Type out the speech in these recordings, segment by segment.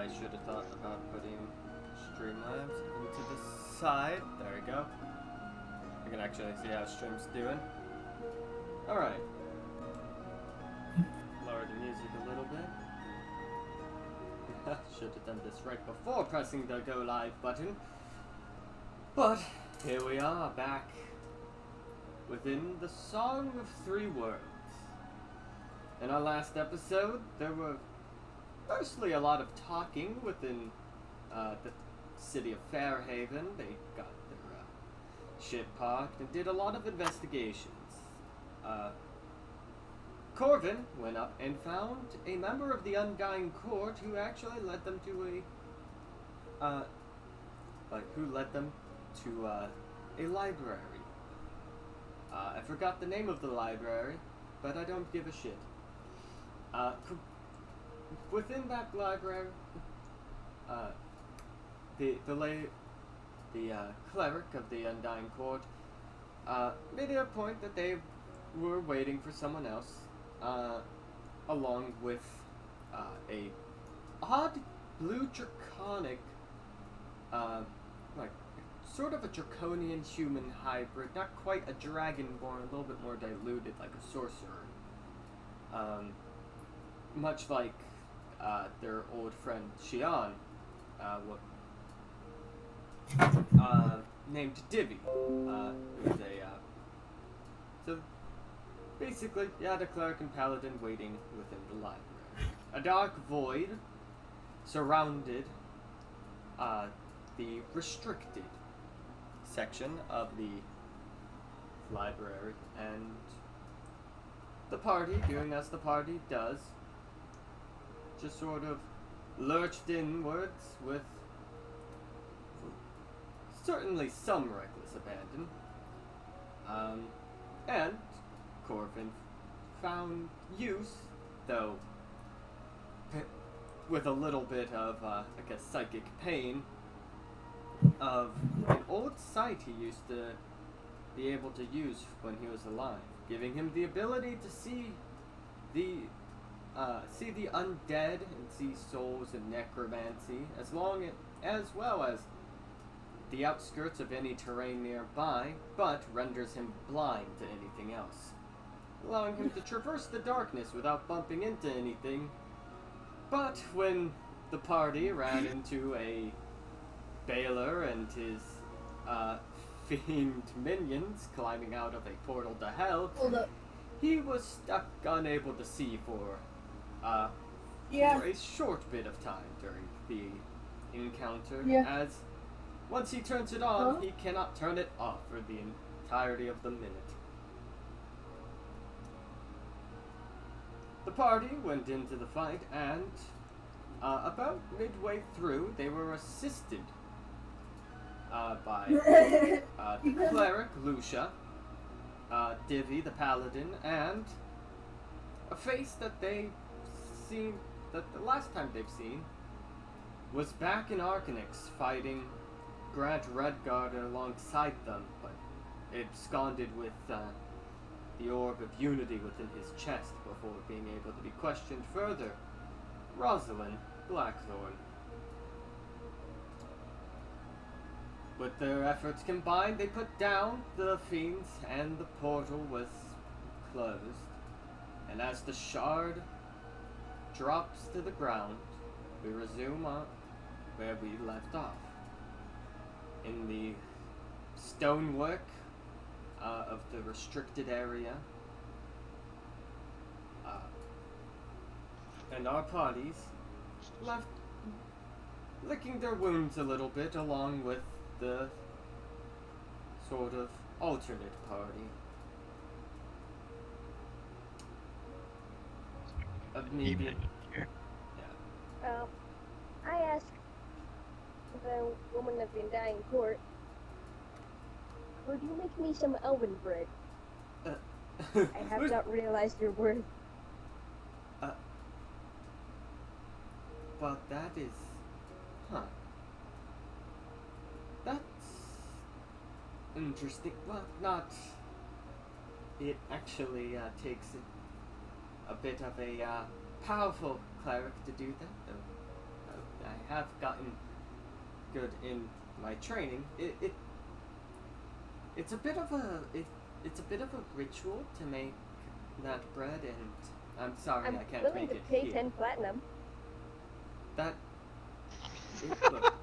I should have thought about putting Streamlabs into the side. There we go. I can actually see how stream's doing. Alright. Lower the music a little bit. Should have done this right before pressing the go live button. But here we are, back within the Song of Three Worlds. In our last episode, there were mostly a lot of talking within the city of Fairhaven. They got their ship parked and did a lot of investigations. Corvin went up and found a member of the Undying Court who actually led them to a library. I forgot the name of the library, but I don't give a shit. Within that library, the cleric of the Undying Court made it a point that they were waiting for someone else, along with a odd blue draconic, like sort of a draconian human hybrid, not quite a dragonborn, a little bit more diluted, like a sorcerer. Much like their old friend Xian, named Divvy. So basically, you had a cleric and paladin waiting within the library. A dark void surrounded the restricted section of the library, and the party, doing as the party does, just sort of lurched inwards with certainly some reckless abandon. And Corvin found use, though with a little bit of, psychic pain, of an old sight he used to be able to use when he was alive, giving him the ability to see the undead and see souls and necromancy, as well as the outskirts of any terrain nearby, but renders him blind to anything else, allowing him to traverse the darkness without bumping into anything. But when the party ran into a Baylor and his fiend minions climbing out of a portal to hell, he was stuck, unable to see for a short bit of time during the encounter, as once he turns it on, he cannot turn it off for the entirety of the minute. The party went into the fight, and about midway through, they were assisted by the cleric, Lucia, Divvy, the paladin, and a face that the last time they've seen was back in Arcanix fighting Grant Redguard alongside them, but absconded with the Orb of Unity within his chest before being able to be questioned further. Rosalind Blackthorn. With their efforts combined, they put down the fiends, and the portal was closed. And as the shard drops to the ground, we resume where we left off. In the stonework of the restricted area. And our parties left licking their wounds a little bit, along with the sort of alternate party of me being here. Yeah. I asked the woman of the Undying Court, could you make me some elven bread? I have not realized your worth. But that is... That's... interesting. Well, not... It actually takes a bit of a powerful cleric to do that, though. I have gotten good in my training. It's a bit of it's a bit of a ritual to make that bread, and I'm sorry I can't willing make to it pay here. 10 platinum. Look,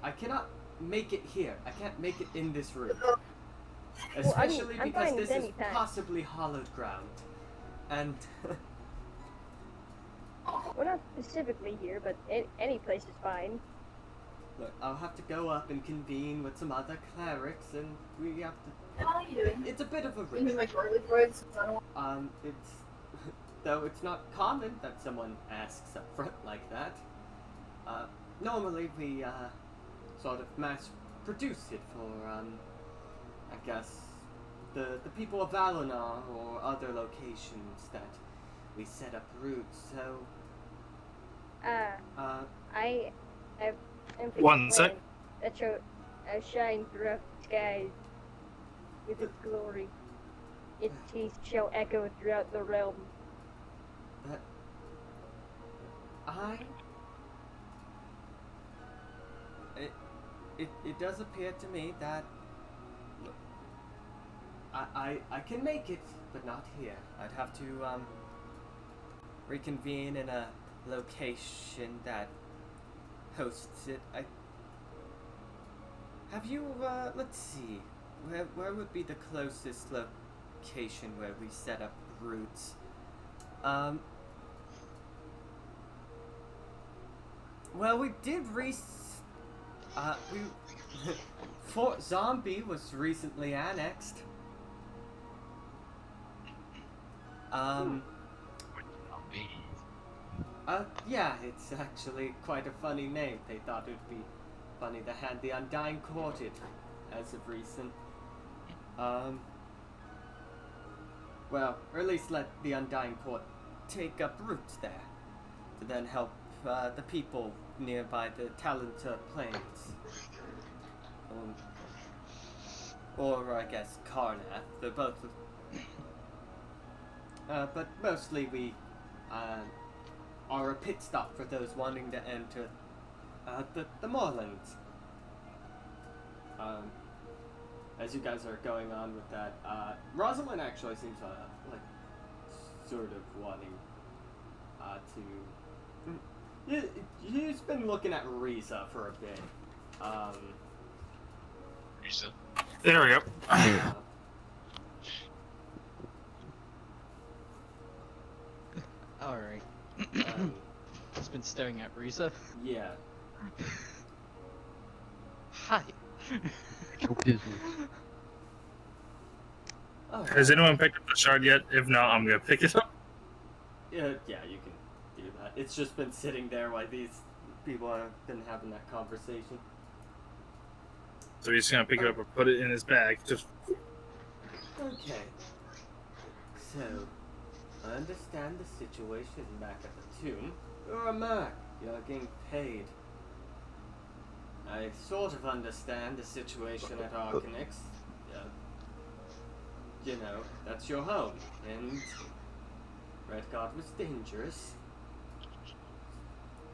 I cannot make it here. I can't make it in this room. Especially I'm because fine this with is any time. possibly hollowed ground. And Well, not specifically here, but any place is fine. look, I'll have to go up and convene with some other clerics, and we have to. How are you doing? It's a bit of a You mean risk. my garlic bread since I don't It's though it's not common that someone asks up front like that. Normally we sort of mass produce it for I guess the people of Valinor or other locations that we set up routes. So I am One sec. that shall shine throughout the skies with its glory. Its taste shall echo throughout the realm. It does appear to me that I can make it, but not here. I'd have to reconvene in a location that hosts it. Have you let's see. Where would be the closest location where we set up routes? Well, we did Fort Zombie was recently annexed. Yeah, it's actually quite a funny name. They thought it'd be funny to have the Undying courted as of recent. Well, or at least let the Undying Court take up roots there to then help the people nearby the Talenta Plains. Or I guess Karnath. They're both. But mostly we are a pit stop for those wanting to enter the Moorlands. As you guys are going on with that, Rosalind actually seems like sort of wanting to. He's been looking at Riza for a bit. Riza. There we go. Alright. He's been staring at Riza. Yeah. Hi. Oh, Has anyone picked up the shard yet? If not, I'm gonna pick it up. yeah, you can do that. It's just been sitting there while these people have been having that conversation. So he's gonna pick it up or put it in his bag. Just Okay. So, I understand the situation back at the tomb. You're a merc. You're getting paid. I sort of understand the situation at Arcanix. You know, that's your home, and Redguard was dangerous.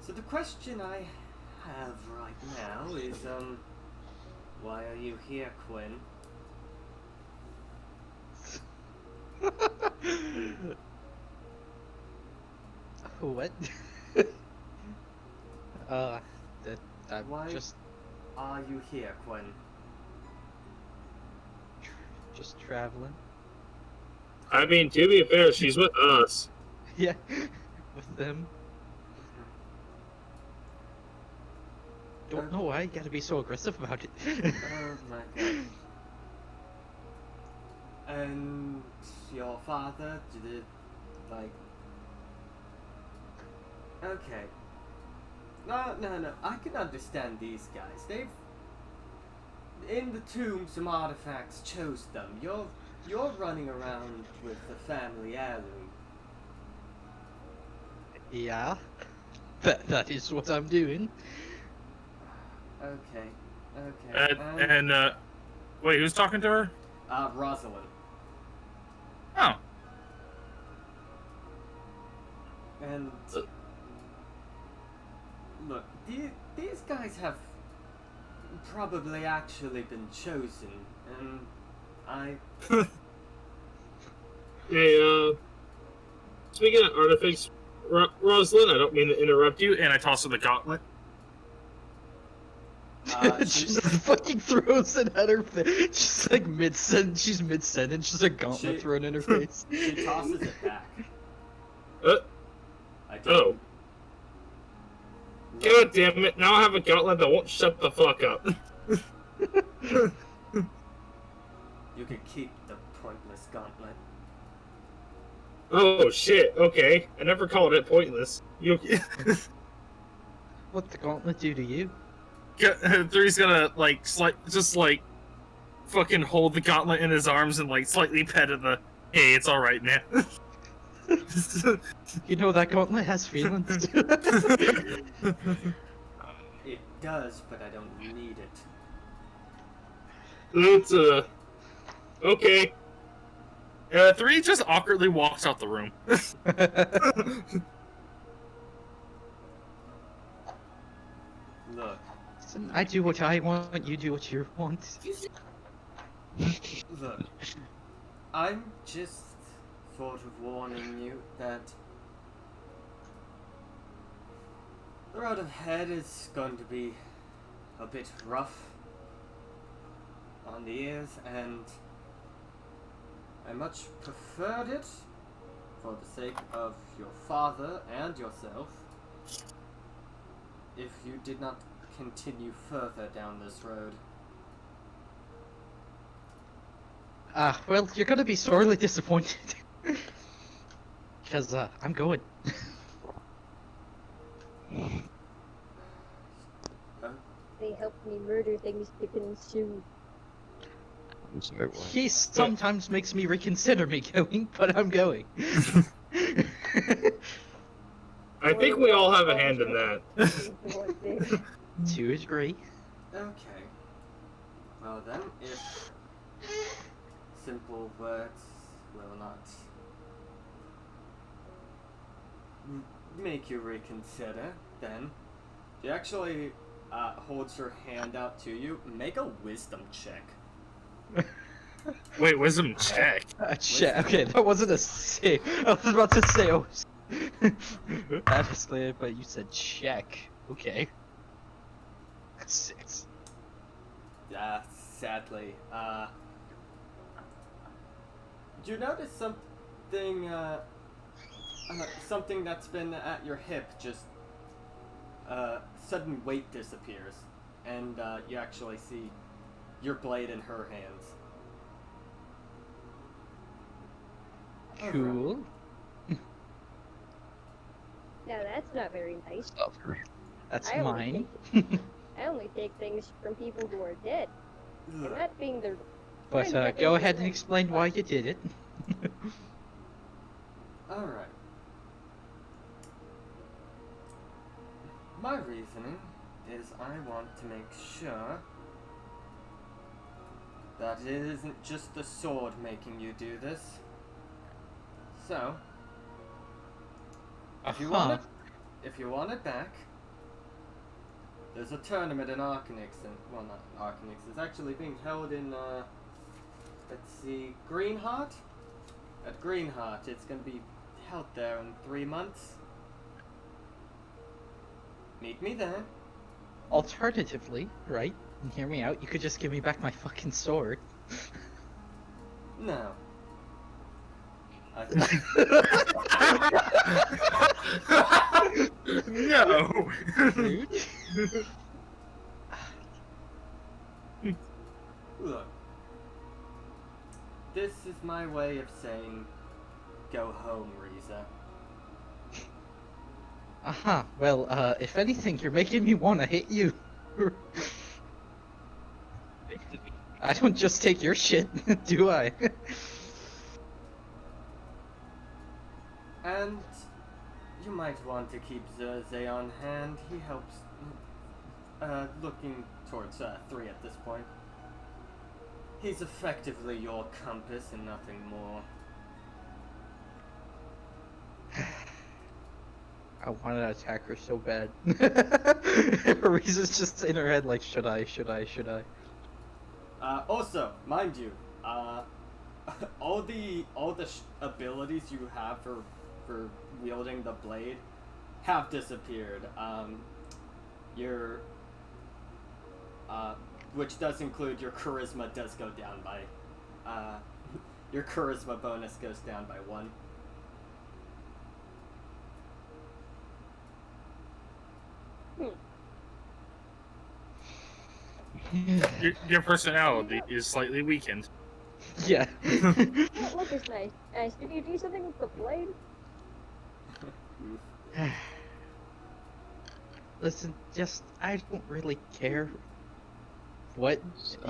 So the question I have right now is, why are you here, Quinn? What? I'm Why? just Are you here, Quinn? traveling. I mean, to be fair, she's with us. Yeah, with them. Don't know why you gotta be so aggressive about it. Oh my god. And your father did it, like... Okay. No, I can understand these guys. They've... In the tomb, some artifacts chose them. You're running around with the family heirloom. Yeah, that is what I'm doing. Okay. Wait, who's talking to her? Rosalind. Oh, And Look, these guys have probably actually been chosen, and I... Hey, speaking of artifacts, Rosalind, I don't mean to interrupt you, and I toss her the gauntlet. She just fucking throws it at her face. She's like mid-sentence. She's mid-sentence. Just a gauntlet thrown in her face. She tosses it back. I don't. Oh. God damn it, now I have a gauntlet that won't shut the fuck up. You can keep the pointless gauntlet. Oh shit, okay. I never called it pointless. You What'd the gauntlet do to you? Three's gonna, like, fucking hold the gauntlet in his arms and, like, slightly pet it. Hey, it's alright now. You know that gauntlet has feelings. It does, but I don't need it. It's, okay. Three just awkwardly walks out the room. Look. I do what I want, you do what you want. Look. I'm just sort of warning you that the road ahead is going to be a bit rough on the ears, and I much preferred it, for the sake of your father and yourself, if you did not continue further down this road. Well, you're gonna be sorely disappointed. Because, I'm going. They helped me murder things that can ensue. I'm sorry, what? He sometimes makes me reconsider me going, but I'm going. I think we all have a hand in that. To agree. Okay. Well then, if simple words will not make you reconsider, then she actually holds her hand out to you. Make a wisdom check. Wait, wisdom check? Shit, okay, that wasn't a save. I was about to say, oh, that is clear, but you said check. Okay. 6. Sadly, you notice something, something that's been at your hip just, sudden weight disappears, and, you actually see your blade in her hands. Cool. Now that's not very nice. That's I only mine. I only take things from people who are dead. And that being the But, go ahead and explain why you did it. Alright. My reasoning is I want to make sure that it isn't just the sword making you do this. So, if you want it back, there's a tournament in Arcanix, and well, not Arcanix. It's actually being held in let's see, Greenheart. At Greenheart, it's going to be held there in 3 months. Meet me there. Alternatively, right? And hear me out. You could just give me back my fucking sword. No. No! Dude. Look. This is my way of saying, go home, Riza. Well, if anything, you're making me want to hit you. I don't just take your shit, do I? And you might want to keep Zerze on hand. He helps, looking towards 3 at this point. He's effectively your compass and nothing more. I want to attack her so bad. Riza's just in her head like, should I? Also, mind you, all the abilities you have for wielding the blade have disappeared. Your which does include your charisma does go down by your charisma bonus goes down by 1. Your personality is slightly weakened. Yeah. That look is nice. Nice. Did you do something with the blade? Listen, just I don't really care what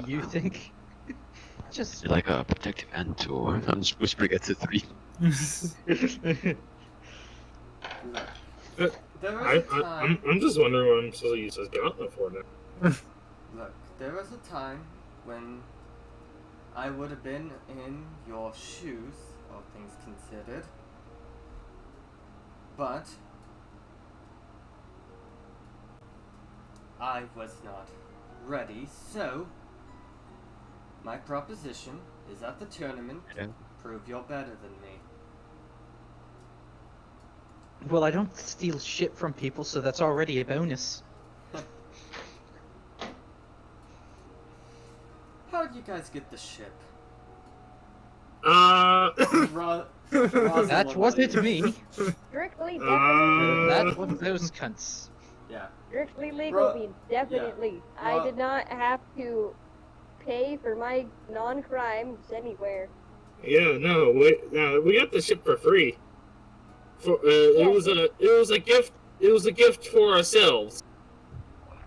you think. Just Like a protective hand tool. I'm just whispering at the 3. There was a time. I'm just wondering what I'm supposed to use this gauntlet for now. Look, there was a time when I would have been in your shoes, all things considered. But I was not ready, so my proposition is at the tournament, Yeah. prove you're better than me. well, I don't steal shit from people, so that's already a bonus. How'd you guys get the ship? That wasn't me. Strictly, Uh, definitely. That's one of those cunts. Yeah. Strictly legal Ro- means definitely. yeah. I did not have to pay for my non-crimes anywhere. Yeah, no, we got the ship for free. It was a gift. It was a gift for ourselves.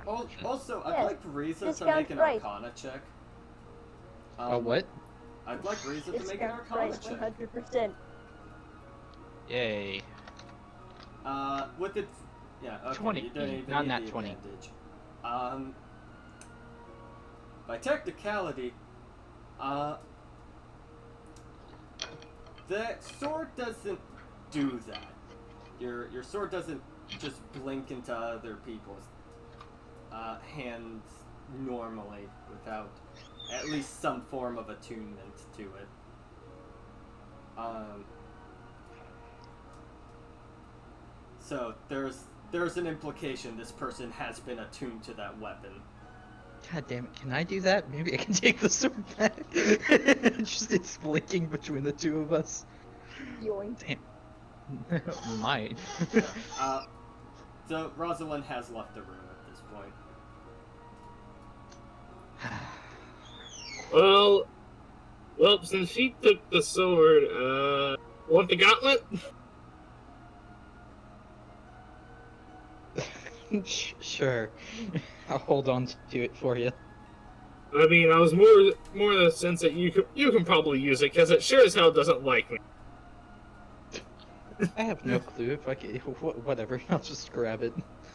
Also, I'd Yeah, like Riza to discount make an price. Arcana check. What? I'd like Riza to make an Discount Arcana price, check. 100%. Yay. With it, yeah, okay, 20, you don't even not need nat the 20. advantage. By technicality, the sword doesn't do that. Your sword doesn't just blink into other people's hands normally without at least some form of attunement to it. So there's an implication this person has been attuned to that weapon. God damn it, can I do that? Maybe I can take the sword back. Just it's blinking between the two of us. Yoink. Damn. Might. So Rosalind has left the room at this point. Well, since she took the sword, want the gauntlet? Sure. I'll hold on to it for you. I mean, I was more in the sense that you can probably use it because it sure as hell doesn't like me. I have no clue if I can. Whatever. I'll just grab it.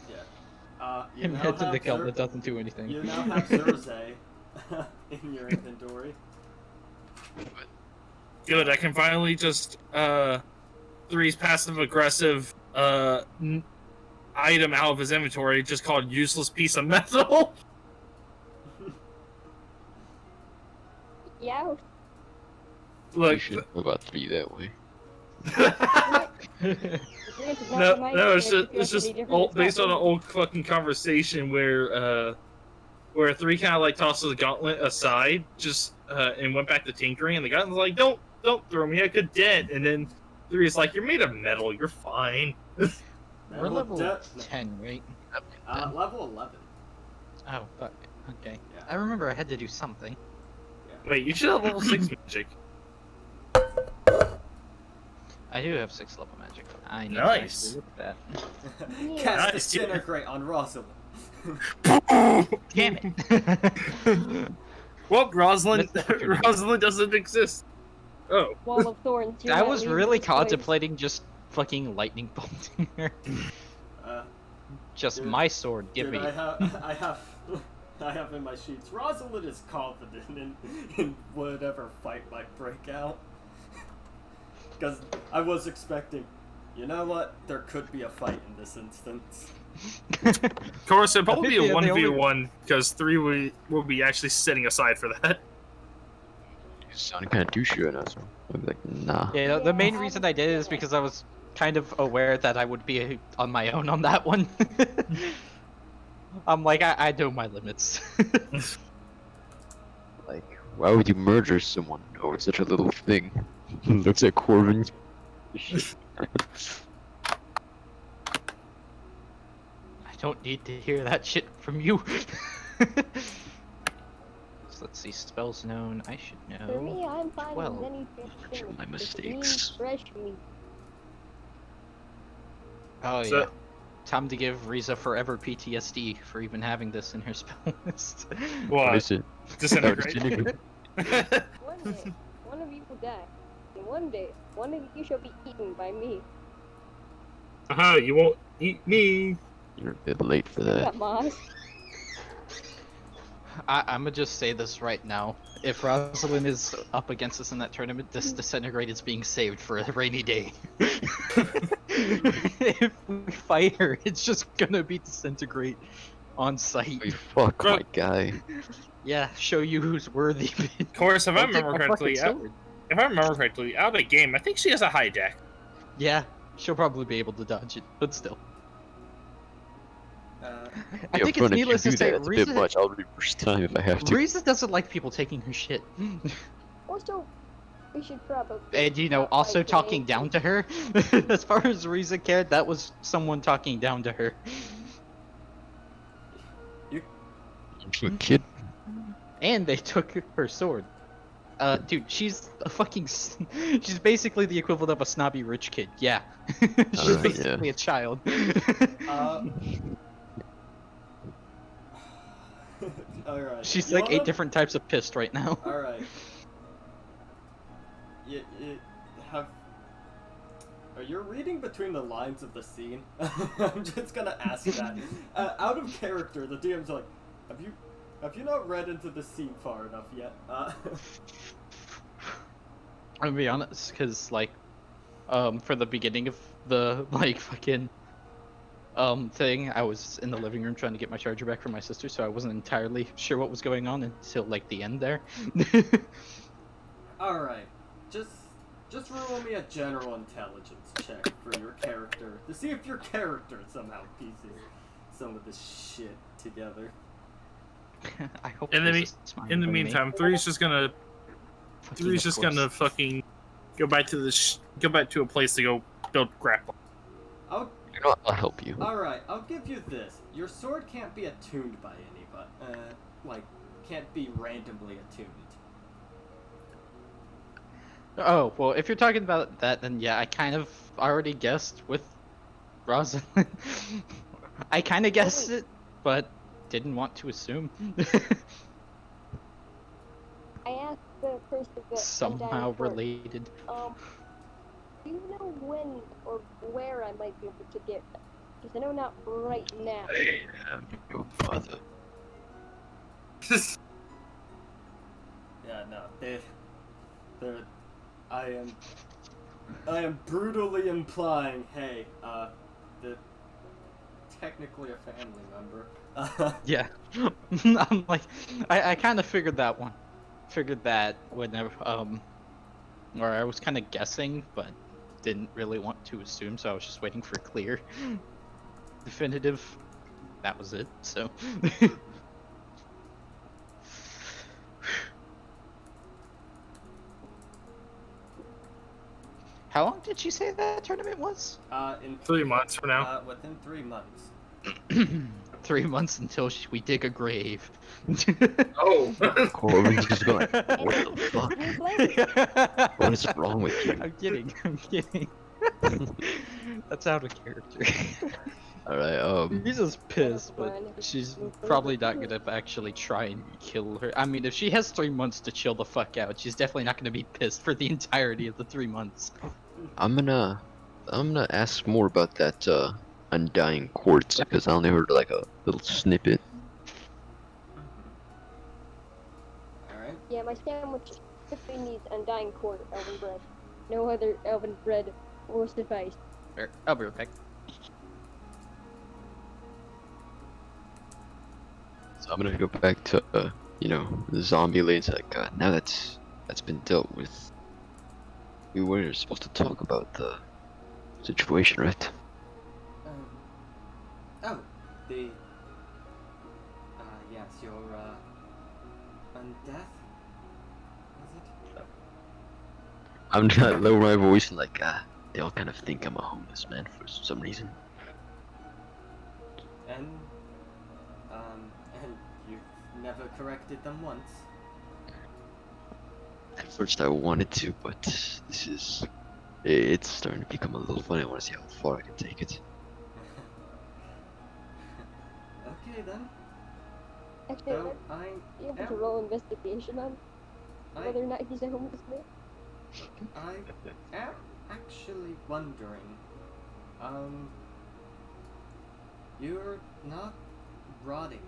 Yeah. You And now head to have the gauntlet doesn't do You anything. now have Zurze in your inventory. Good, I can finally just Three's passive aggressive item out of his inventory, just called useless piece of metal. Yeah. You Look, should know about 3 that way. no, it's just old, based on an old fucking conversation where Three kind of like tosses the gauntlet aside, just and went back to tinkering, and the gauntlet's like, "Don't throw me, I could dead." And then Three is like, "You're made of metal, you're fine." We're level 10, right? Level 11. Oh, fuck. Okay. Yeah. I remember I had to do something. Wait, you should have level 6 magic. I do have 6 level magic. I need Nice. to look at Cast Nice. Disintegrate on Rosalind. that. Damn it! Well, Rosalind, Missed opportunity. Rosalind doesn't exist. Oh, Wall of Thorns. you're I not was leaving really this place. contemplating just fucking lightning bolting her. Just Dude, my sword, give Dude, me. I have in my sheets. Rosalind is confident in whatever fight might break out. Because I was expecting You know what? There could be a fight in this instance. Of course, it'd probably be a Yeah, the only- 1v1 because 3 will be actually setting aside for that. You sound kind of douchey right now, so I'd be like, nah. Yeah, the main Yeah, reason I did it is because I was kind of aware that I would be on my own on that one. I'm like, I know my limits. Like, why would you murder someone over such a little thing? Looks like Corbin. I don't need to hear that shit from you. So let's see, spells known. I should For me, know. I'm fine 12. with anything. Show my Just lean mistakes. fresh meat. Oh So- yeah. Time to give Riza forever PTSD for even having this in her spell list. What What? is it? Disintegrate. One day, one of you will die. And one day, one of you shall be eaten by me. Haha, you won't eat me. You're a bit late for Yeah, that. Moss. I'm gonna just say this right now. If Rosalind is up against us in that tournament, this disintegrate is being saved for a rainy day. If we fight her, it's just gonna be disintegrate on site. Holy fuck, Bro- my guy. Yeah, show you who's worthy. Of course, if I I'll take remember my correctly, fucking sword. out of the game, I think she has a high deck. Yeah, she'll probably be able to dodge it, but still. I Yeah, think front, it's if you needless do to that, say, that's a bit much. I'll reverse time if I have to. Riza doesn't like people taking her shit. Also, we should probably. And you know, not also fight talking today. down to her. As far as Riza cared, that was someone talking down to her. To a kid. And they took her sword. Dude, she's a fucking. She's basically the equivalent of a snobby rich kid. Yeah. She's Yeah. basically a child. Alright. She's You like 8 wanna- different types of pissed right now. Alright. You have. Are you reading between the lines of the scene? I'm just gonna ask that. Out of character, the DM's like, have you not read into the scene far enough yet? I'm gonna be honest, cause like, for the beginning of the like fucking thing, I was in the living room trying to get my charger back from my sister, so I wasn't entirely sure what was going on until like the end there. Alright. Just roll me a general intelligence check for your character to see if your character somehow pieces some of this shit together. I hope. In the this is smiling In the for me. meantime, Three's just gonna Fucking of course. fucking go back to a place to go build grapple. I'll You know what? I'll help you. Alright, I'll give you this. Your sword can't be attuned by anybody. Like, can't be randomly attuned. Oh, well, if you're talking about that, then yeah, I kind of already guessed with Rosalind. I kind of guessed it, but didn't want to assume. I asked the person that Somehow undying court, related. do you know when or where I might be able to get them? Because I know not right now. I am your father. Yeah, no, I am brutally implying, hey, they're technically a family member. Yeah. I'm like, I kind of figured that one. Figured that whenever, or I was kind of guessing, but didn't really want to assume, so I was just waiting for clear, definitive. That was it, so. How long did she say that tournament was? In 3 months from now. within 3 months. 3 months until we dig a grave. Oh. Corbin's just going, what the fuck? New plan? What is wrong with you? I'm kidding. I'm kidding. That's out of character. Alright, Riza's pissed, but she's probably not gonna actually try and kill her. I mean, if she has 3 months to chill the fuck out, she's definitely not gonna be pissed for the entirety of the 3 months. I'm gonna ask more about that, Undying Quartz, because I only heard like a little snippet. Alright. Yeah, my sandwich simply needs undying court elven bread. No other elven bread will suffice. I'll be right back. So I'm gonna go back to, the zombie lanes. Like, now that's been dealt with. We were supposed to talk about the situation, right? Oh, the. Yes, your, undeath? Is it? I'm gonna lower my voice and like, they all kind of think I'm a homeless man for some reason. And, and you've never corrected them once. At first I wanted to, but it's starting to become a little funny. I want to see how far I can take it. Okay then. Actually, So I'm able to roll investigation on whether or not he's a homeless man. I am actually wondering, you're not rotting.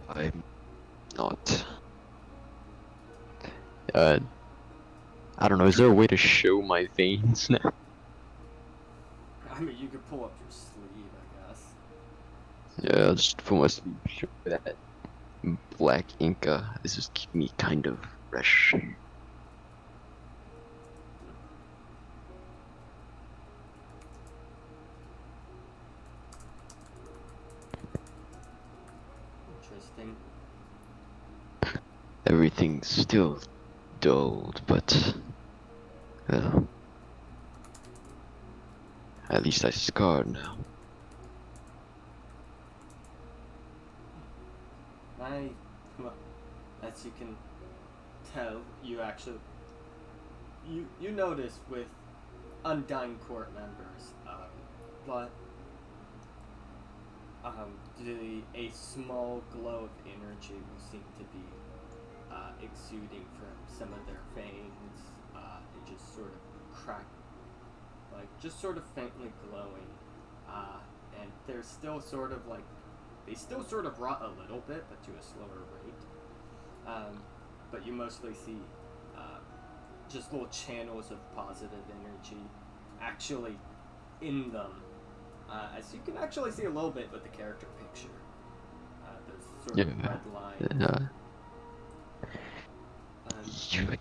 I'm not. I don't know. Is there a way to show my veins now? I mean, you could pull up your sleeve, I guess. Yeah, I'll just put my sleeve. Show that black ink. This is keep me kind of fresh. Interesting. Everything's still dulled, but well, at least I scarred now. Well, as you can tell, you actually, you notice with Undying Court members, a small glow of energy will seem to be exuding from some of their veins. It just sort of crack, like just sort of faintly glowing, and they're still sort of like, they still sort of rot a little bit, but to a slower rate. But you mostly see just little channels of positive energy actually in them. As you can actually see a little bit with the character picture. Those sort of red lines. You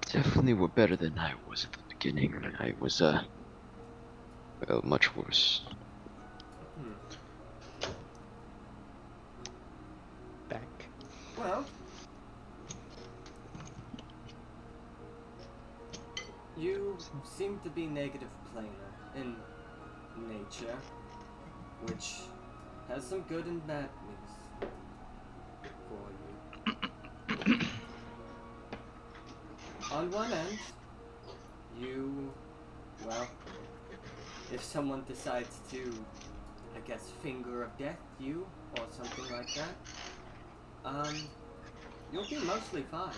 definitely were better than I was at the beginning. I was, well, much worse. Back. Well, you seem to be negative planar in nature, which has some good and bad news for you. On one end, well, if someone decides to, I guess, finger of death you, or something like that, you'll be mostly fine.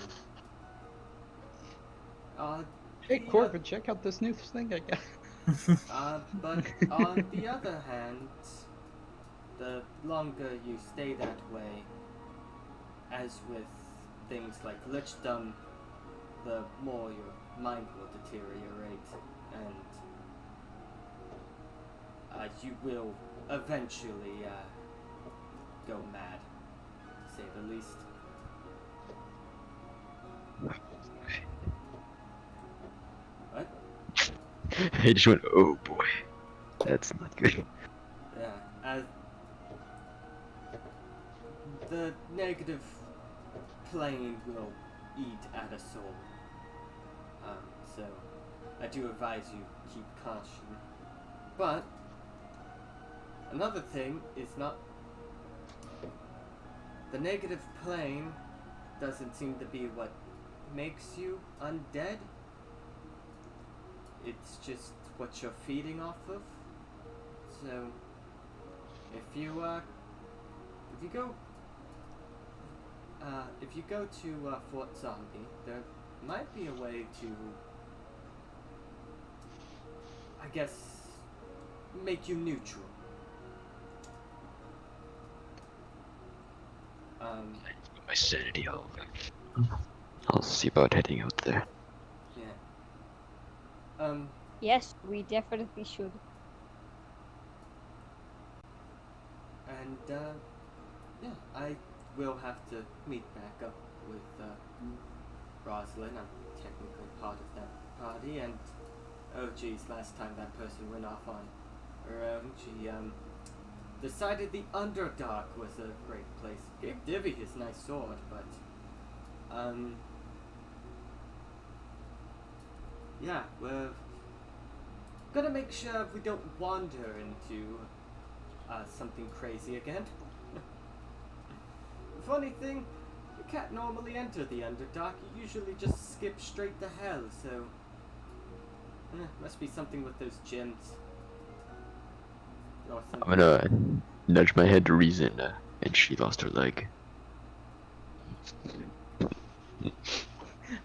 Hey Corbin, check out this new thing I got. But on the other hand, the longer you stay that way, as with things like lichdom, the more your mind will deteriorate, and you will eventually go mad, to say the least. What? I just went, oh boy, that's not good. Yeah, the negative plane will eat at a soul. So I do advise you keep caution. But another thing is not, the negative plane doesn't seem to be what makes you undead. It's just what you're feeding off of. So if you go to Fort Zombie, there might be a way to, I guess, make you neutral. My sanity all over. I'll see about heading out there. Yeah. Yes, we definitely should. And, yeah, I will have to meet back up with, Rosalind. I'm technically part of that party, and, oh geez, last time that person went off on her own, she, decided the Underdark was a great place. Gave Divvy his nice sword, but, yeah, we're gonna make sure we don't wander into something crazy again. Funny thing, you can't normally enter the Underdark. You usually just skip straight to hell, so must be something with those gems. Or I'm something. gonna nudge my head to reason, and she lost her leg.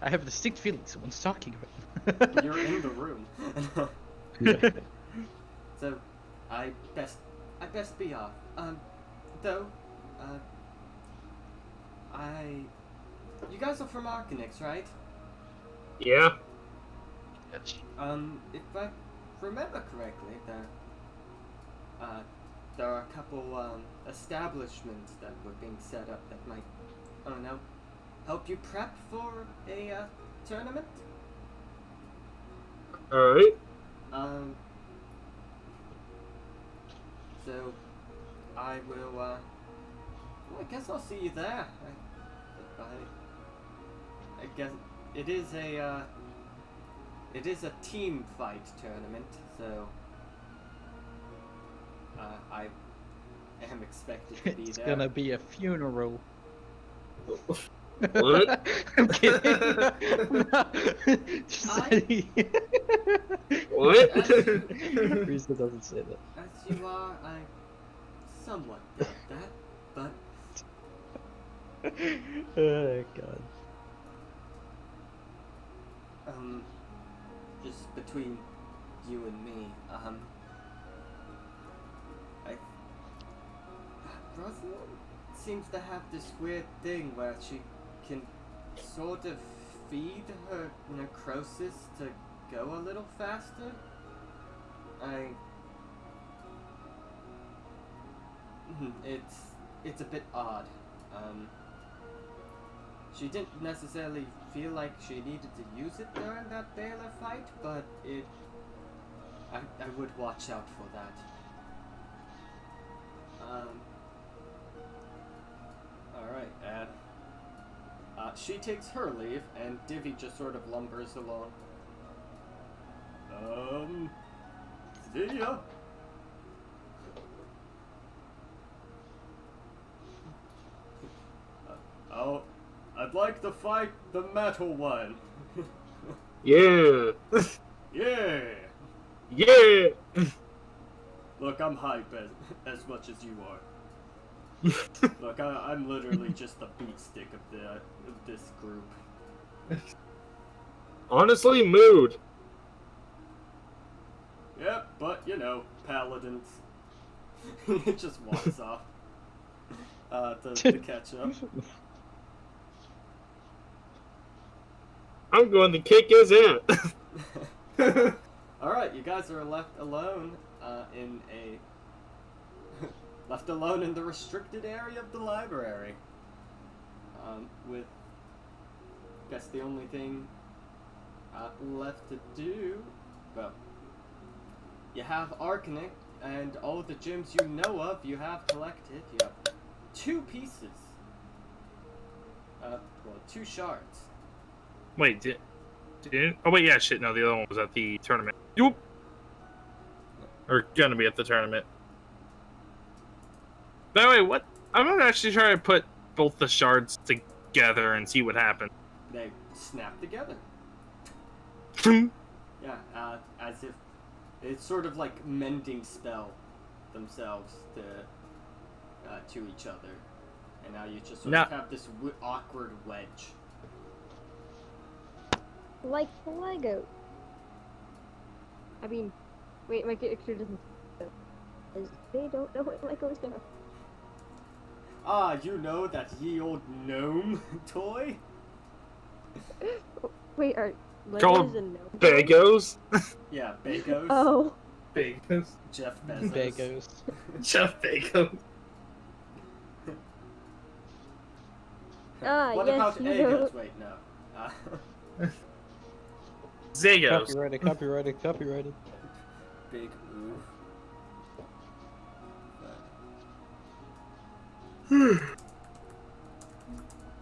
I have a distinct feeling someone's talking about. You're in the room. Yeah. So, I best be off. Though, you guys are from Arcanix, right? Yeah. Yes. If I remember correctly, there are a couple, establishments that were being set up that might, I don't know, help you prep for a, tournament? Alright. So, I will, well, I guess I'll see you there. I guess it is a team fight tournament, so, I am expected to be It's there. gonna be a funeral. What? I'm kidding. Just What? Risa doesn't say that. As you are, I somewhat doubt that, but Oh god. just between you and me, Rosalind seems to have this weird thing where she can sort of feed her necrosis to go a little faster. It's a bit odd. She didn't necessarily feel like she needed to use it during that Baylor fight, but I would watch out for that. Alright, and she takes her leave, and Divvy just sort of lumbers along. See ya! I'd like to fight the metal one. Yeah. Yeah! Yeah. Look, I'm hype as much as you are. Look, I'm literally just the beat stick of this group. Honestly, mood. Yep, but you know, paladins. He just walks off to catch up. I'm going to kick his ass. Alright, you guys are left alone left alone in the restricted area of the library. With, I guess the only thing left to do, well, you have Arcanix, and all the gems you know of you have collected. You have 2 pieces. Well, 2 shards. Wait, did oh wait, yeah, shit, no, the other one was at the tournament. Yoop! Or gonna be at the tournament. By the way, what? I'm gonna actually try to put both the shards together and see what happens. They snap together. Yeah, as if it's sort of like mending spell themselves to each other, and now you just sort of have this awkward wedge. Like Lego. I mean, wait, my character doesn't. Because they don't know what Legos are. Ah, you know that ye old gnome toy? Wait, are Call Legos and no? Bagos. Yeah, Bagos. Oh, Bagos. Jeff Bezos. Bagos. Jeff Bagos. What yes, about you Egos? know. Wait, no. Zagos. Copyrighted. Big oof.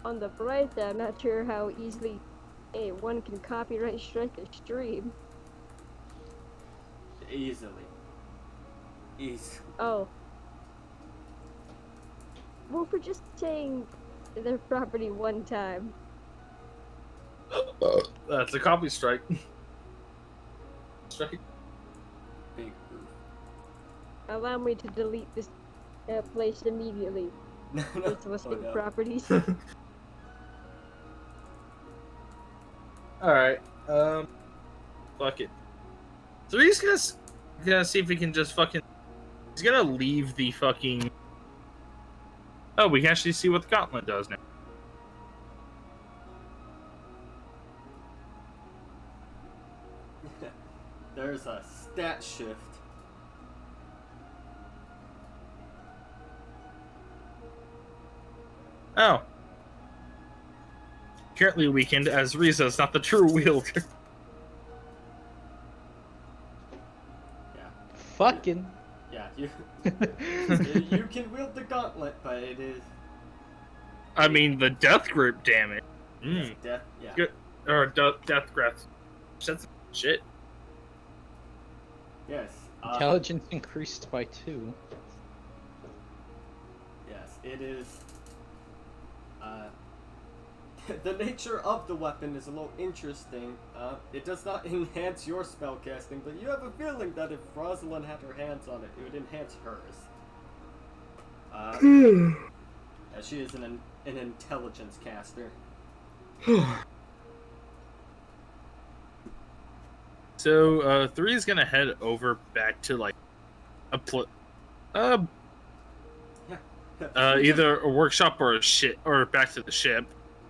On the bright side, I'm not sure how easily one can copyright strike a stream. Easily. Oh. Well, for just saying their property one time. That's a copy strike. Strike. Big oof. Allow me to delete this place immediately. No, It's listing no. properties. Alright, fuck it. So he's gonna see if he can just fucking... He's gonna leave the fucking... Oh, we can actually see what the gauntlet does now. There's a stat shift. Oh. Currently weakened as Riza is not the true wielder. Yeah. Fucking. Yeah, you can wield the gauntlet, but it is I mean, the death grip damage. death. Yeah. Good. Or death grip. That's shit. Yes. Intelligence increased by 2. Yes, it is. The nature of the weapon is a little interesting. It does not enhance your spellcasting, but you have a feeling that if Rosalind had her hands on it, it would enhance hers. As she is an intelligence caster. So, 3 is gonna head over back to, like, either a workshop or a ship, or back to the ship.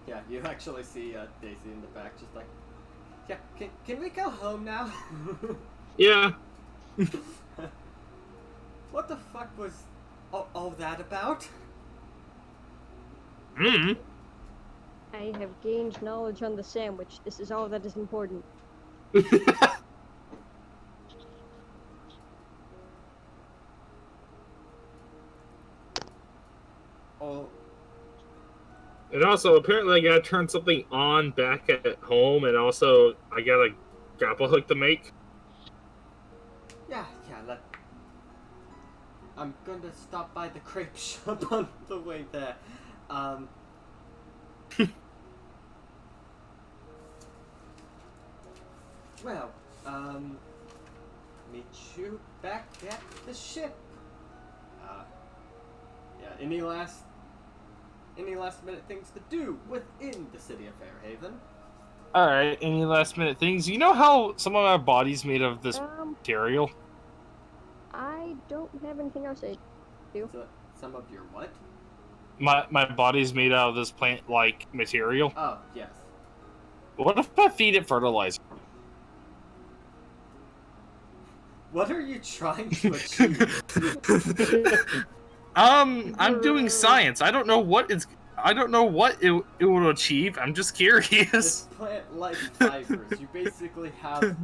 Yeah, you actually see Daisy in the back, just like, yeah, can we go home now? Yeah. What the fuck was all that about? Mm. I have gained knowledge on the sandwich. This is all that is important. Oh, And also, apparently I gotta turn something on back at home, and also I got a grapple hook to make. yeah, I'm gonna stop by the crepe shop on the way there. Well, meet you back at the ship. Yeah, any last minute things to do within the city of Fairhaven? Alright, any last minute things? You know how some of our bodies made of this material? I don't have anything else to do. So, some of your what? My body's made out of this plant-like material. Oh, yes. What if I feed it fertilizer? What are you trying to achieve? I'm doing science. I don't know what it will achieve. I'm just curious. This plant-like fibers, you basically have,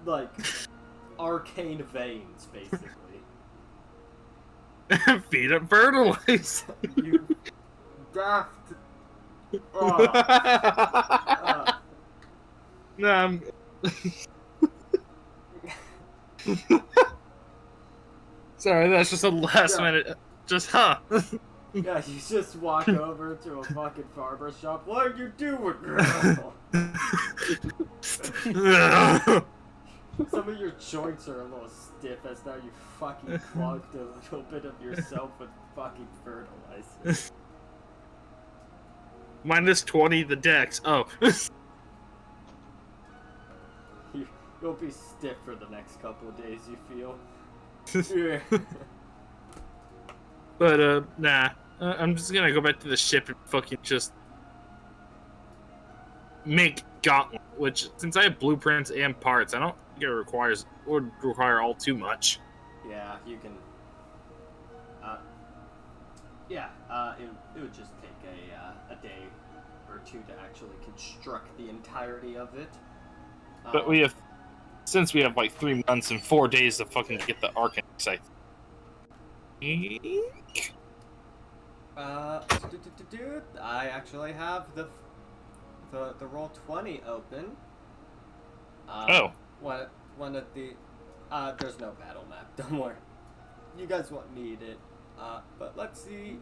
like, arcane veins, basically. Feed it fertilizer. You daft. No, I'm... Sorry, that's just a last minute. Just huh. Yeah, you just walk over to a fucking barber shop. What are you doing, girl? Some of your joints are a little stiff as now you fucking clogged a little bit of yourself with fucking fertilizer. Minus 20 the dex. Oh. You'll be stiff for the next couple of days, you feel. Yeah. But, nah. I'm just gonna go back to the ship and fucking just make Gauntlet, which since I have blueprints and parts, I don't think it would require all too much. Yeah, you can. It would just take a day or two to actually construct the entirety of it. But since we have like 3 months and 4 days to fucking get the Arcanix site. I actually have the Roll20 open. One of the there's no battle map. Don't worry. You guys won't need it. But let's see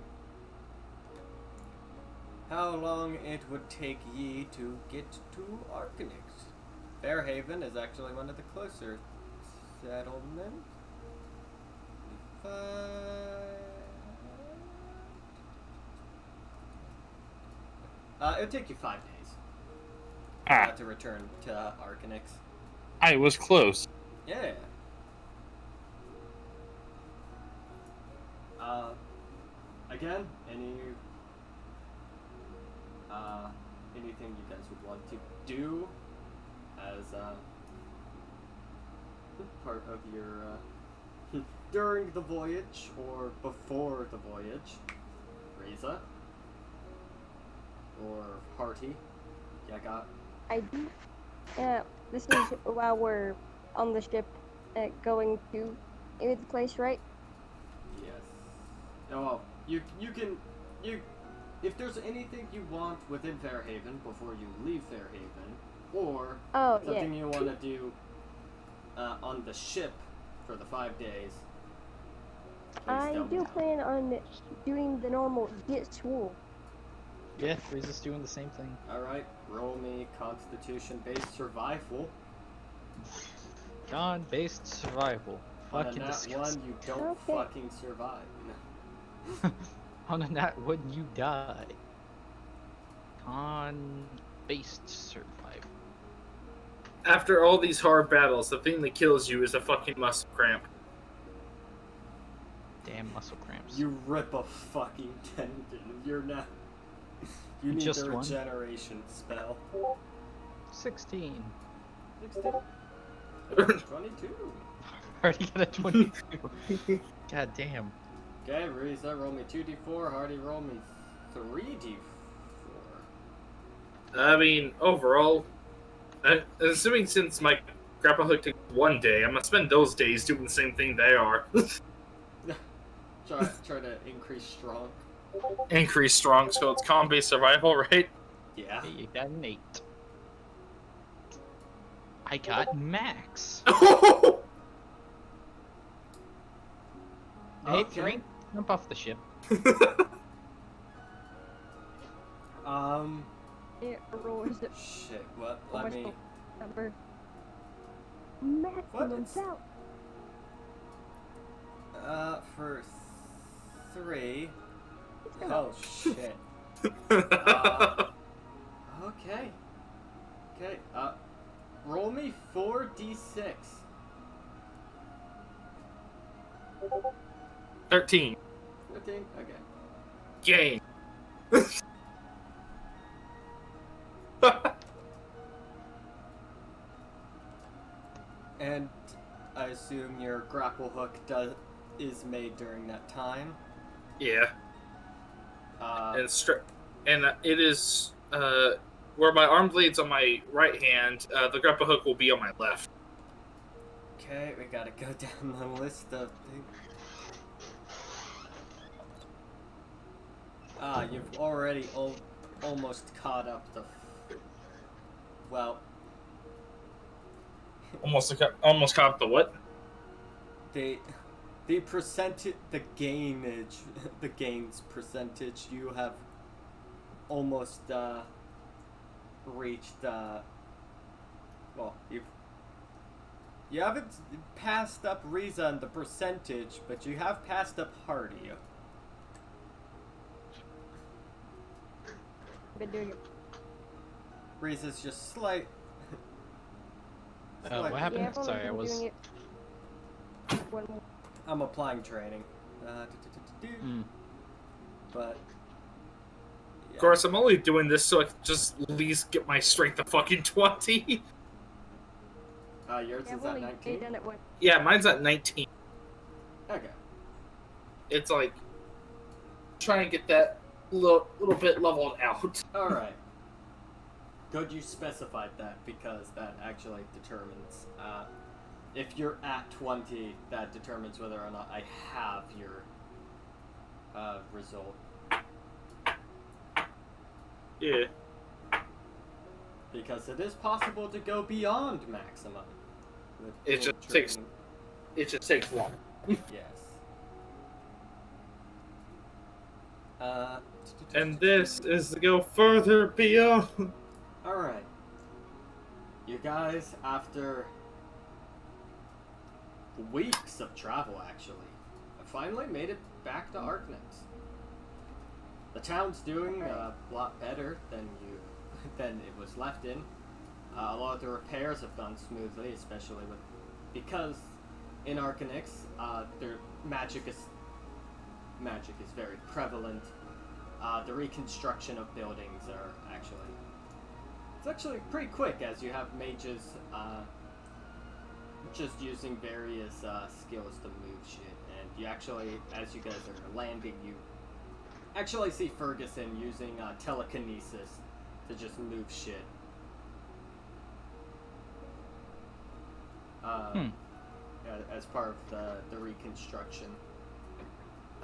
how long it would take ye to get to Arcanix. Fairhaven is actually one of the closer settlements. It would take you 5 days to return to Arcanix. I was close. Yeah. Again, anything you guys would want to do as part of your during the voyage or before the voyage, Riza or Harty, Yaga? I do. This is while we're on the ship going to the place, right? Yes. Oh, well, you can if there's anything you want within Fairhaven before you leave Fairhaven, or something you want to do on the ship for the 5 days. I do plan on doing the normal get swole. Yeah, Riza's doing the same thing. Alright, roll me Constitution-based survival. Con-based survival. On a Fucking nat disgusting. one, you don't fucking survive. On a nat one, you die. Con-based survival. After all these hard battles, the thing that kills you is a fucking muscle cramp. Damn muscle cramps. You rip a fucking tendon. You're not. You need Just a one? regeneration spell. 16. 16. 22. Already got a 22. God damn. Okay, Riza, roll me 2d4. Hardy, roll me 3d4. I mean, overall, assuming since my grapple hook took 1 day, I'm gonna spend those days doing the same thing they are. Try to increase strong. Increase strong, so it's con-based survival, right? Yeah. Hey, you got an 8. I got max. Hey, Okay. 3. Jump off the ship. It rolls Shit, what? Let me. number. Maximum It's- out. For 3. It's gonna Oh, shit. Okay. Okay, roll me 4d6. 13. 15? Okay. Game. And I assume your grapple hook is made during that time. Yeah. Uh, And it is where my arm blade's on my right hand. The grapple hook will be on my left. okay, we gotta go down the list of things. You've already almost caught up the. Well, Almost caught up the what? the percentage, the gains percentage, you have almost reached. Well, you haven't passed up Riza in the percentage, but you have passed up Hardy. Been doing it. Riza's just slight. What happened? Yeah, I've only Sorry, I been was. doing it one more. I'm applying training. Mm. But Of course, I'm only doing this so I can just at least get my strength to fucking 20. Yours Yeah, is I've at only 19? done it once. Yeah, mine's at 19. Okay. It's like trying to get that little bit leveled out. Alright. Good you specified that, because that actually determines, if you're at 20, that determines whether or not I have your, result. Yeah. Because it is possible to go beyond maximum. with It just training. takes- It just takes long. Yes. And this is to go further beyond. Alright. You guys, after weeks of travel, actually, have finally made it back to Arknix. The town's doing a lot better than it was left in. A lot of the repairs have gone smoothly, especially because in Arcanix, their magic is very prevalent. The reconstruction of buildings it's actually pretty quick, as you have mages just using various skills to move shit, and you actually, as you guys are landing, you actually see Ferguson using telekinesis to just move shit. As part of the reconstruction.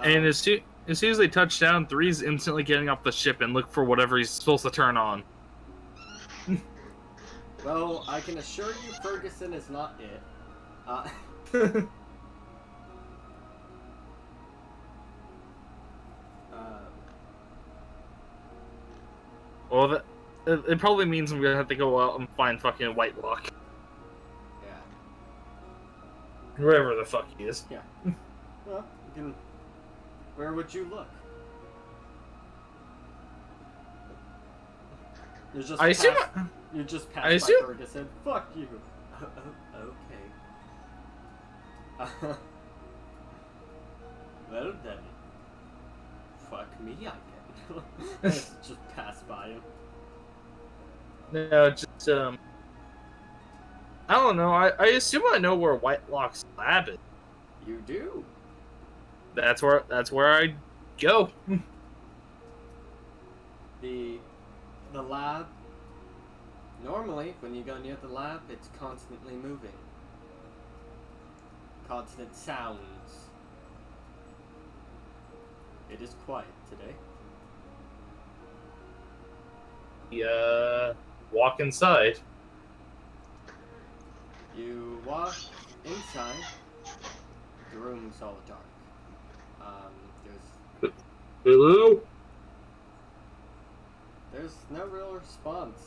And as soon as they touch down, 3's instantly getting off the ship and look for whatever he's supposed to turn on. Well, I can assure you Ferguson is not it. Well, it probably means I'm gonna have to go out and find fucking Whitelock. Yeah. Wherever the fuck he is. Yeah. Well, you can... Where would you look? You're just I assume. You just I passed by assume- Ferguson. Fuck you. Okay. Well then. Fuck me, I can. Just pass by him. No, just I don't know. I assume I know where Whitelock's lab is. You do. That's where I go. The lab. Normally, when you go near the lab, it's constantly moving. Constant sounds. It is quiet today. Walk inside. You walk inside. The room's all dark. Hello? There's no real response.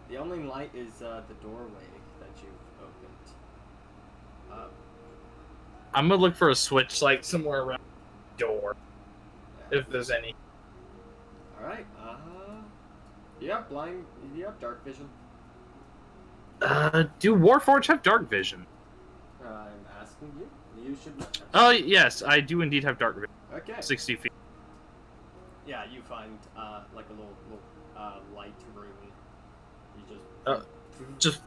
The only light is the doorway that you've opened. I'm gonna look for a switch, like somewhere around the door, Yeah. if there's any. All right. You have dark vision. Do Warforged have dark vision? I'm asking you. You should know. Oh yes, I do indeed have dark vision. Okay. 60 feet. Yeah, you find like a little light room. You Just.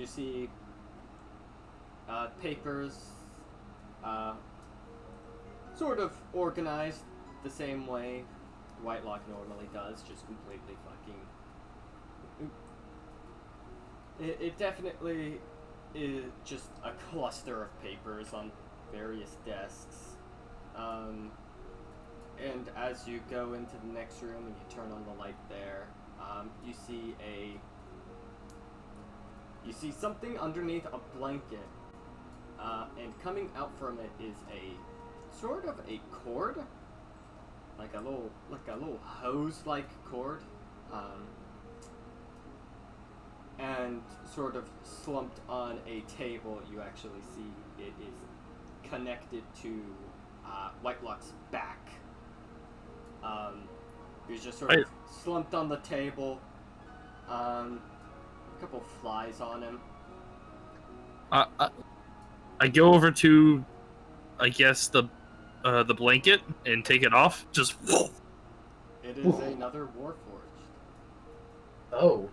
you see papers sort of organized the same way Whitelock normally does, just completely fucking... It definitely is just a cluster of papers on various desks. And as you go into the next room and you turn on the light there, you see something underneath a blanket, and coming out from it is a sort of a cord, like a little hose-like cord, and sort of slumped on a table. You actually see it is connected to Whitelock's back. He's just sort of slumped on the table. A couple flies on him. I go over to, I guess, the the blanket and take it off. Just. It is another Warforged. Oh.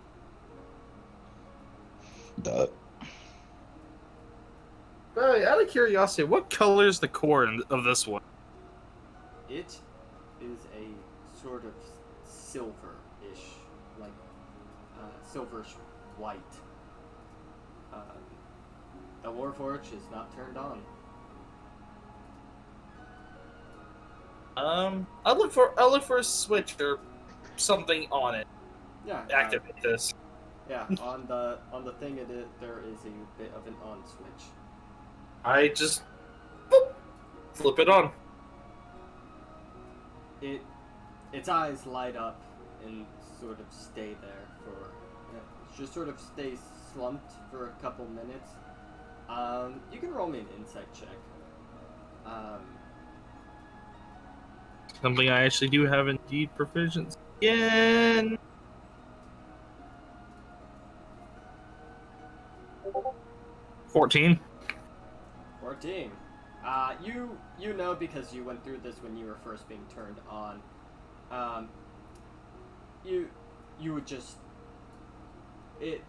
Out of curiosity, what color is the core of this one? It is a sort of silver-ish, like silverish white. The Warforged is not turned on. I'll look for a switch or something on it. Yeah. Activate this. Yeah. On the thing, there is a bit of an on switch. I just boop, flip it on. Its eyes light up and sort of stay there for just sort of stay slumped for a couple minutes. You can roll me an insight check. Something I actually do have indeed proficiency in. 14. 14. You know because you went through this when you were first being turned on. You would just.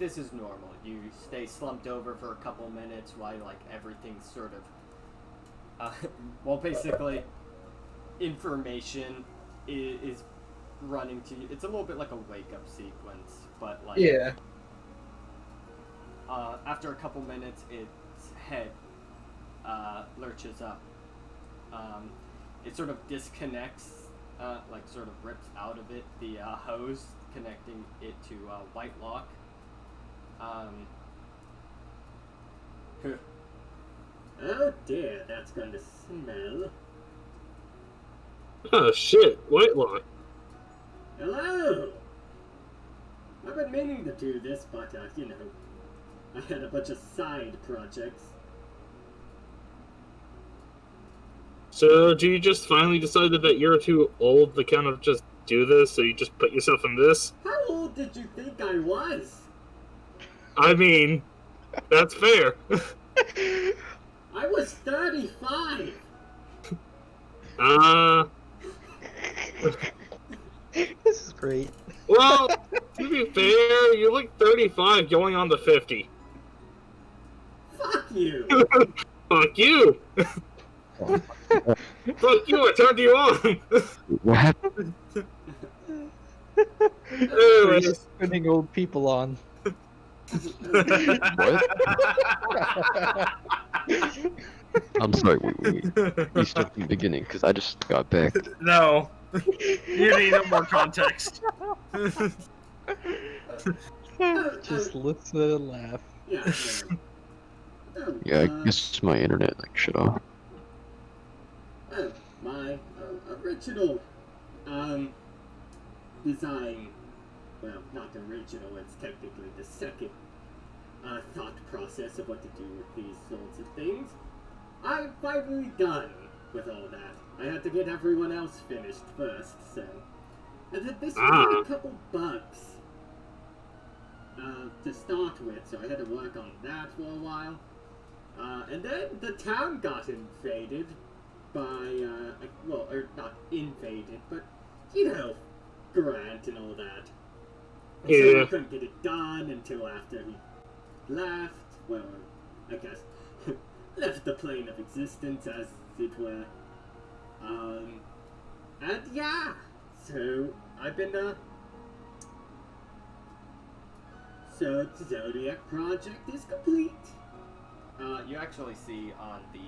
This is normal. You stay slumped over for a couple minutes while like everything's sort of. Well, basically, information is running to you. It's a little bit like a wake-up sequence, but like. Yeah. After a couple minutes, its head lurches up. It sort of disconnects, like sort of rips out of it the hose connecting it to White Lock. Oh dear, that's going to smell. Oh shit, Whitelock. Hello! I've been meaning to do this, but you know, I had a bunch of side projects. So, do you just finally decided that you're too old to kind of just do this, so you just put yourself in this? How old did you think I was? I mean, that's fair. I was 35! This is great. Well, to be fair, you look 35 going on to 50. Fuck you! Fuck you! Fuck you, I turned you on! What happened? Anyways. Putting old people on. What? I'm sorry, we start from the beginning, because I just got back. No. You need no more context. Just listen and laugh. Yeah, Yeah, I guess my internet, like, shut off. my original, design, well, not original, it's technically the second, thought process of what to do with these sorts of things. I'm finally done with all that. I had to get everyone else finished first, so. And then this was a couple bugs, to start with, so I had to work on that for a while. And then the town got invaded by, well, or not invaded, but, you know, Grant and all that. And so I couldn't get it done until after he left, well, I guess, left the plane of existence, as it were. And yeah, so I've been, so the Zodiac project is complete. You actually see on the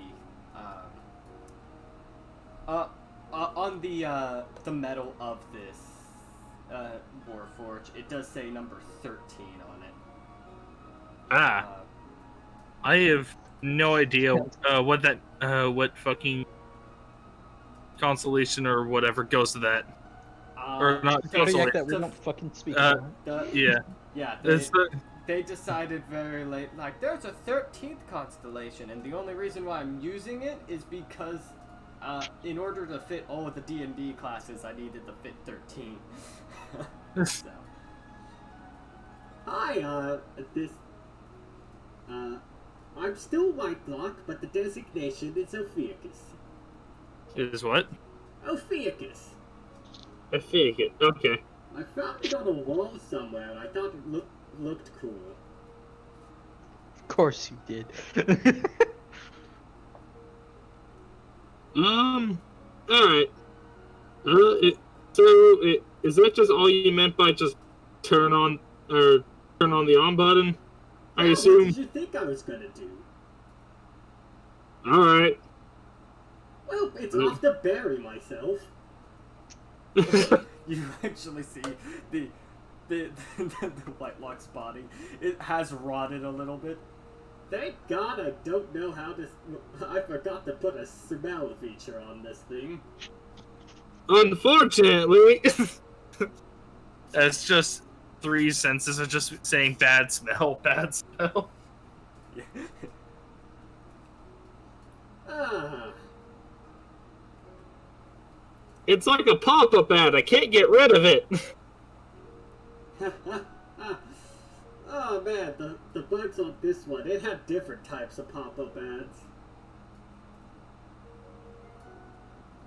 metal of this Warforge, it does say number 13 on it. I have no idea what fucking constellation or whatever goes to that. Or not Zodiac constellation. that we don't fucking speak about. Yeah. Yeah, It's they decided very late, like, there's a 13th constellation, and the only reason why I'm using it is because, in order to fit all of the D&D classes, I needed to fit 13. So. Hi, I'm still White Block, but the designation is Ophiuchus. Is what? Ophiuchus. I think it. Okay. I found it on a wall somewhere and I thought it looked cool. Of course you did. Alright. Is that just all you meant by just turn on the on button? I What assume. did you think I was gonna do? Alright. Well, it's off to bury myself. You actually see the Whitelock's body. It has rotted a little bit. Thank God I don't know how to... I forgot to put a smell feature on this thing. Unfortunately, that's just 3 senses of just saying bad smell, bad smell. Ah. It's like a pop-up ad. I can't get rid of it. Oh man, the bugs on this one, it had different types of pop-up ads.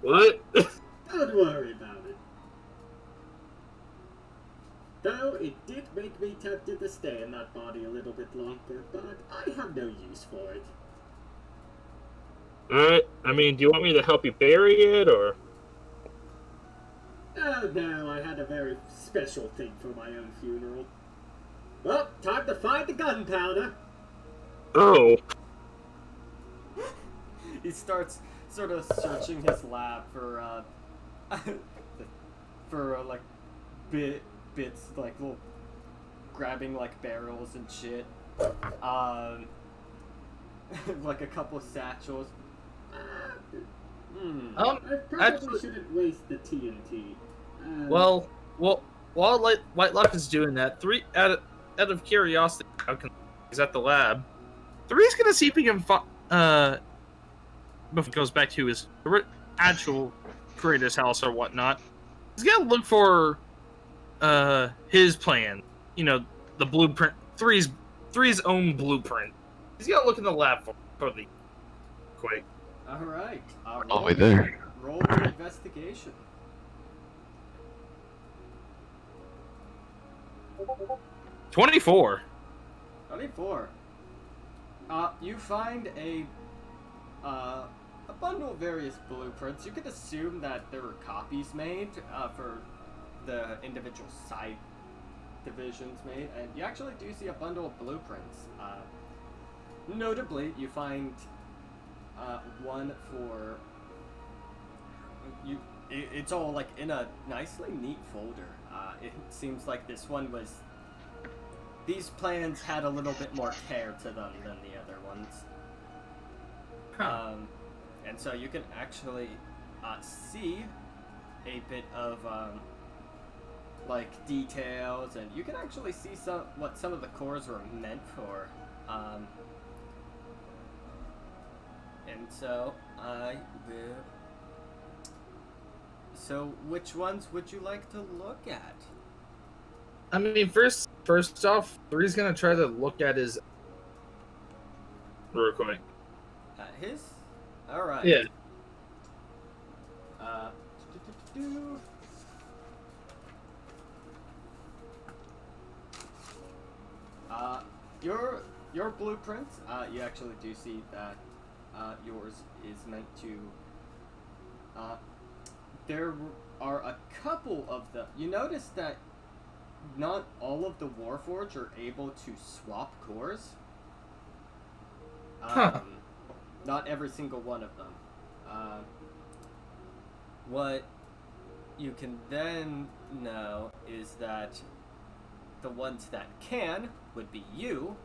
What? Don't worry about it. Though it did make me tempted to stay in that body a little bit longer, but I have no use for it. Alright. I mean, do you want me to help you bury it, or? Oh no, I had a very special thing for my own funeral. Well, time to find the gunpowder. Oh. He starts sort of searching his lab for like bits, like little grabbing like barrels and shit. Like a couple satchels. I probably actually- shouldn't waste the TNT. Well, while Whitelock is doing that, out of curiosity, he's at the lab. 3's gonna see if he can before he goes back to his actual creator's house or whatnot. He's gonna look for his plan. You know, the blueprint. 3's own blueprint. He's gonna look in the lab for the quick. All right. All the way there. Roll an investigation. 24. 24. You find a bundle of various blueprints. You could assume that there were copies made for the individual side divisions made, and you actually do see a bundle of blueprints. Notably, you find one for you. It's all like in a nicely neat folder. It seems like this one was. These plans had a little bit more care to them than the other ones. And so you can actually see a bit of like details, and you can actually see what some of the cores were meant for. And so I will. So which ones would you like to look at? I mean, first off, 3's gonna try to look at his real quick. His? Alright. Yeah. Your blueprints, you actually do see that yours is meant to there are a couple of them. You notice that not all of the Warforged are able to swap cores. Not every single one of them. What you can then know is that the ones that can would be you,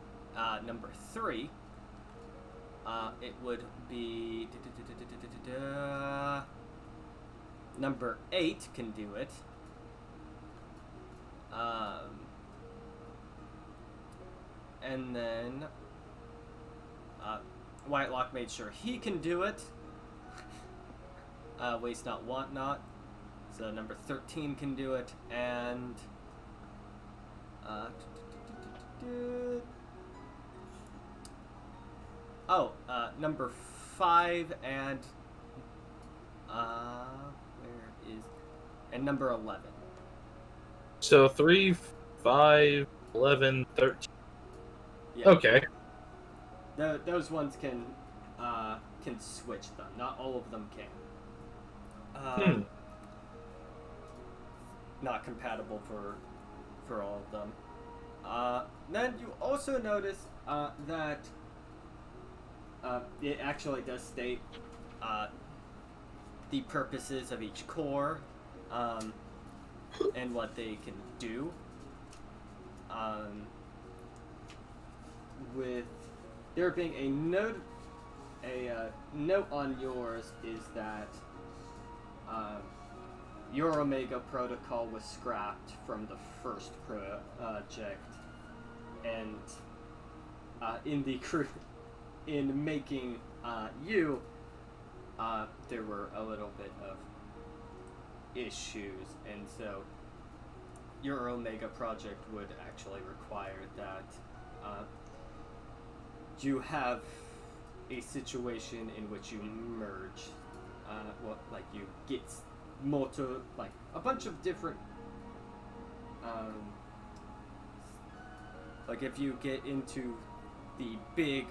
number 3. It would be number 8 can do it. And then Whitelock made sure he can do it. Waste not, want not. So number 13 can do it, and number 5 and Where is... And number 11. So 3, 5, 11, 13. Yeah. Okay. Those ones can switch them. Not all of them can. Not compatible for all of them. Then you also notice that it actually does state the purposes of each core and what they can do. With there being a note on yours is that your Omega protocol was scrapped from the first project, and in making you, there were a little bit of issues, and so your Omega project would actually require that you have a situation in which you merge, like you get a bunch of different, like if you get into the big,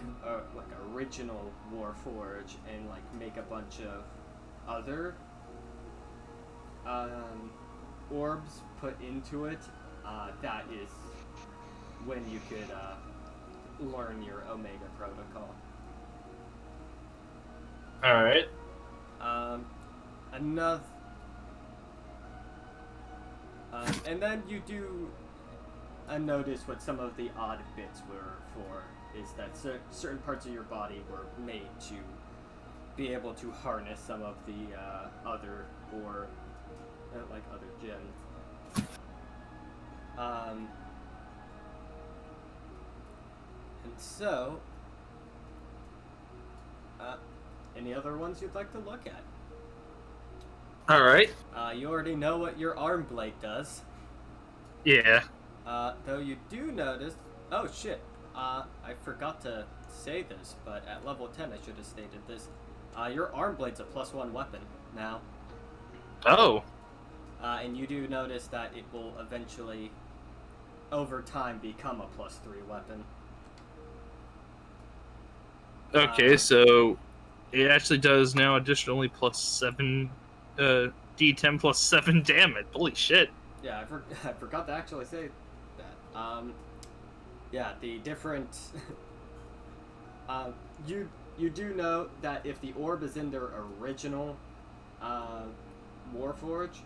like original Warforge and like make a bunch of other orbs put into it, that is when you could learn your Omega protocol. Alright. And then you do notice what some of the odd bits were for, is that certain parts of your body were made to be able to harness some of the other, or like other gems. And so, any other ones you'd like to look at? Alright. You already know what your arm blade does. Yeah. Though you do notice... Oh, shit. I forgot to say this, but at level 10 I should have stated this. Your arm blade's a +1 weapon now. Oh. And you do notice that it will eventually, over time, become a +3 weapon. Okay, so it actually does now additionally +7, D10 +7 damage. Holy shit. Yeah, I forgot to actually say that. Yeah, the different... you do know that if the orb is in their original Warforge,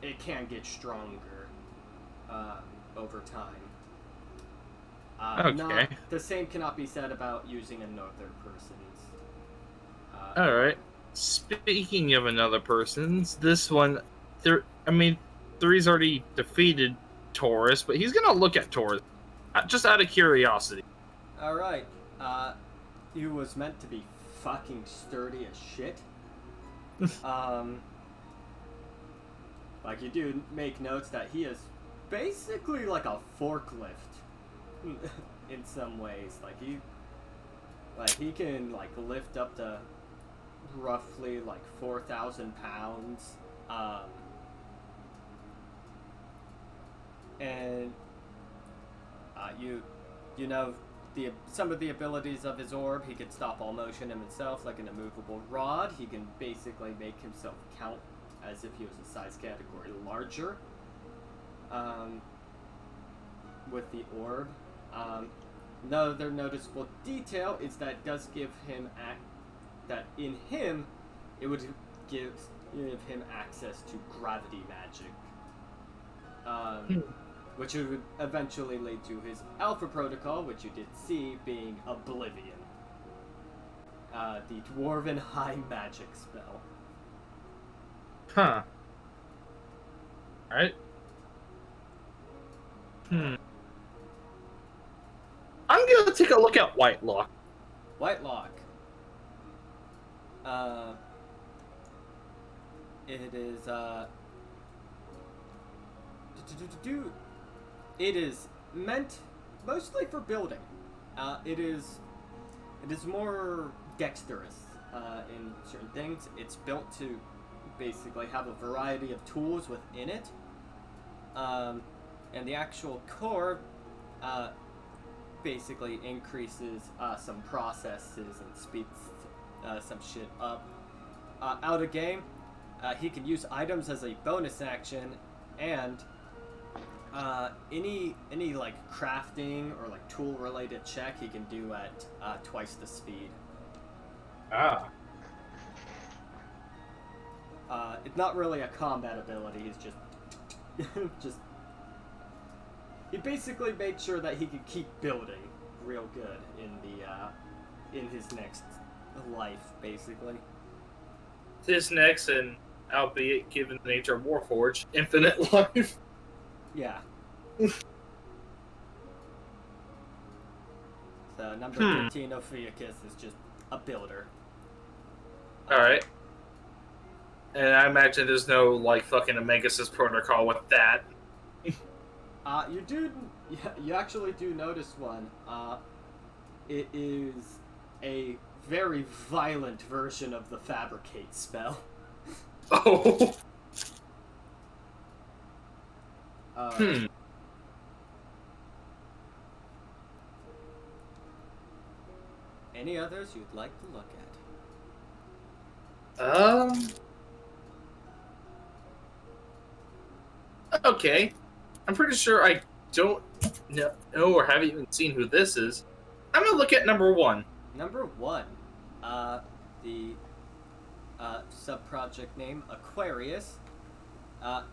it can get stronger over time. Okay. The same cannot be said about using another person's. Alright. Speaking of another person's, this one, Three's already defeated Taurus, but he's gonna look at Taurus, just out of curiosity. Alright. He was meant to be fucking sturdy as shit. Like, you do make notes that he is basically like a forklift in some ways. Like, he can like lift up to roughly like 4,000 pounds. And you know some of the abilities of his orb. He can stop all motion in himself, like an immovable rod. He can basically make himself count as if he was a size category larger with the orb. Another noticeable detail is that it does give him that in him it would give him access to gravity magic, which would eventually lead to his Alpha Protocol, which you did see being Oblivion, the Dwarven High Magic spell. Huh. Alright. I'm gonna take a look at Whitelock. Whitelock. It is, it is meant mostly for building. It is more dexterous. in certain things. It's built to basically have a variety of tools within it. And the actual core basically increases some processes and speeds some shit up. Out of game, he can use items as a bonus action, and any like crafting or like tool related check he can do at twice the speed. Ah. It's not really a combat ability. It's just he basically made sure that he could keep building real good in his next life, basically. His next, and albeit given the nature of Warforged, infinite life. Yeah. So number 13, Ophiuchus, is just a builder. Alright. And I imagine there's no, like, fucking Amegasys protocol with that. You actually do notice one. It is a very violent version of the Fabricate spell. Oh. Any others you'd like to look at? Okay. I'm pretty sure I don't know or haven't even seen who this is. I'm gonna look at number 1. Number 1, the sub-project name Aquarius.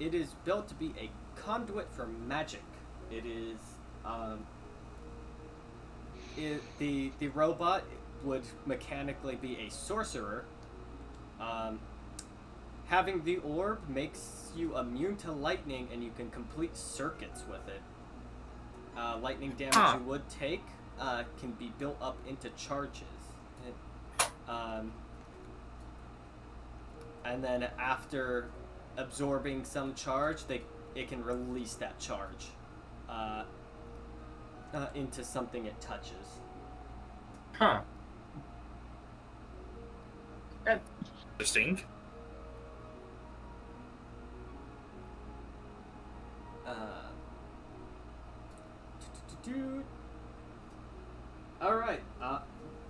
It is built to be a conduit for magic. It is the robot would mechanically be a sorcerer. Having the orb makes you immune to lightning, and you can complete circuits with it. Lightning damage you would take can be built up into charges. And then after absorbing some charge, it can release that charge into something it touches. Huh. Interesting. All right.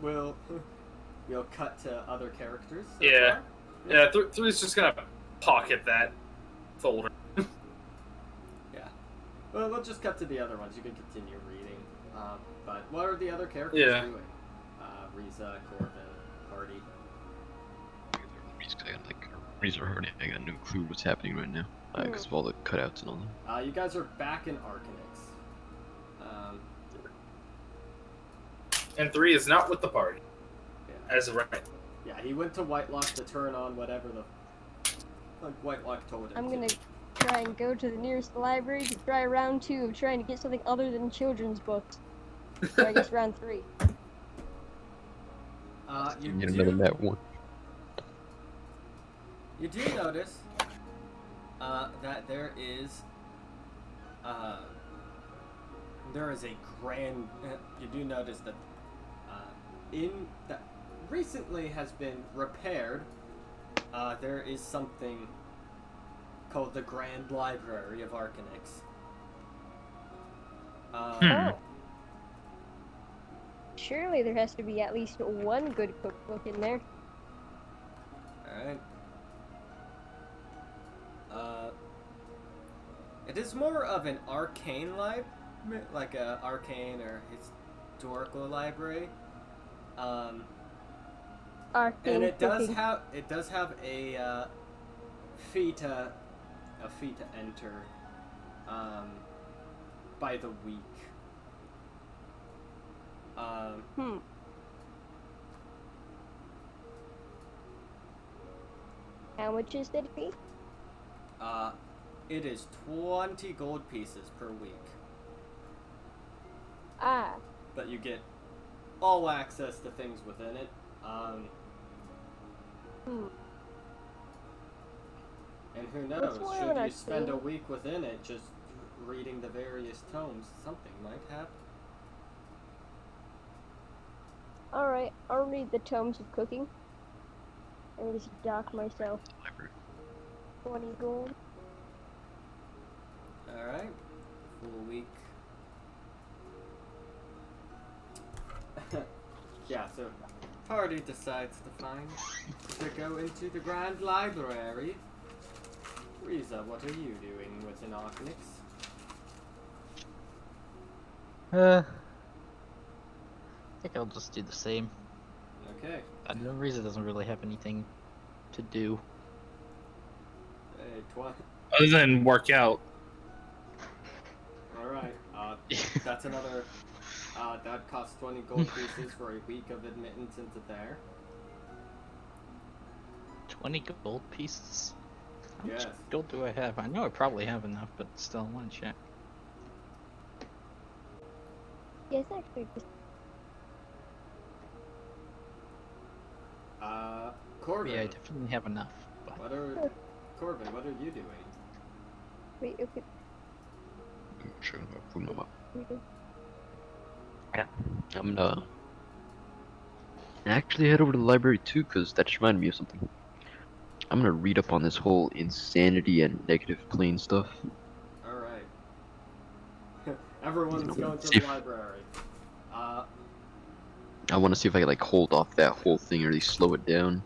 We'll cut to other characters. So Yeah. far. Yeah, three's just gonna pocket that folder. Yeah. Well, we'll just cut to the other ones. You can continue reading. But what are the other characters doing? Riza, Corbin, Hardy. Reza or Hardy, I got no clue what's happening right now. Because of all the cutouts and all that. You guys are back in Arcanix. And 3 is not with the party. Yeah. As of right. Yeah, he went to Whitelock to turn on whatever the Whitelock told him. I'm gonna try and go to the nearest library to try round 2 of trying to get something other than children's books. So I guess round 3. You get another net 1. You do notice that there is a grand. You do notice that that recently has been repaired. There is something called the Grand Library of Arcanix. Oh. Surely there has to be at least one good cookbook in there. Alright. It is more of an arcane library, like a arcane or historical library. Arcane And it does cooking. have a fee to enter by the week. How much is that fee? It is 20 gold pieces per week. Ah. But you get all access to things within it. And who knows, more should of an you spend a arcane. week within it just reading the various tomes, something might happen. Alright, I'll read the tomes of cooking. and just dock myself Library. 20 gold. Alright. Full week. Yeah, so party decides to go into the Grand Library. Riza, what are you doing with an Arcanix? I think I'll just do the same. Okay. No reason doesn't really have anything to do. Hey, Other than work out. Alright, that's another, that costs 20 gold pieces for a week of admittance into there. 20 gold pieces? How Yes. much gold do I have? I know I probably have enough, but still, I want to check. Yes, actually, just Corbin. Yeah, I definitely have enough. But Corbin, what are you doing? wait, okay. Sure, I'll pull them up. we do. Yeah. I'm gonna actually head over to the library too, because that just reminded me of something. I'm gonna read up on this whole insanity and negative plane stuff. Alright. Everyone's know, going to see the if- library. I want to see if I can like hold off that whole thing or at least slow it down.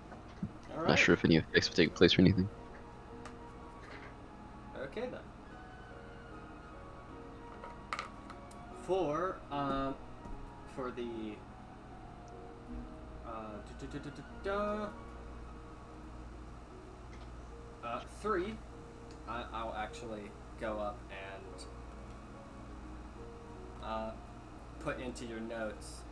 Alright. Not sure if any effects will take place or anything. Okay then. For the three, I'll actually go up and put into your notes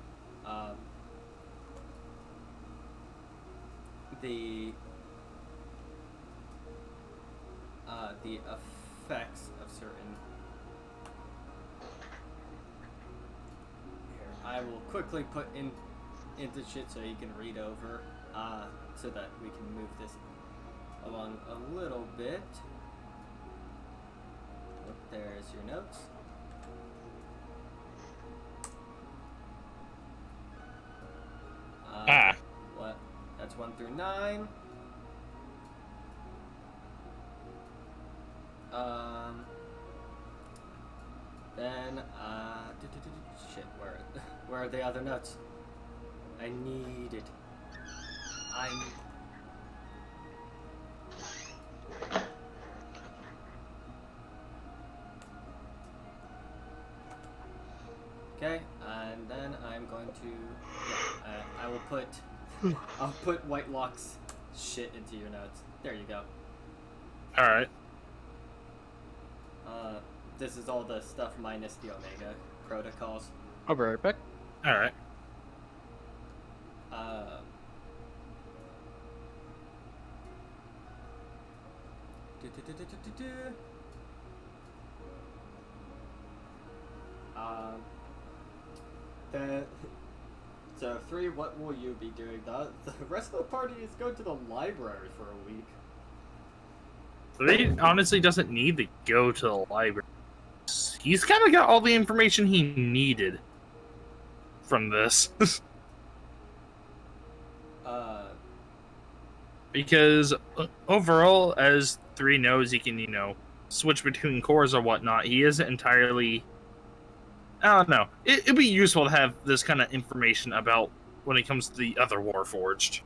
the effects of certain. Here, I will quickly put into shit so you can read over, so that we can move this along a little bit. Oh, there's your notes. What? That's 1 through 9. Then, shit, where are the other notes? I need it. Okay, and then I'm going to, I will put, I'll put Whitelock's shit into your notes. There you go. Alright. This is all the stuff minus the Omega protocols. I'll be right back. Alright. So 3, what will you be doing? The rest of the party is going to the library for a week. 3 honestly doesn't need to go to the library. He's kind of got all the information he needed from this. Because overall, as 3 knows, he can, switch between cores or whatnot. He isn't entirely... I don't know. It'd be useful to have this kind of information about when it comes to the other Warforged.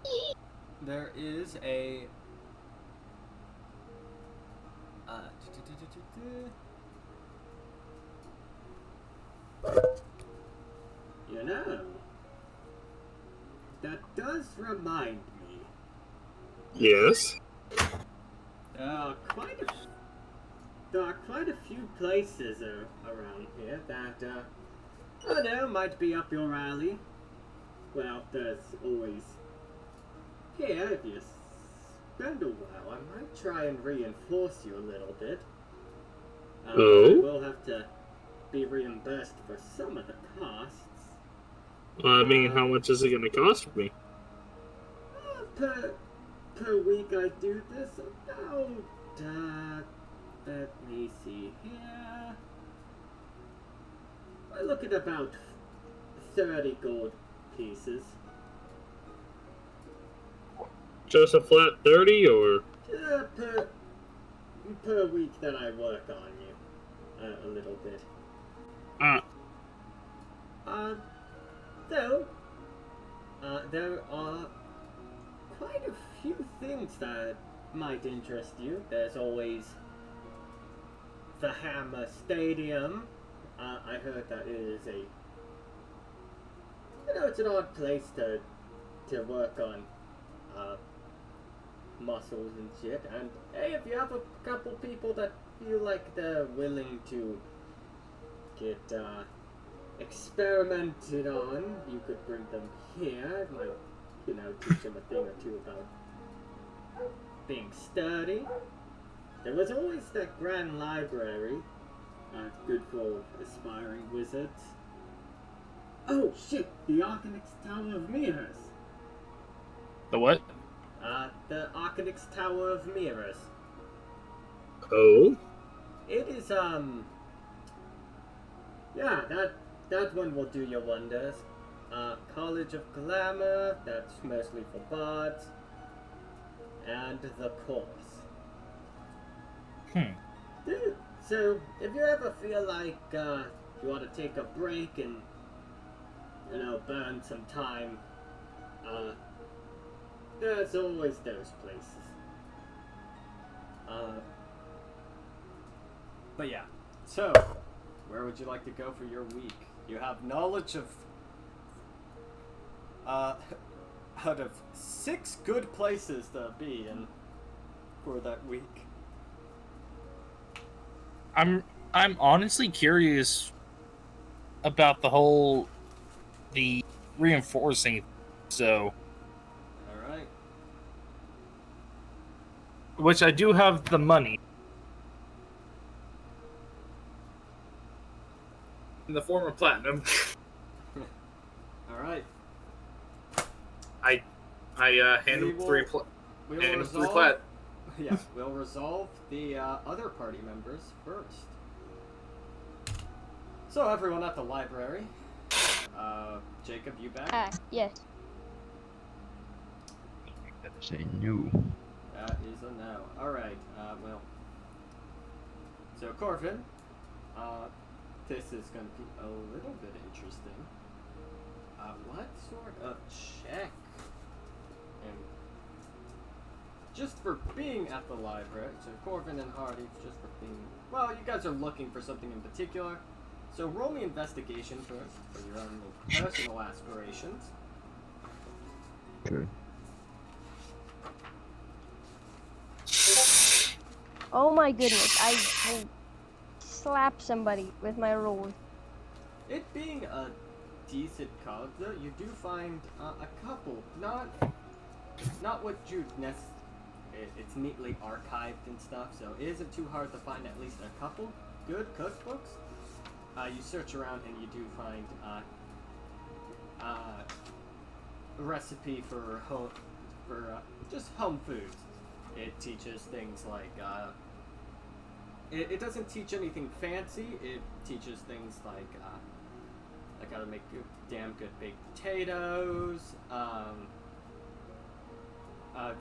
Yeah. There is a... You know, that does remind me. Yes? There are quite a few places around here that, I know, might be up your alley. Well, there's always... Here, if you spend a while, I might try and reinforce you a little bit. Oh? We'll have to be reimbursed for some of the costs. I mean, how much is it going to cost me? Per week I do this about, let me see here. I look at about 30 gold pieces. just a flat 30, or? Per week that I work on you. A little bit. Though, there are quite a few things that might interest you. There's always the Hammer Stadium. I heard that it is it's an odd place to work on muscles and shit. And hey, if you have a couple people that feel like they're willing to get experimented on, you could bring them here. It might, teach them a thing or two about being sturdy. There was always that Grand Library, good for aspiring wizards. Oh shit, the Arcanix Tower of Mirrors. The what? The Arcanix Tower of Mirrors. Oh? It is, yeah, that one will do you wonders. College of Glamour, that's mostly for bards. And the course. Dude, so, if you ever feel like, you ought to take a break and, burn some time, there's always those places. But yeah, so, where would you like to go for your week? You have knowledge of, out of 6 good places to be in for that week. I'm honestly curious about the reinforcing, so. Alright. Which I do have the money. In the form of platinum. Alright. I hand him three plat. Yeah, we'll resolve the other party members first. So everyone at the library. Jacob, you back? Yes. Say no. That is a no. Alright, well. So Corvin, this is going to be a little bit interesting. What sort of check? And just for being at the library, so Corvin and Hardy, just for being, well, you guys are looking for something in particular. So roll me investigation first for your own personal aspirations. Okay. Oh my goodness, I will slap somebody with my rolls. It being a decent college, though, you do find a couple, not what you'd it's neatly archived and stuff, so it isn't too hard to find at least a couple good cookbooks. You search around and you do find a recipe for just home foods. It teaches things like it doesn't teach anything fancy. It teaches things like how to make damn good baked potatoes,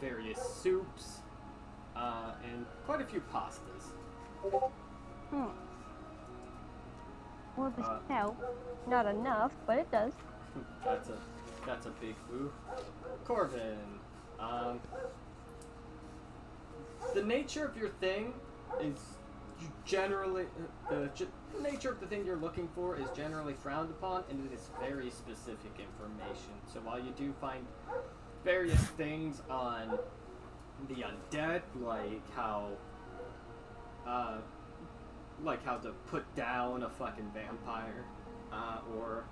various soups, and quite a few pastas. Well, this help. Not enough, but it does. That's a big boo. Corvin, the nature of your thing is generally the nature of the thing you're looking for is generally frowned upon, and it is very specific information. So while you do find various things on the undead, like how to put down a fucking vampire, or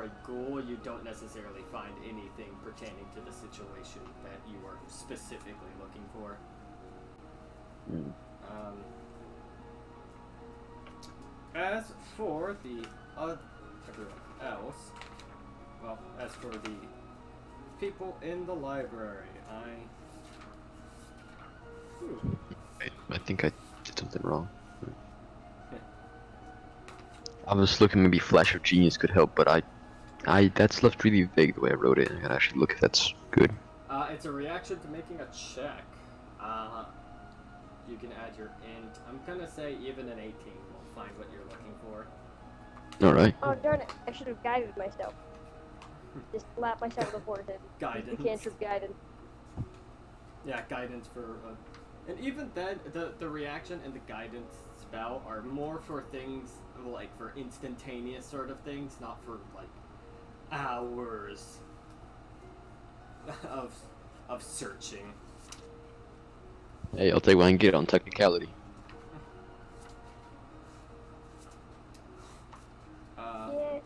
a ghoul, you don't necessarily find anything pertaining to the situation that you are specifically looking for. As for the everyone else, well, as for the people in the library, I think I did something wrong. I was looking, maybe Flash of Genius could help, but I that's left really vague the way I wrote it. I gotta actually look if that's good. It's a reaction to making a check. You can add your int. I'm gonna say even an 18 will find what you're looking for. Alright. Oh darn it! I should have guided myself. Just slap myself with a forehead. Guidance. The cantrip guidance. Yeah, guidance for. And even then, the reaction and the guidance spell are more for things like for instantaneous sort of things, not for like hours of searching. Hey, I'll take what I can get on technicality. Yeah.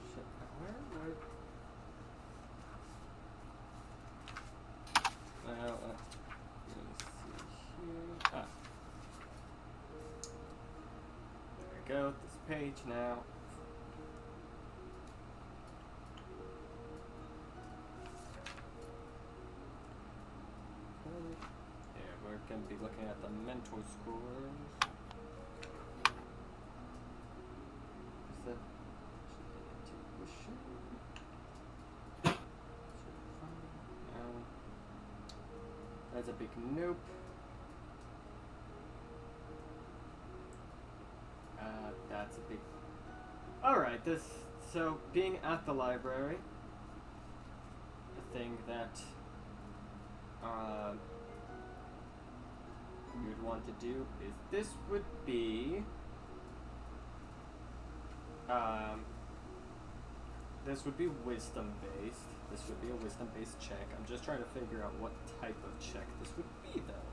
Shit, where? Well, let me see here. Ah. There we go, this page now. Yeah, we're going to be looking at the mental scores. Is that intuition? No. That's a big nope. That's a big. Alright, so being at the library, the thing that you'd want to do is this would be wisdom based. This would be a wisdom based check. I'm just trying to figure out what type of check this would be though.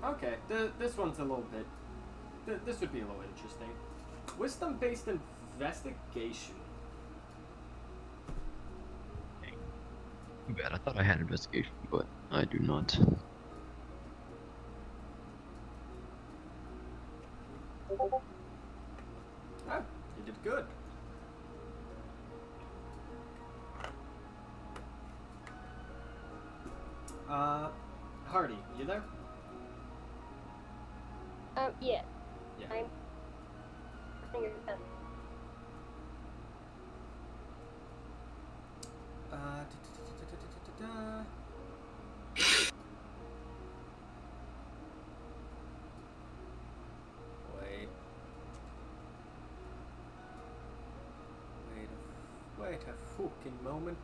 Okay, this one's a little bit. This would be a little interesting. Wisdom-based investigation. Too bad. I thought I had investigation, but I do not. Ah, you did good. Hardy, you there? Yeah. Yeah. I'm. Finger done. Wait a fucking moment.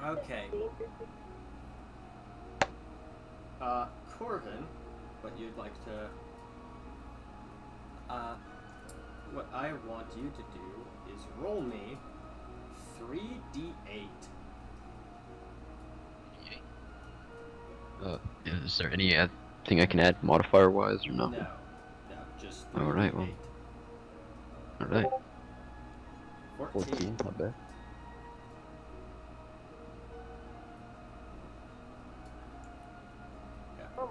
Okay. Corvin, what you'd like to, what I want you to do is roll me 3d8. Is there any thing I can add modifier wise or no? No, just 3d8. Alright, well. Alright. 14. Not bad. Oh,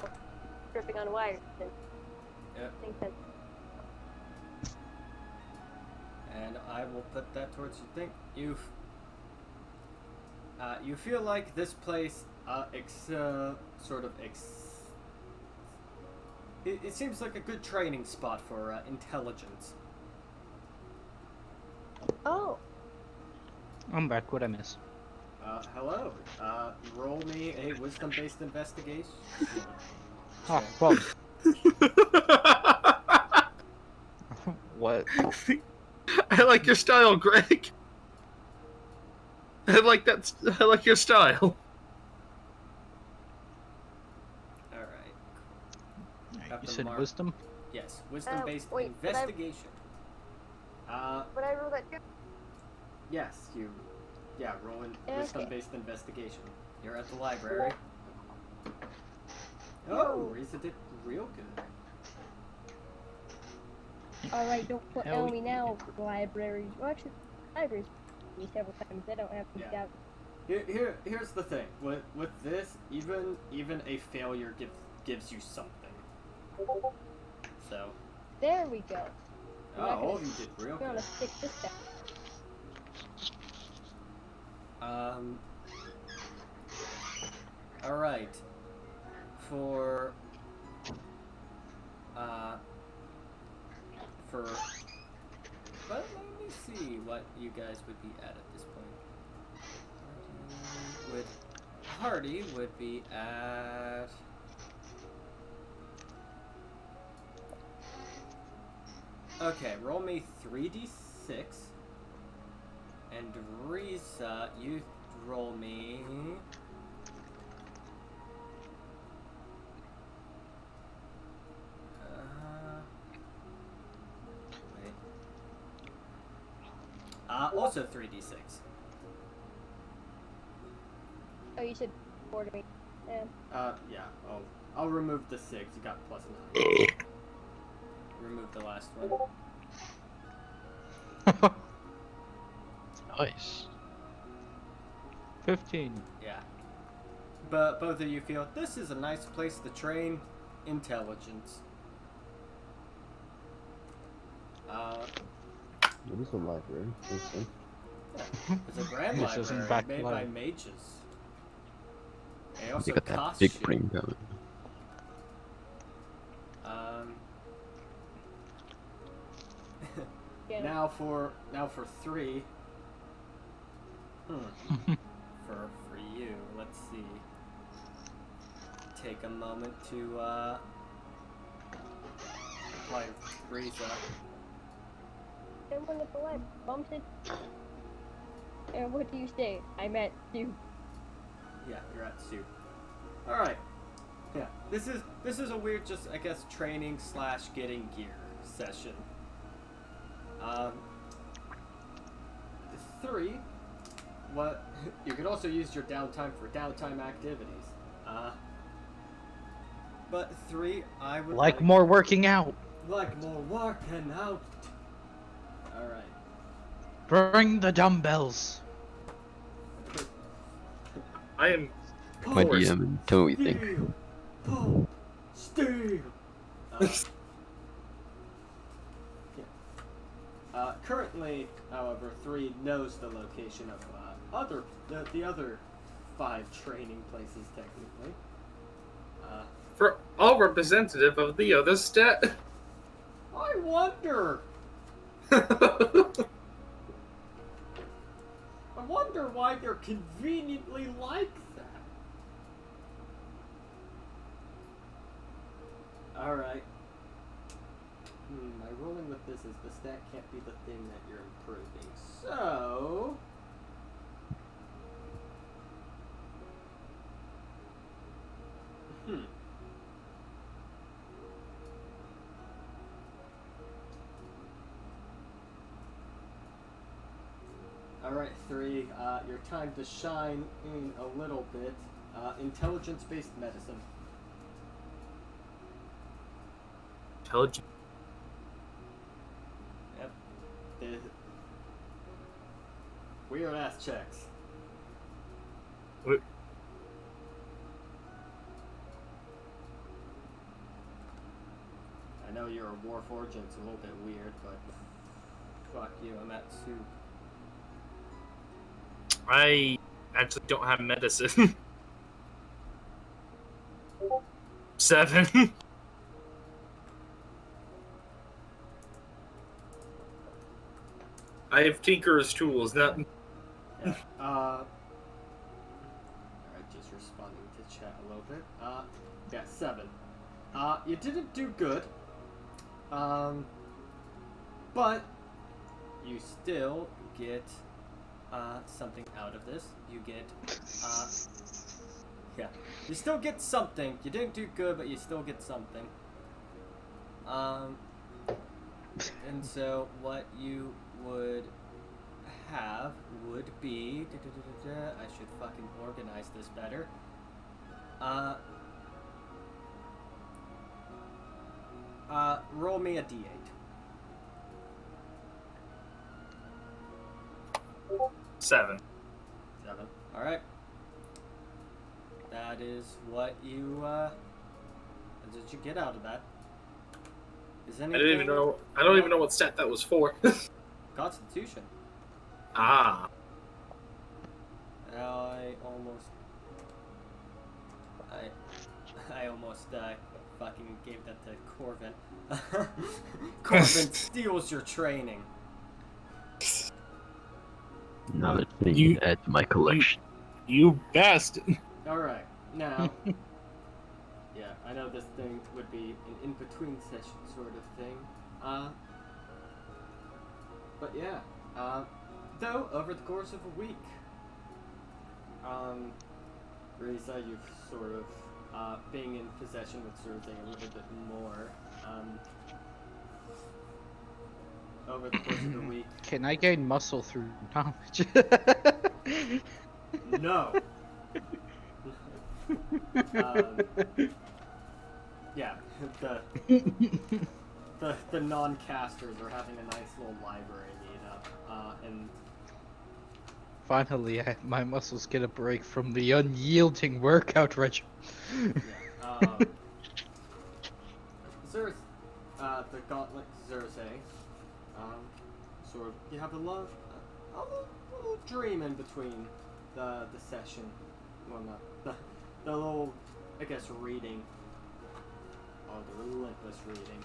tripping on wires. Yep. Makes sense. And I will put that towards you. Think you feel like this place it seems like a good training spot for intelligence. Oh. I'm back. What'd I miss? Hello. Roll me a wisdom-based investigation. Oh, well. What? I like your style, Greg. I like your style. Alright. You said wisdom? Yes, wisdom-based wait, but investigation. But I rolled that too. Yes, rolling Okay. wisdom-based investigation. You're at the library. Oh, Risa did real good. Alright, don't put Hell on me now, libraries. Well, actually, libraries me several times. They don't have to Yeah. doubt. Here's the thing. With this, even a failure gives you something. So, There we go. Oh, I'm not gonna all of you did real I'm gonna good. stick this down. Alright. For well, let me see what you guys would be at this point. Hardy would be at okay, roll me 3d6. And Risa, you roll me wait. Also 3d6. Oh, you said 4 to me. Yeah. I'll remove the 6. You got +9. Remove the last one. Nice. 15. Yeah. But both of you feel this is a nice place to train intelligence. What is a library? Listen. It's a grand This isn't library back made live. by mages. They also You got that cost big shit. brain going. Yeah. Now for 3. For you, let's see. Take a moment to apply Risa. Someone at the lab bumped it. And what do you say? I meant you. Yeah, you're at soup. All right. Yeah, this is a weird, just I guess training / getting gear session. 3. What you could also use your downtime for downtime activities. But 3, I would Like more working out. like more working out. All right. Bring the dumbbells. I am. My Of course. DM and tell me what you think. Steel, pull, steel. Currently, however, 3 knows the location of the other 5 training places technically. For all representative of the other stat. I wonder why they're conveniently like that. Alright. My ruling with this is the stat can't be the thing that you're improving. So... Alright, 3, your time to shine in a little bit. Intelligence-based medicine. Intelligent. Yep. Weird ass checks. What? I know you're a Warforged and it's a little bit weird, but fuck you, I'm at 2. I actually don't have medicine. 7. I have Tinker's tools, not. Yeah. Alright, just responding to chat a little bit. Yeah, 7. You didn't do good. But you still get something out of this. You get yeah. You still get something. You didn't do good, but you still get something. And so what you would have would be I should fucking organize this better. Roll me a d8. 7. 7. Alright. That is what you, what did you get out of that? Is I anything? didn't even know. I don't even know what stat that was for. Constitution. Ah. I almost fucking gave that to Corvin. Corvin steals your training. Another thing You- to add to my collection. You bastard. Alright, now. Yeah, I know this thing would be an in-between session sort of thing. But yeah. Though, over the course of a week, Risa, you've sort of, being in possession with Cersei a little bit more, over the course of the week. Can I gain muscle through knowledge? No! Yeah, the non-casters are having a nice little library meet up, and Finally, my muscles get a break from the unyielding workout regimen. yeah, the Gauntlet Cersei, sort of, you have a little dream in between the session, well not, the little, I guess, reading, the relentless reading,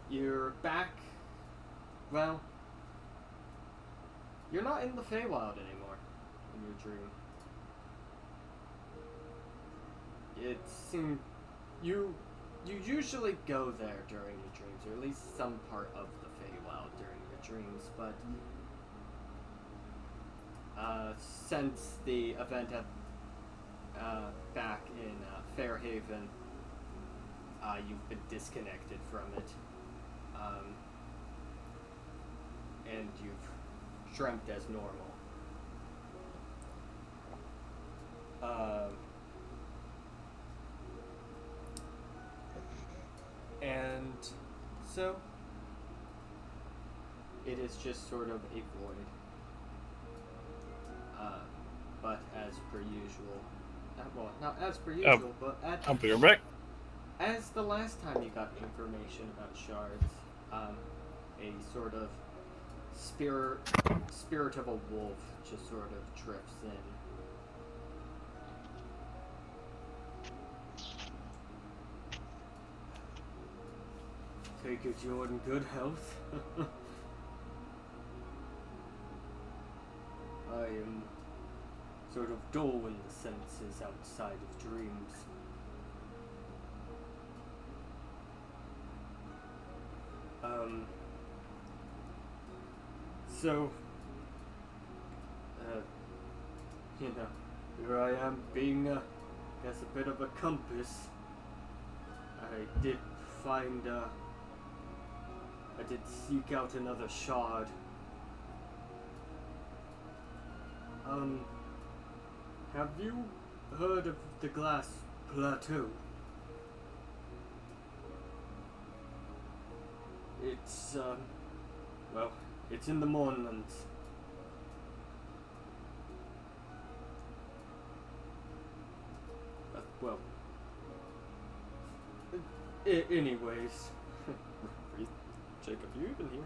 you're back, well, you're not in the Feywild anymore in your dream. It seemed you usually go there during your dreams, or at least some part of the Feywild during your dreams, but since the event at back in Fairhaven, you've been disconnected from it, and you've dreamt as normal. And so it is just sort of a void. But as per usual, well, not as per usual, but I'll be right back. as the last time you got information about shards, a sort of spirit of a wolf just sort of drifts in. Take it you're in good health. I am sort of dull in the senses outside of dreams. So, you know, here I am being, I guess, a bit of a compass. I did find, I did seek out another shard. Have you heard of the Glass Plateau? It's, well, it's in the Mournlands. Well, anyways. Jacob, you even here?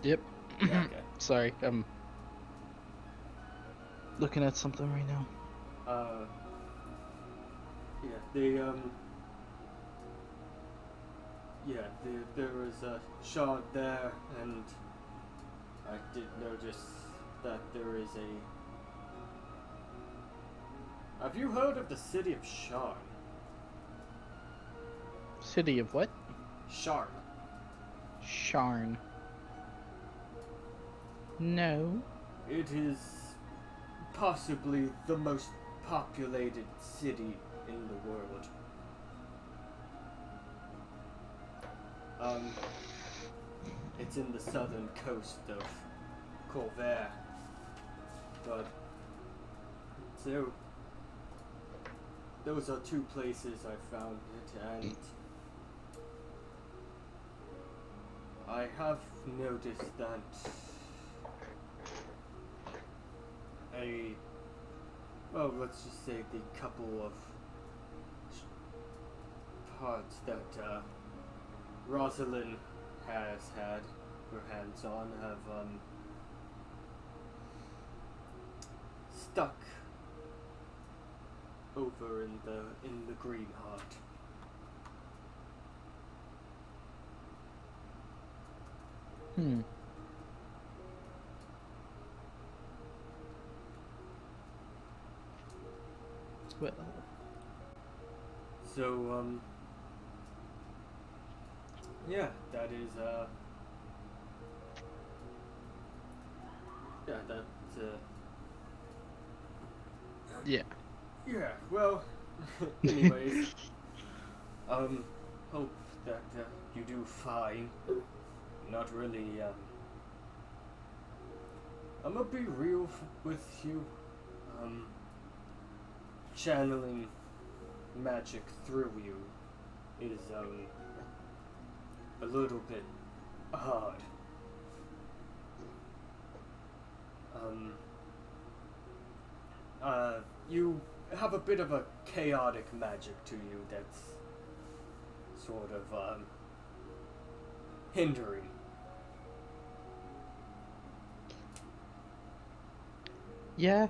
Yep. Yeah, okay. Sorry, I'm looking at something right now. There was a shard there, and I did notice that there is a... Have you heard of the city of Sharn? City of what? Sharn. Sharn. No. It is possibly the most populated city in the world. It's in the southern coast of Corvair. But, so, those are two places I found it, and I have noticed that a well, let's just say the couple of parts that Rosalind has had her hands on have stuck over in the Green Heart. Hmm. Well, So yeah, that is yeah, that's yeah. yeah, well, anyways, hope that you do fine. Not really, I'm gonna be real with you. Channeling magic through you is, a little bit hard. You have a bit of a chaotic magic to you that's sort of, hindering. Yeah,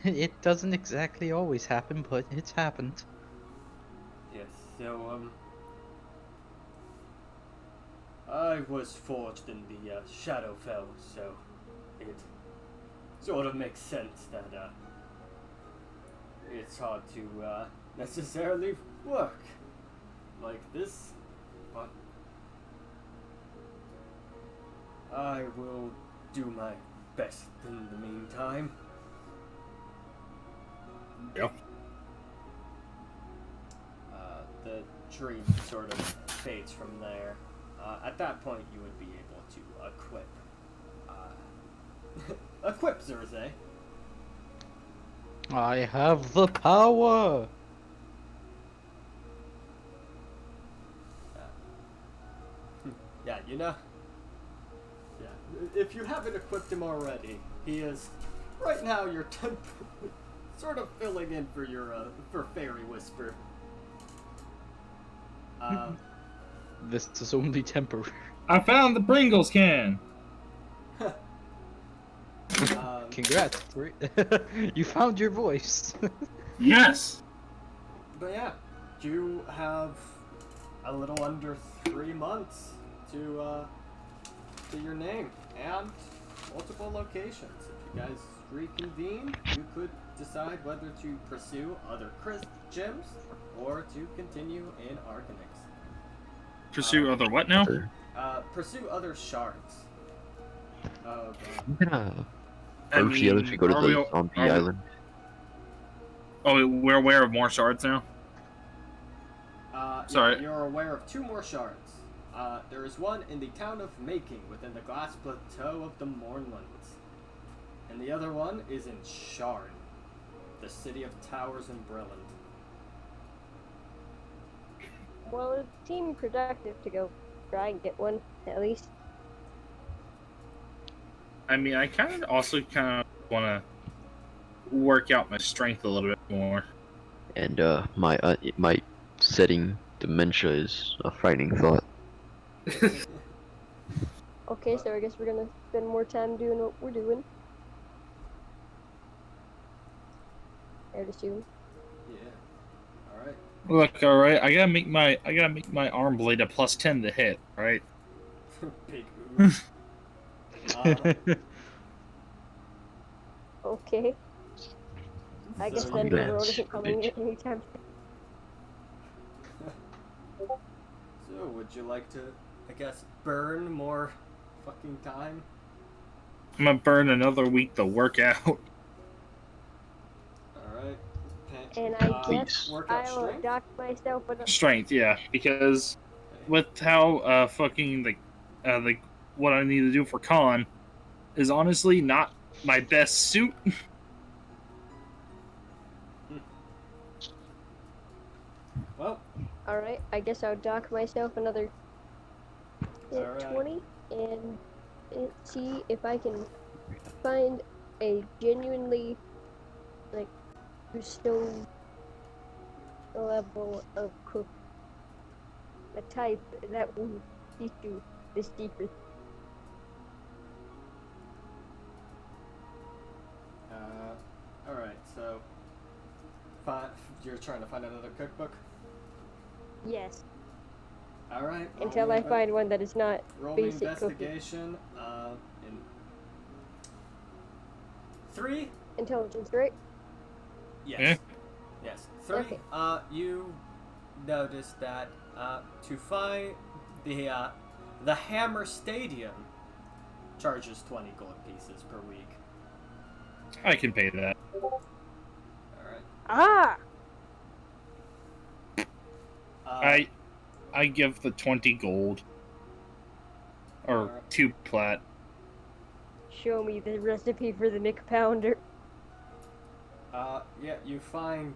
it doesn't exactly always happen, but it's happened. Yes, so, I was forged in the, Shadowfell, so it sort of makes sense that, it's hard to, necessarily work like this, but I will do my best in the meantime. Yep. The dream sort of fades from there. At that point, you would be able to equip, equip Zurzay. I have the power! Yeah, you know. Yeah, if you haven't equipped him already, he is right now. You're sort of filling in for your for Fairy Whisper. This is only temporary. I found the Pringles can. Congrats, Bri- you found your voice. Yes. But yeah, you have a little under 3 months to your name and multiple locations. If you guys reconvene, you could decide whether to pursue other gems or to continue in Arcanix. Pursue other what now? Pursue other shards. Of, I'm gonna I approach the others. mean, We go to are the we- zombie are we- island. Oh, we're aware of more shards now? Sorry. yeah, you're aware of 2 more shards. There is one in the town of Making within the Glass Plateau of the Mournlands. And the other one is in Sharn, the city of towers in Brilland. Well, it seemed productive to go try and get one, at least. I mean, I kind of want to work out my strength a little bit more. And my setting dementia is a frightening thought. Okay, so I guess we're gonna spend more time doing what we're doing. I'd assume. Yeah. Alright. Look, all right, I gotta make my arm blade a +10 to hit, all right? Big oof. Okay. I guess So then you- the world isn't coming bitch. anytime. So, would you like to, I guess, burn more fucking time? I'm gonna burn another week to work out. Alright. And I Please. guess Workout I'll strength? dock myself another. Strength, yeah, because with how fucking the what I need to do for con is honestly not my best suit. Well, Alright, I guess I'll dock myself another Alright. 20 and see if I can find a genuinely, like, to stone the level of cook, the type that will teach you the secret. Alright, so you're trying to find another cookbook? Yes, Alright. until I find one that is not roll me basic cooking. investigation. In 3? Intelligence, right? Yes. Eh? Yes. 3. Okay. You notice that to find the Hammer Stadium charges 20 gold pieces per week. I can pay that. Alright. Ah! I give the 20 gold. Or Alright. 2 plat. Show me the recipe for the McPounder. Yeah, you find,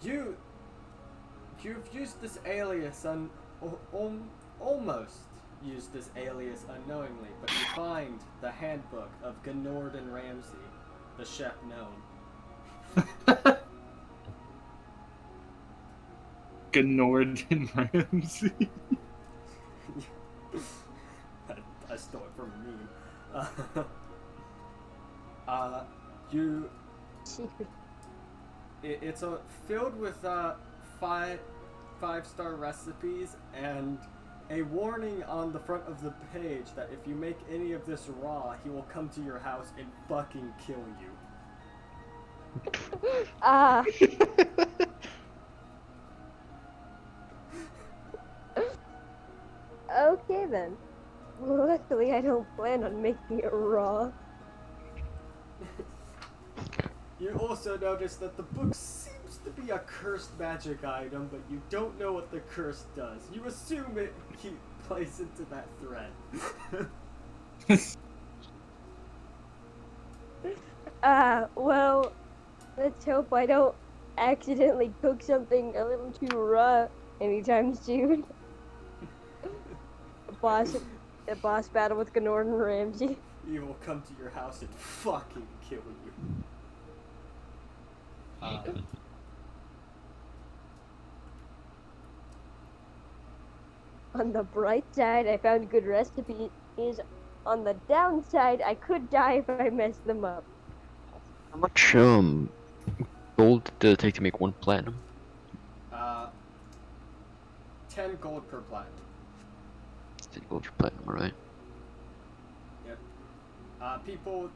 you've used this alias almost used this alias unknowingly, but you find the handbook of Gnorden Ramsey, the chef gnome. Gnorden Ramsey. I stole it from a meme. Secret. It's filled with five-star recipes and a warning on the front of the page that if you make any of this raw, he will come to your house and fucking kill you. Ah. Okay then. Luckily, I don't plan on making it raw. You also notice that the book seems to be a cursed magic item, but you don't know what the curse does. You assume it plays into that thread. Well, let's hope I don't accidentally cook something a little too raw anytime soon. A boss battle with Gnorden Ramsey. He will come to your house and fucking kill you. On the bright side, I found good recipes. On the downside, I could die if I messed them up. How much gold did it take to make 1 platinum? 10 gold per platinum. 10 gold for platinum, alright. Yep. People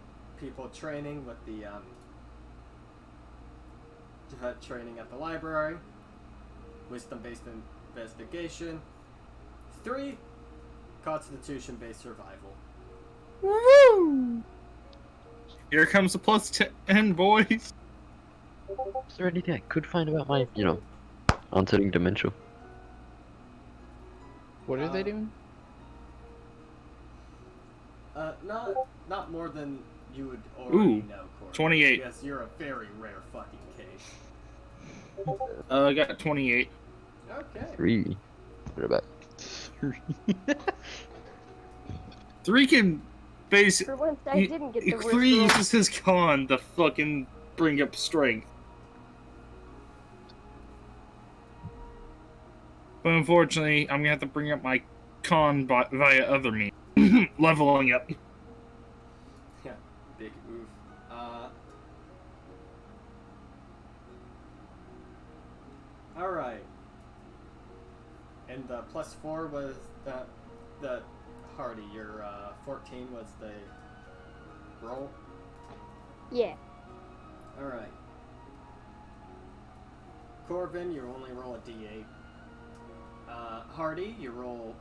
training with the training at the library. Wisdom-based investigation. 3, constitution-based survival. Woo! Here comes the plus 10, boys. Is there anything I could find about my, onsetting dementia? What are they doing? Not more than you would already know, Corey. 28. Yes, you're a very rare fucking case. I got 28. Okay. 3. What about? 3 can basically. For once, I didn't get the worst 3 roll. uses his con to fucking bring up strength. But unfortunately, I'm gonna have to bring up my con via other means. Leveling up. Yeah, big oof. Alright. And the +4 was the Hardy. Your 14 was the roll? Yeah. Alright. Corvin, you only roll a d8. Hardy, you roll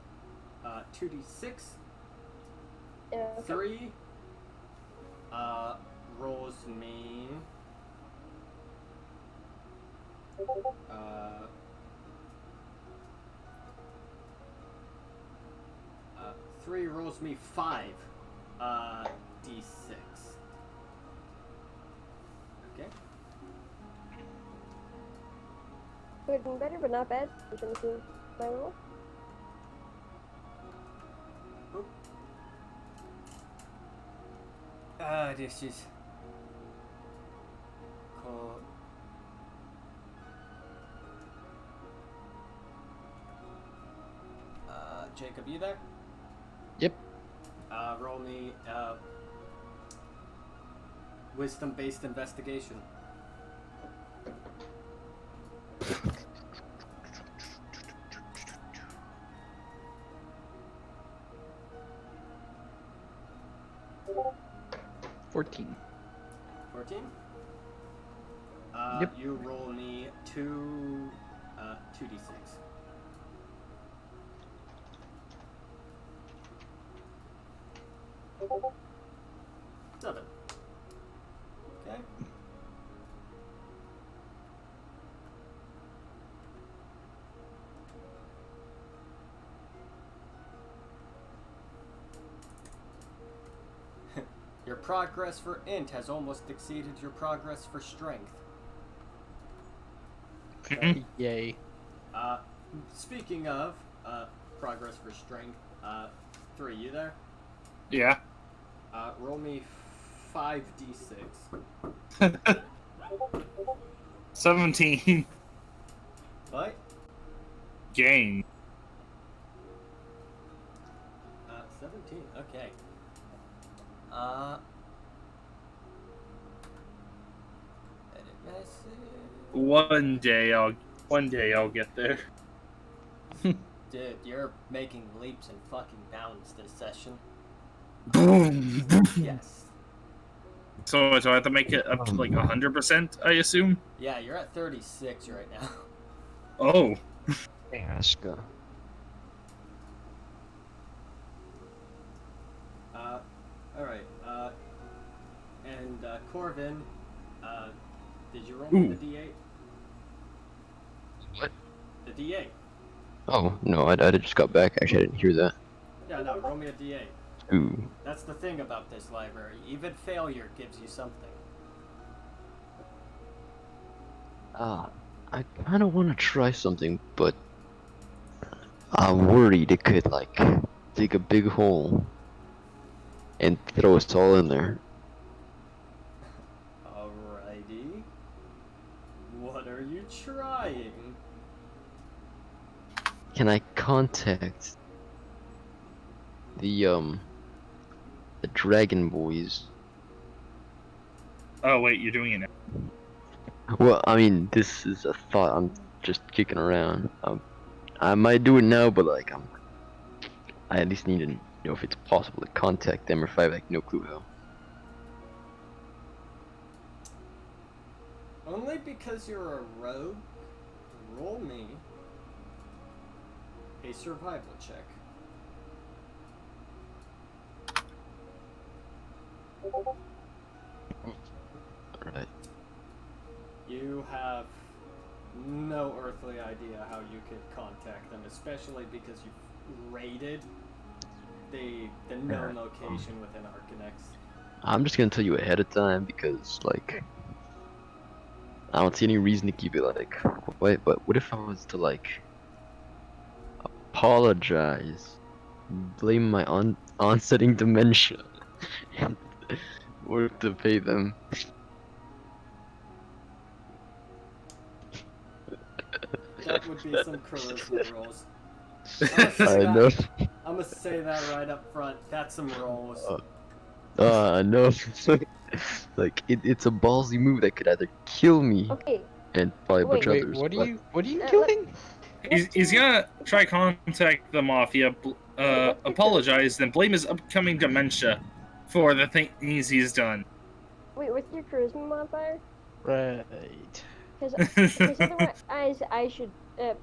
2d6. Okay. 3 rolls me 3 rolls me 5 d6. Okay. Good and better, but not bad. I'm gonna do my roll. This is Jacob, you there? Yep. Roll me wisdom-based investigation. $14. 14? Yep. You roll me 2d6. Seven. Okay. Your progress for int has almost exceeded your progress for strength. Okay. Yay. Speaking of progress for strength, 3, you there? Yeah. Roll me 5d6. 17. What? Gain. 17. Okay. Edit message. One day I'll get there. Dude, you're making leaps and fucking bounds this session. Boom. Yes. So I have to make it up to like 100%, I assume? Yeah, you're at 36 right now. Oh. Ask. Alright, and Corvin, did you roll me the D8? What? The D8. Oh, no, I just got back. Actually, I didn't hear that. Yeah, no, roll me a D8. Ooh. That's the thing about this library. Even failure gives you something. I kind of want to try something, but I'm worried it could, like, dig a big hole and throw us all in there. Alrighty. What are you trying? Can I contact the Dragon Boys? Oh wait, you're doing it now. Well, I mean, this is a thought I'm just kicking around. I might do it now, but like, I at least need to know if it's possible to contact them, or if I have like no clue how. Only because you're a rogue, roll me a survival check. Alright. You have no earthly idea how you could contact them, especially because you've raided the known location within Arcanex. I'm just gonna tell you ahead of time because, like, I don't see any reason to keep it like, wait, but what if I was to, like, apologize, blame my onsetting dementia, and work to pay them? That would be some charisma rolls. I know. I'm gonna say that right up front. That's some rolls. I know. Like, it's a ballsy move that could either kill me Okay. and probably a bunch of Wait, others. what are but you doing? He's gonna try contact the Mafia, apologize, then blame his upcoming dementia for the things he's done. Wait, what's your charisma modifier? Right. Because otherwise, I should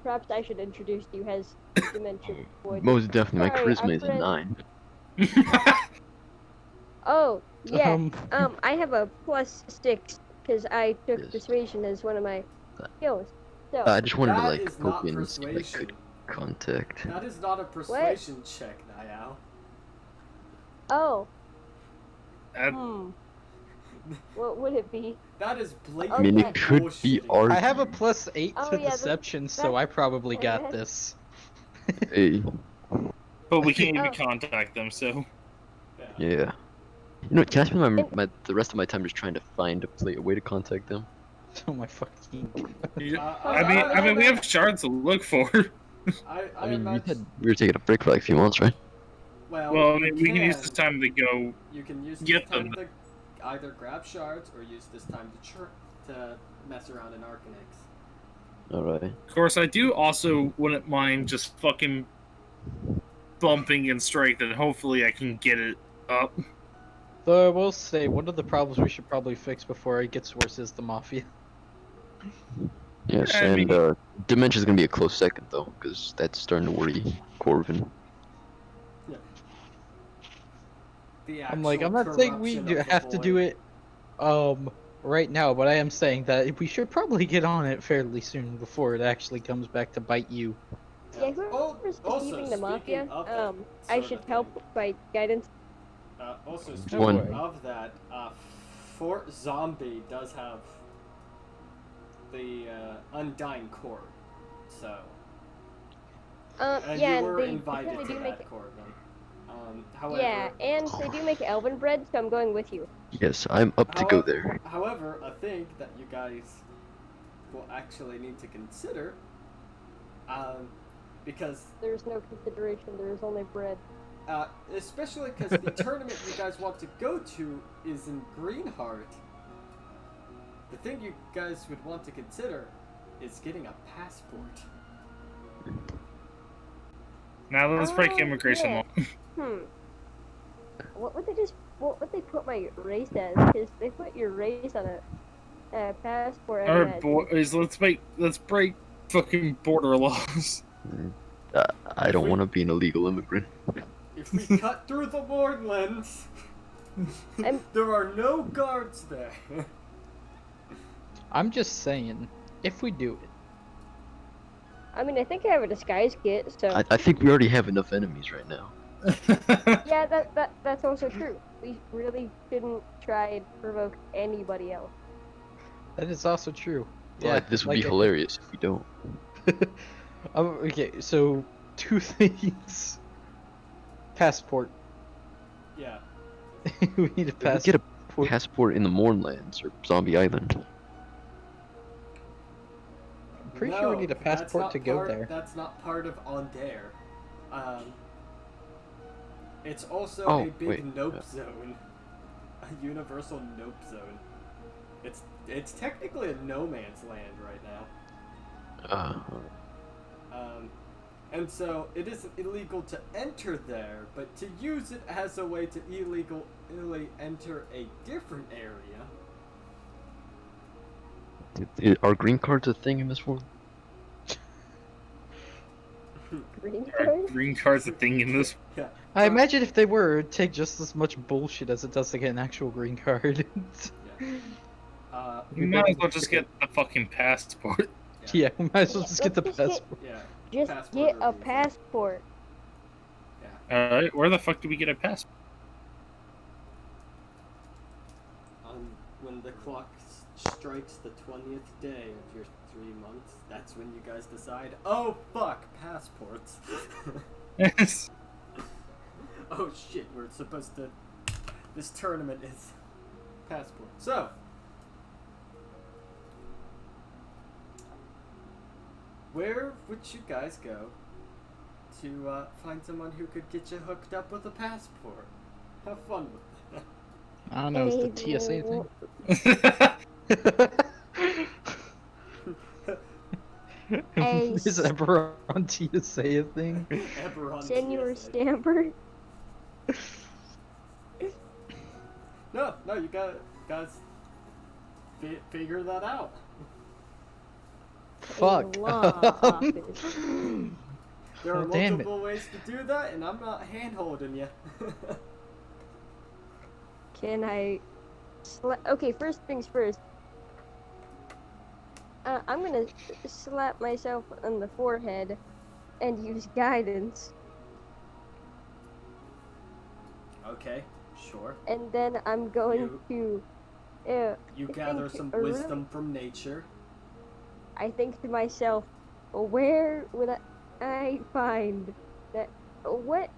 perhaps I should introduce you as dementia void. Most definitely, my Sorry, charisma is a friend- 9. Oh yeah. Um. I have a +6 because I took Yes. persuasion as one of my skills. So I just wanted to, That like, is not poke in and see if I persuasion. could contact. That is not a persuasion check, Niall. oh. That- What would it be? That is blatant I mean, Okay. it could be bullshitting. art. I have a +8 Oh, to yeah, deception, so that's- I probably got okay. this. Hey, But we can't even Oh. contact them, so. yeah. You know, can I spend the rest of my time just trying to find a way to contact them? Oh my fucking. I mean, we have shards to look for. I mean, imagine. we were taking a break for like a few months, right? Well, Well, I you mean, we can use this time to go. You can use this Get time them. to either grab shards or use this time to mess around in Arcanix. Alright. Of course, I do also wouldn't mind just fucking bumping in strength, and hopefully I can get it up. Though I will say, one of the problems we should probably fix before it gets worse is the Mafia. Yes, I and mean- Dementia's gonna be a close second though, because that's starting to worry Corvin. The I'm like, I'm actual not saying we corruption of the have to do void. it right now, but I am saying that we should probably get on it fairly soon before it actually comes back to bite you. Yeah, Oh, whoever's also, deceiving the Mafia, speaking of that I sort should of help thing, by guidance. Also, One. speaking of that, Fort Zombie does have the Undying Core, so and Yeah, you were they invited definitely to do that make. Corvin. However, Yeah, and they do make elven bread, so I'm going with you. Yes, I'm up to go there. However, a thing that you guys will actually need to consider, because There's no consideration. There is only bread. especially because the tournament you guys want to go to is in Greenheart. The thing you guys would want to consider is getting a passport. Now let's break Oh, immigration yeah. law. What would they put my race as? Because they put your race on a passport. I Our imagine. let's break fucking border laws. I don't want to be an illegal immigrant. If we cut through the Mournlands, I'm- there are no guards there. I'm just saying, if we do it, I mean, I think I have a disguise kit, so I think we already have enough enemies right now. yeah, that's also true. We really shouldn't try and provoke anybody else. that is also true. But this would be like I- hilarious if we don't. Okay, so 2 things. Passport. Yeah. We need a We passport. get a passport in the Mournlands or Zombie Island. I'm pretty sure we need a that's passport not to go part- there. That's not part of On Dare. It's also Oh, a big wait, nope yeah. zone. A universal nope zone. It's technically a no man's land right now. And so it isn't illegal to enter there, but to use it as a way to illegally enter a different area. Are green cards a thing in this world? Green Our card? green card's a thing in this. Yeah. I imagine if they were, it'd take just as much bullshit as it does to get an actual green card. We might as well just get the fucking passport. Yeah, we might as well just get the Let's just passport. Yeah. Just Passport get a reviews. passport. Alright, where the fuck do we get a passport? When the clock strikes the 20th day of your 3 months, that's when you guys decide, oh fuck, passports. Yes. Oh shit, we're supposed to. This tournament is passport. So. Where would you guys go to find someone who could get you hooked up with a passport? Have fun with that. I don't know, it's the Hey, TSA thing. Hey, Is ever on TSA a thing? Ever on Senor TSA. Stamper. No, you guys figure that out. Fuck. Law office. There are Oh, damn it. multiple ways to do that, and I'm not hand-holding you. Can I... Okay, first things first. I'm gonna slap myself on the forehead and use guidance. Okay, sure. And then I'm going to... You I gather think some a really- wisdom from nature. I think to myself, where would I find that... What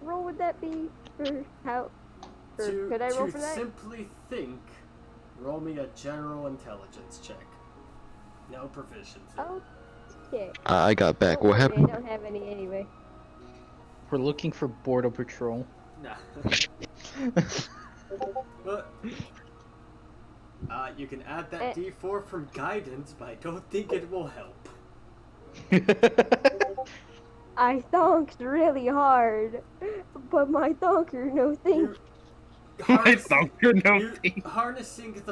role would that be for how... Or To, could I roll to for that? simply think, roll me a general intelligence check. No proficiency. Oh, Okay. I got back. Don't What worry, happened? I don't have any anyway. We're looking for border patrol. Nah. But you can add that D4 from guidance, but I don't think it will help. I thonked really hard, but my thonker no think. I thought you're no thing. Harnessing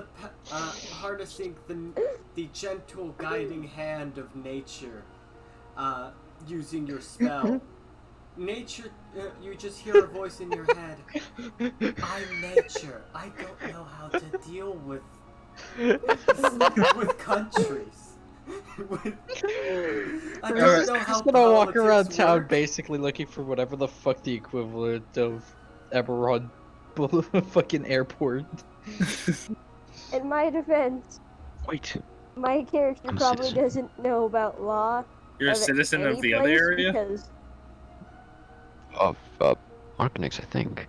the gentle guiding hand of nature, using your spell. Nature, you just hear a voice in your head. I'm nature. I don't know how to deal with countries. I don't know how Just gonna walk around politics town work. basically looking for whatever the fuck the equivalent of Eberron fucking airport. In my defense, Wait. my character I'm a probably citizen. doesn't know about law. You're a of citizen any of the other place area? Because Of Arcanix, I think.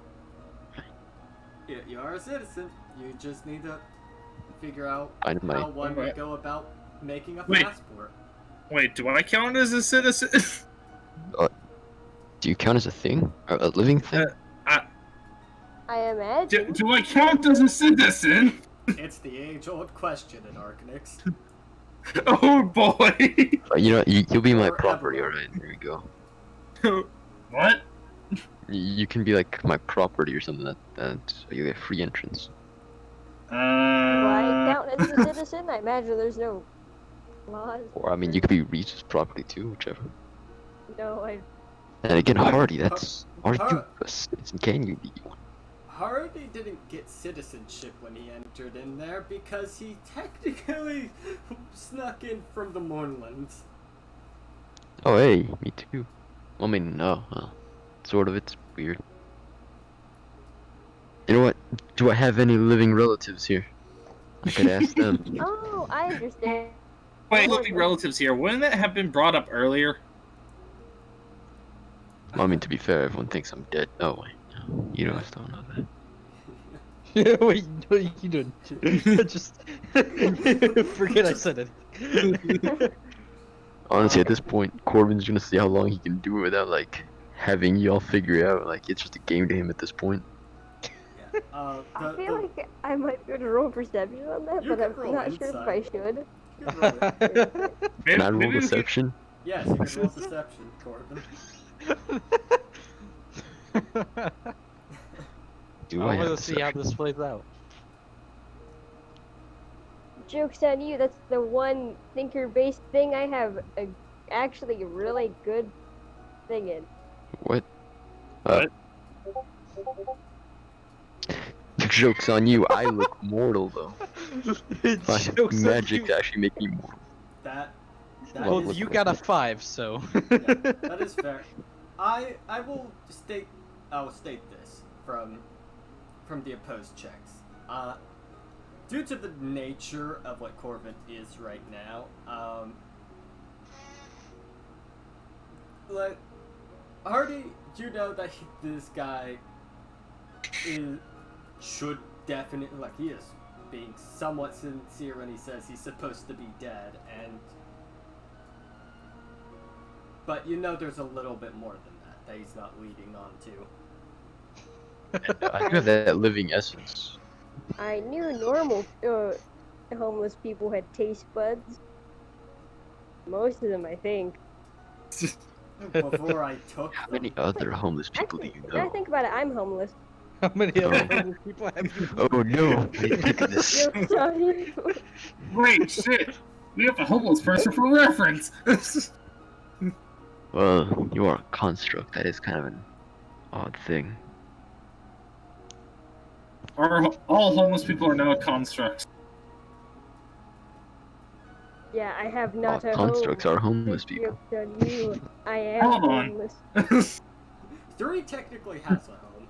You are a citizen. You just need to figure out I might. how one would Alright. go about making a Wait. passport. Wait, do I count as a citizen? Do you count as a thing? A living thing? I imagine. do I count as a citizen? It's the age-old question in Arcanix. Oh boy! You know, you'll be my Or property, Evelyn. alright? There we go. What? You can be like my property or something. So you get free entrance. Do I count as a citizen? I imagine there's no laws. Or I mean, you could be Reese's property too, whichever. No, I. And again, Hardy, that's are you Har- a citizen? Can you be one? Hardy didn't get citizenship when he entered in there because he technically snuck in from the Mournlands. Oh hey, me too. I mean, no, sort of. It's weird. You know what? Do I have any living relatives here? I could ask them. Oh, I understand. Wait, living relatives here. Wouldn't that have been brought up earlier? I mean, to be fair, everyone thinks I'm dead. Oh wait, no, you guys don't know that. Wait, no, you don't. Just forget I said it. Honestly, at this point, Corbin's gonna see how long he can do it without like having y'all figure it out. Like it's just a game to him at this point. Yeah. I feel like I might go to roll perception on that, You but can I'm roll not sure if I insight. should. You can roll it. Can I roll Maybe we could- deception? Yes, you can roll deception, Corbin. Do I I have want to see how deception? this plays out. Joke's on you, that's the one thinker-based thing I have actually a really good thing in. What? What? Joke's on you. I look mortal though. I have Joke's on magic you. to actually make me mortal. That Well, is Well, you got a 5, so. that is fair. I will state I'll state this from the opposed checks. Due to the nature of what Corvin is right now, like Hardy, you know that this guy should definitely, like, he is being somewhat sincere when he says he's supposed to be dead, but you know there's a little bit more than that he's not leading on to. I do have that living essence. I knew normal homeless people had taste buds. Most of them, I think. Before I took How them. many other homeless people do Actually, you now I know? think about it, I'm homeless. How many other Oh. homeless people have you? Oh no! I didn't think of this. Joke's on you. Wait, shit! We have a homeless person for reference! Well, you are a construct. That is kind of an odd thing. All homeless people are now constructs. Yeah, I have All not a constructs home. are homeless people. Joke's on you. I am Hold on. homeless. 3 technically has a home.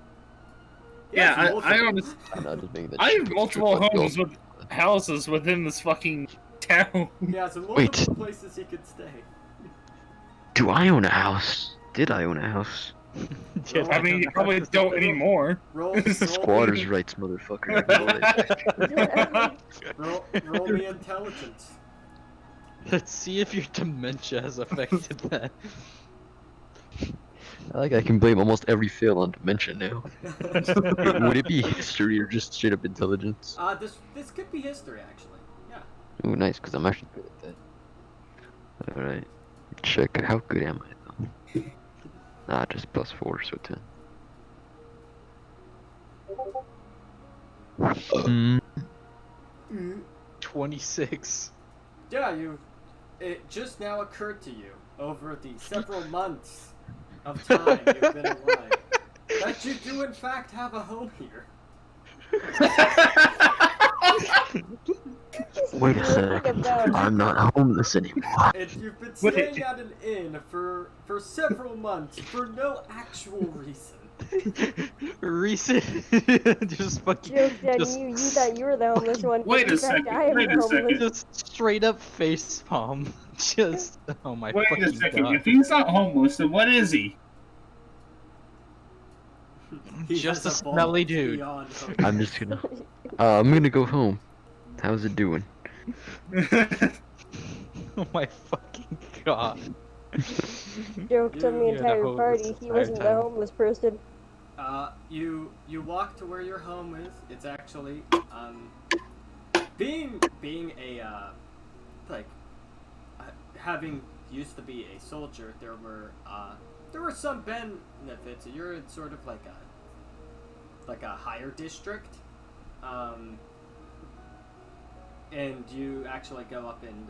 He Yeah, has I multiple- honestly, I'm not just making that I have stupid multiple joke, like, homes with houses within this fucking town. He has multiple Wait. places he could stay. Do I own a house? Did I own a house? Yeah, I mean, you probably don't anymore. Roll Squatters' me, rights, motherfucker. I know that. roll me intelligence. Let's see if your dementia has affected that. I can blame almost every fail on dementia now. Would it be history or just straight up intelligence? This could be history actually. Yeah. Ooh, nice, because I'm actually good at that. Alright. Check. How good am I, though? Nah, just +4, so 10. 26. Yeah, it just now occurred to you over the several months of time you've been alive that you do in fact have a home here. Wait a second. I'm not homeless anymore. And you've been staying at an inn for several months for no actual reason. Reason? Just fucking. Joke's on just- you thought you were the homeless one. Wait but a in fact, second, I am wait a homeless. second. Just straight up face palm. Just. Oh my Wait fucking a second. god. If he's not homeless, then what is he? He Just has a smelly evolved dude. beyond hope. I'm just gonna. I'm gonna go home. How's it doing? Oh my fucking god. Jokes on the You're the entire homeless party. He entire wasn't the time. homeless person. You walk to where your home is. It's actually being a having used to be a soldier. There were some benefits. You're in sort of like a higher district, and you actually go up and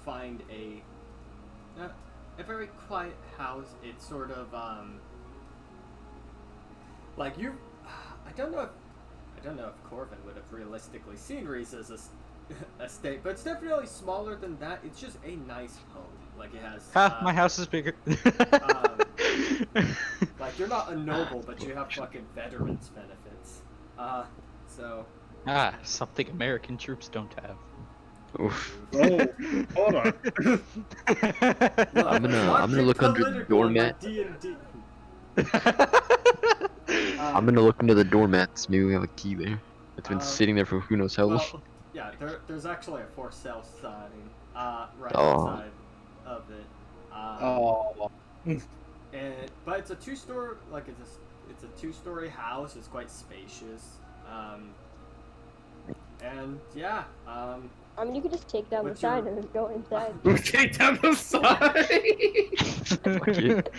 find a very quiet house. It's sort of like you. I don't know if Corvin would have realistically seen Risa's estate, but it's definitely smaller than that. It's just a nice home. Like it has. Ha! My house is bigger. Like you're not a noble, but you have fucking veterans benefits. So. Ah, something American troops don't have. Oof. Oh, hold on. I'm gonna look under the doormat. D&D. I'm gonna look under the doormats. Maybe we have a key there. It's been Um, sitting there for who knows how long. Well, yeah, there's actually a for sale sign right Oh. outside of it. Oh. But it's a two-story, like it's a two-story house. It's quite spacious. And yeah, I mean, you could just take down the What's sign your- and just go inside. Take down the sign. Fuck it.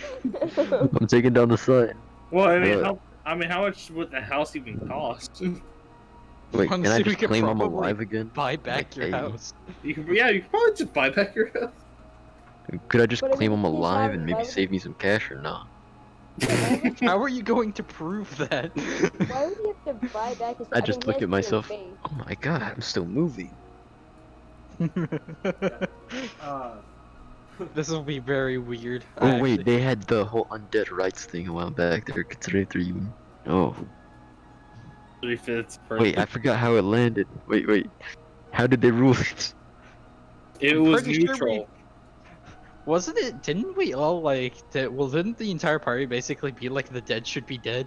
I'm taking down the sign. Well, Uh, how much would the house even cost? Wait, can I Honestly, we just could claim I'm probably alive again? Buy back Like, your hey. house. You could probably just buy back your house. Could I just But I claim mean, I'm he's alive not and maybe alive. save me some cash or not? How are you going to prove that? Why would you have to buy back his? I just mean, look he at has myself. to be in Oh my god, I'm still moving. This will be very weird. Oh wait, actually. they had the whole undead rights thing a while back. They're considering 3 even. Oh. 3/5. Wait, I forgot how it landed. Wait. How did they rule this? It I'm was pretty sure neutral. Wasn't it? Didn't we all like? Well, didn't the entire party basically be like the dead should be dead?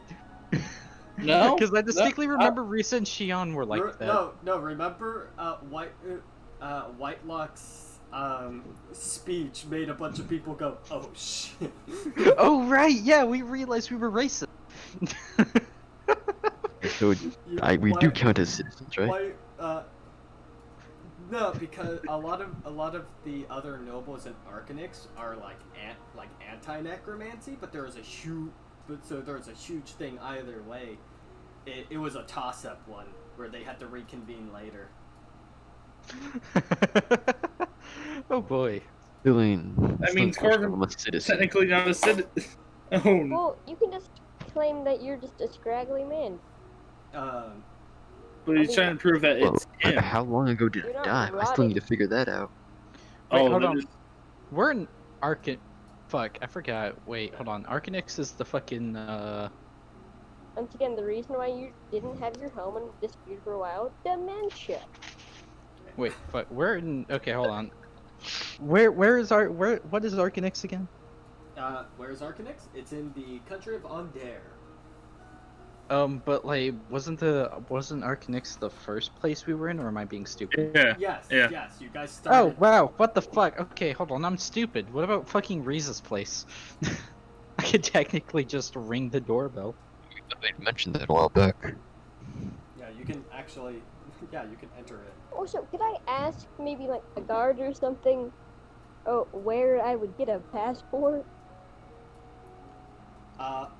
No, Because I distinctly no, remember Risa and Shion were like that. No. Remember, Whitelock's speech made a bunch of people go, "Oh shit." Oh right, yeah, we realized we were racist. So You- we do White- count as citizens, right? White, no, because a lot of the other nobles in Arcanix are like anti-necromancy, but there was a huge thing either way. It was a toss-up one where they had to reconvene later. Oh boy. Still ain't. That means still Corbin I'm a citizen. Technically not a citizen. Oh no. Well, you can just claim that you're just a scraggly man. But he's trying to prove that Well, it's him. how long ago did You're I not die? I still rotting. need to figure that out. Wait, Oh, hold that on. is- We're in Arcan. Fuck, I forgot. Wait, hold on. Arcanix is the fucking Once again, the reason why you didn't have your home and disputed for a while, dementia. Wait, fuck. We're in. Okay, hold on. Where is what is Arcanix again? Where's Arcanix? It's in the country of Onder. But like, wasn't Arcanix the first place we were in, or am I being stupid? Yeah. Yes, Yeah. yes, you guys Oh started. wow, what the fuck? Okay, hold on, I'm stupid. What about fucking Riza's place? I could technically just ring the doorbell. I mentioned that a while back. Yeah, you can actually. Yeah, you can enter it. Also, could I ask maybe like a guard or something, where I would get a passport?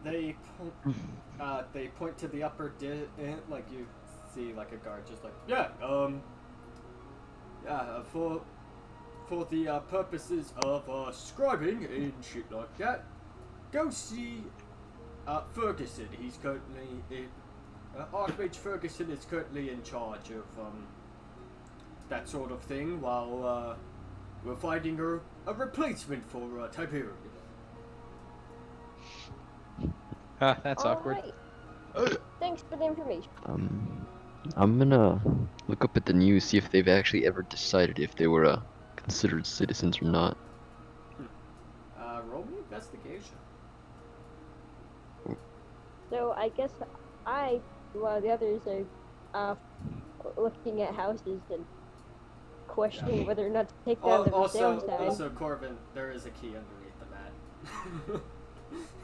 They point to the upper like you see like a guard just like for the purposes of scribing and shit like that, go see Ferguson. He's currently Archmage Ferguson is currently in charge of that sort of thing while we're finding a replacement for Tiberius. That's awkward. Alright. Thanks for the information. I'm gonna look up at the news, see if they've actually ever decided if they were considered citizens or not. Roll me investigation. So I guess while the others are looking at houses and questioning whether or not to take down the for sale sign. Also, Corbin, there is a key underneath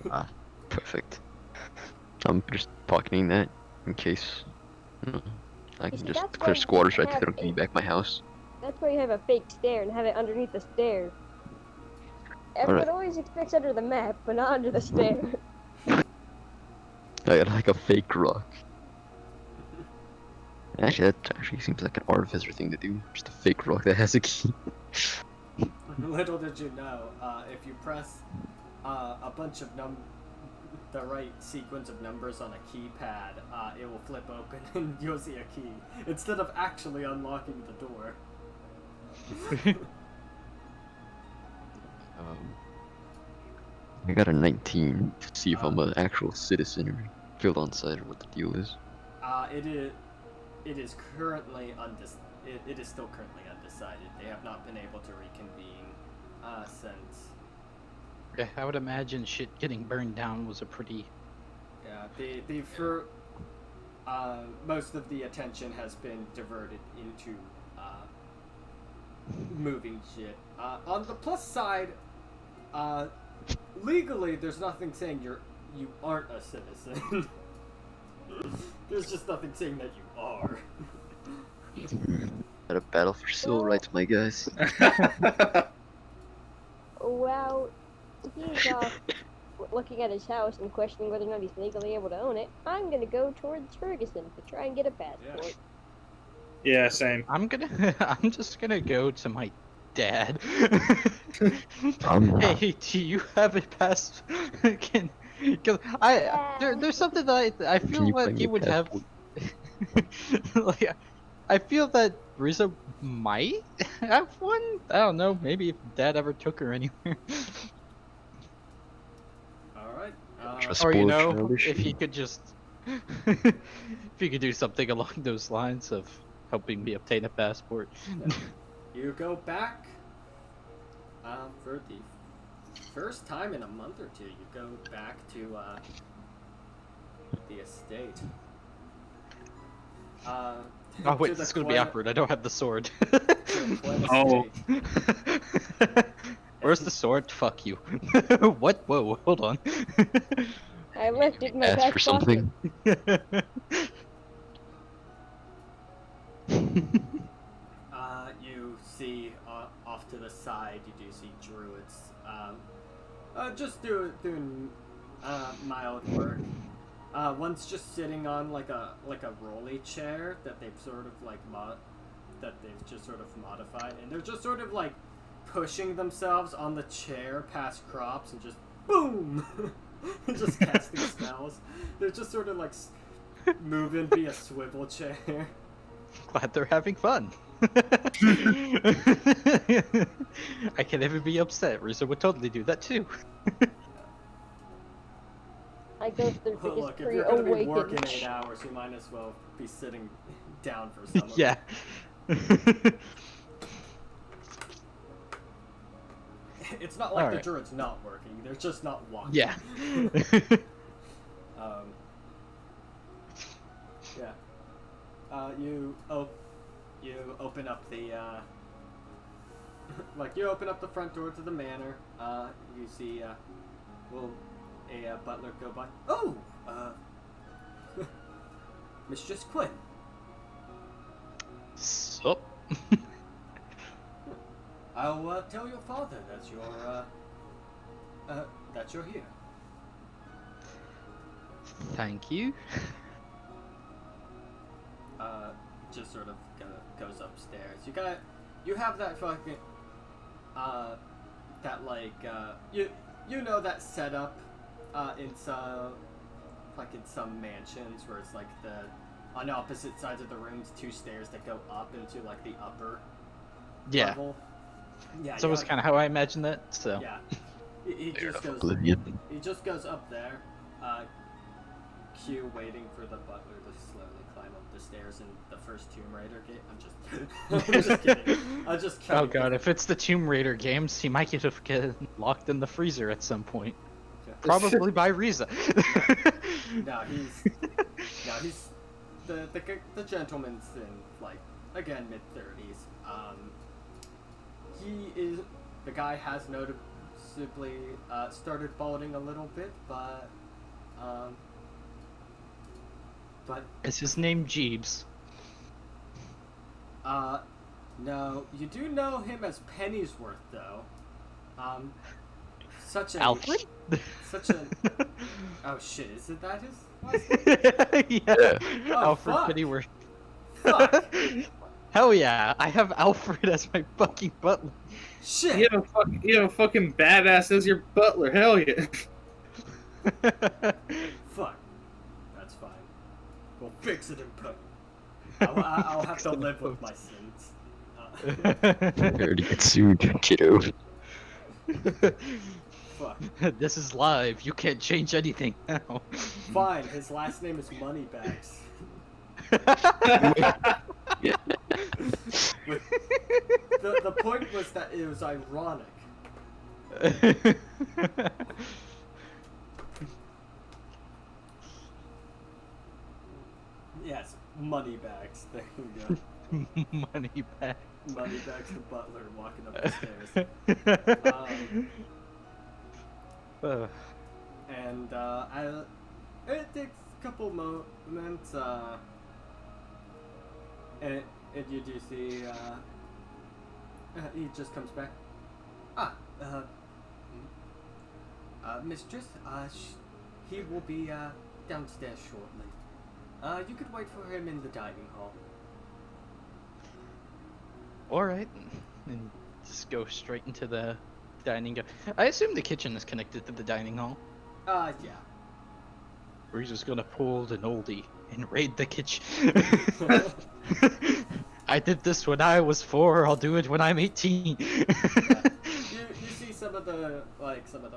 the mat. Perfect. I'm just pocketing that in case I can just declare squatters right so they don't give me back my house. That's why you have a fake stair and have it underneath the stair. Everyone always expects under the map, but not under the stair. I got like a fake rock. Actually, that actually seems like an artificer thing to do. Just a fake rock that has a key. Little did you know, if you press a bunch of the right sequence of numbers on a keypad, it will flip open and you'll see a key instead of actually unlocking the door. I got a 19 to see if I'm an actual citizen or killed on site or what the deal is. It is currently it is still currently undecided. They have not been able to reconvene since. Yeah, I would imagine shit getting burned down was a pretty. Yeah, most of the attention has been diverted into moving shit. On the plus side, legally, there's nothing saying you aren't a citizen. There's just nothing saying that you are. At a battle for civil rights, my guys. Well, he's looking at his house and questioning whether or not he's legally able to own it. I'm gonna go towards Ferguson to try and get a passport. Yeah, same. I'm just gonna go to my dad. Hey, do you have a pass? Cause there's something that I feel like he would have. Like, I feel that Riza might have one. I don't know. Maybe if Dad ever took her anywhere. All right. Or you know, if he could just, if he could do something along those lines of helping me obtain a passport. You go back for the first time in a month or two. You go back to the estate. Oh wait, this is gonna be awkward. I don't have the sword. Oh. Where's the sword? Fuck you. What? Whoa, hold on. I left it in my ask back for something. You see off to the side, you do see druids just doing mild work. One's just sitting on like a rolly chair that they've sort of like modified, and they're just sort of like pushing themselves on the chair past crops and just boom, just casting spells. They're just sort of like moving via swivel chair. Glad they're having fun. I can never be upset. Riza would totally do that too. I go to the biggest Look, if you're going to be working awakened. 8 hours, you might as well be sitting down for some of Yeah. it. It's not like the Alright. druid's not working, they're just not walking. Yeah. You open up the like you open up the front door to the manor. You see a butler go by. Oh, Mistress Quinn. Sup? I'll tell your father that you're here. Thank you. Just sort of goes upstairs. You have that fucking, that like, you know that setup, in some mansions where it's like on opposite sides of the rooms, 2 stairs that go up into like the upper level. Yeah. So it's kind of how I imagined that. So. Yeah. He just goes. Oblivion. He just goes up there. Q waiting for the butler to slowly climb up the stairs in the first Tomb Raider game. I'm just kidding. I'm just kidding. Oh god, if it's the Tomb Raider games, he might get locked in the freezer at some point. Okay. Probably by Riza. No, he's the gentleman's in like again mid-30s. The guy has noticeably started balding a little bit, but Is his name Jeeves? no, you do know him as Pennyworth though. Alfred? Such a oh shit, is it that his last name? Yeah. Oh, Alfred fuck. Pennyworth. Fuck. Hell yeah, I have Alfred as my fucking butler. Shit. You have a fucking badass as your butler. Hell yeah. Fuck. That's fine. We'll fix it in post. I'll have to live with my sins. I already get sued, kiddo. Fuck. This is live. You can't change anything now. Fine. His last name is Moneybags. The point was that it was ironic. Yes, Moneybags. There you go. Money back. Moneybags the butler walking up the stairs. And it takes a couple moments, and you do see, he just comes back. Mistress, he will be, downstairs shortly. You could wait for him in the dining hall. Alright. And just go straight into the dining hall. I assume the kitchen is connected to the dining hall. Yeah. We're just gonna pull an oldie and raid the kitchen. I did this when I was 4, I'll do it when I'm 18. You see some of the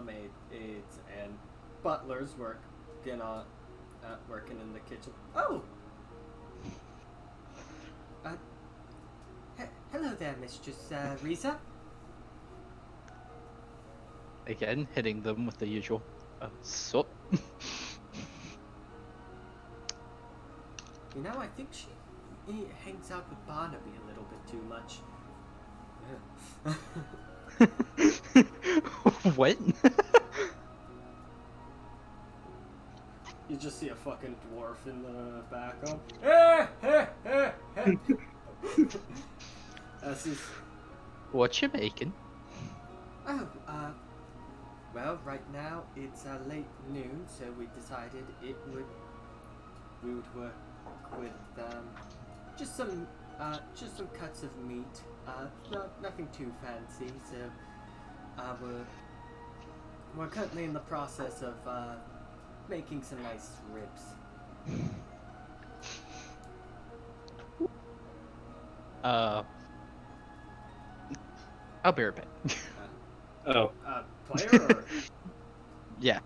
maids and butlers working in the kitchen. Oh! Hello there, Mistress Riza. Again, hitting them with the usual sup. You know, I think he hangs out with Barnaby a little bit too much. What? You just see a fucking dwarf in the back of. That's his. What you making? Oh, well, right now it's late noon, so we decided we would work with just some cuts of meat. Nothing too fancy. So we're currently in the process of making some nice ribs. I'll be right back. Player or? Yeah.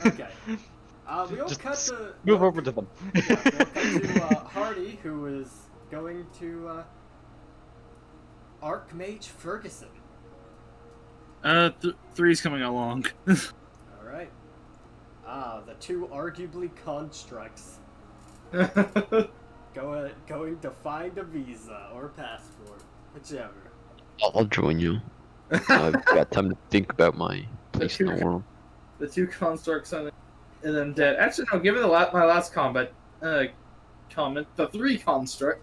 Okay. We'll Just cut to move over to them. Yeah, we'll cut to Hardy, who is going to Archmage Ferguson. Three's coming along. All right. The two arguably constructs. going to find a visa or passport, whichever. I'll join you. I've got time to think about my place in the world. The two constructs and then dead. Actually, no. Given my last comment, the 3 construct.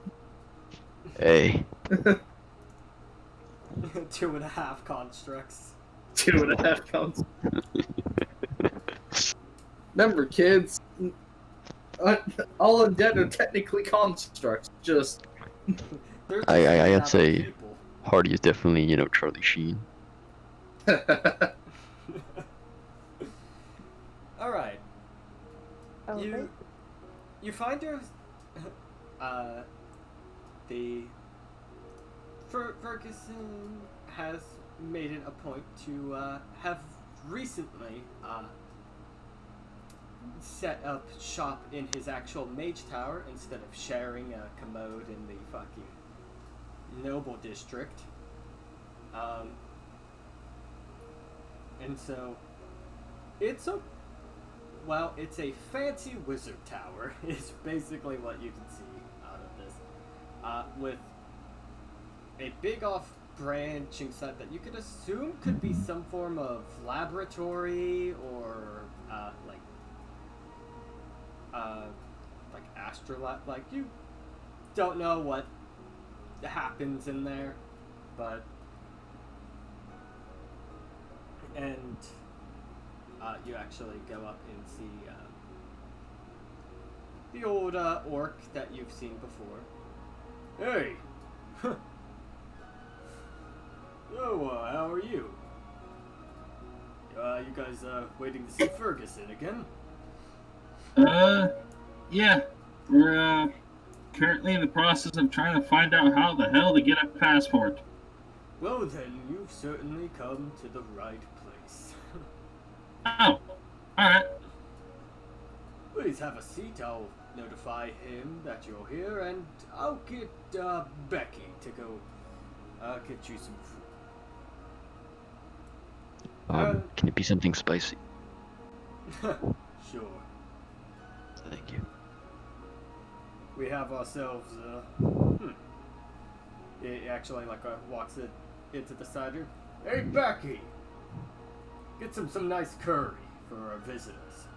Hey, 2.5 constructs. 2.5 constructs. Remember, kids. All undead are technically constructs. Just. I'd say Hardy is definitely, Charlie Sheen. All right. Okay. You find your Ferguson has made it a point to have recently set up shop in his actual mage tower instead of sharing a commode in the fucking noble district. And so it's a fancy wizard tower is basically what you can see out of this, with a big off branching side that you could assume could be some form of laboratory or like astrolab. Like, you don't know what happens in there, but you actually go up and see the old orc that you've seen before. Hey! So, how are you? You guys waiting to see Ferguson again? Yeah. We're currently in the process of trying to find out how the hell to get a passport. Well then, you've certainly come to the right place. Oh, alright. Please have a seat. I'll notify him that you're here, and I'll get Becky to go get you some food. Can it be something spicy? Sure. Thank you. We have ourselves, He actually, walks it into the cider. Hey, Becky! Get some nice curry for our visitors.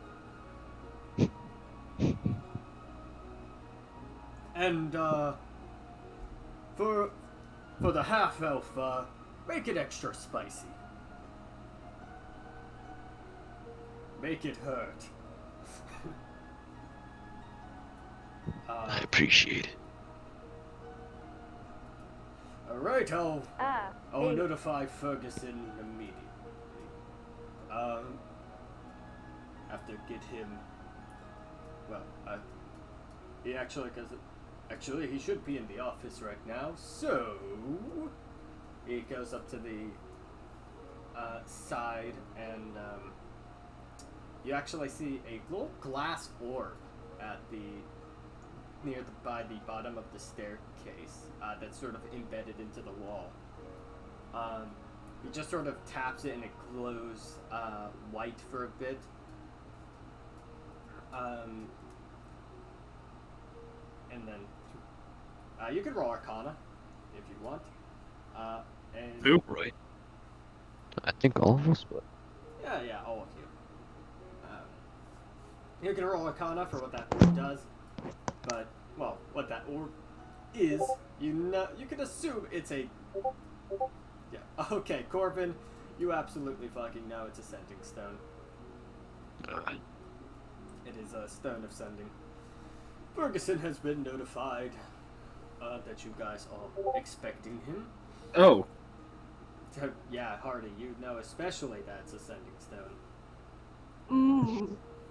And, for the half-elf, make it extra spicy. Make it hurt. I appreciate it. Alright, I'll hey. notify Ferguson immediately. Have to get him. Well, he actually, he should be in the office right now. So he goes up to the side, and you actually see a little glass orb at by the bottom of the staircase that's sort of embedded into the wall. He just sort of taps it and it glows white for a bit. And then you can roll Arcana if you want. And Who? Right. I think all of us, but yeah, all of you. You can roll Arcana for what that orb does, but what that orb is, you can assume it's a. Yeah. Okay, Corbin, you absolutely fucking know it's a sending stone. It is a stone of sending. Ferguson has been notified that you guys are expecting him. Oh. So, yeah, Hardy, you know especially that it's a sending stone.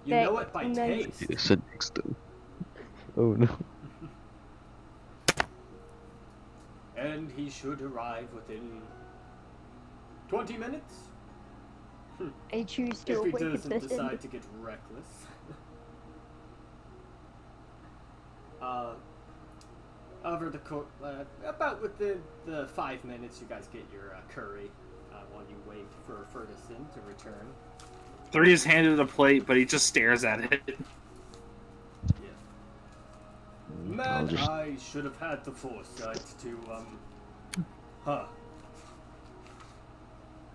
You know it by taste. it's a sending stone. Oh no. And he should arrive within 20 minutes. I choose to If he awaken doesn't this decide to get reckless. Over the about within the 5 minutes, you guys get your curry while you wait for Ferguson to return. 3 is handed a plate, but he just stares at it. Yeah. Man, just... I should have had the foresight to, huh.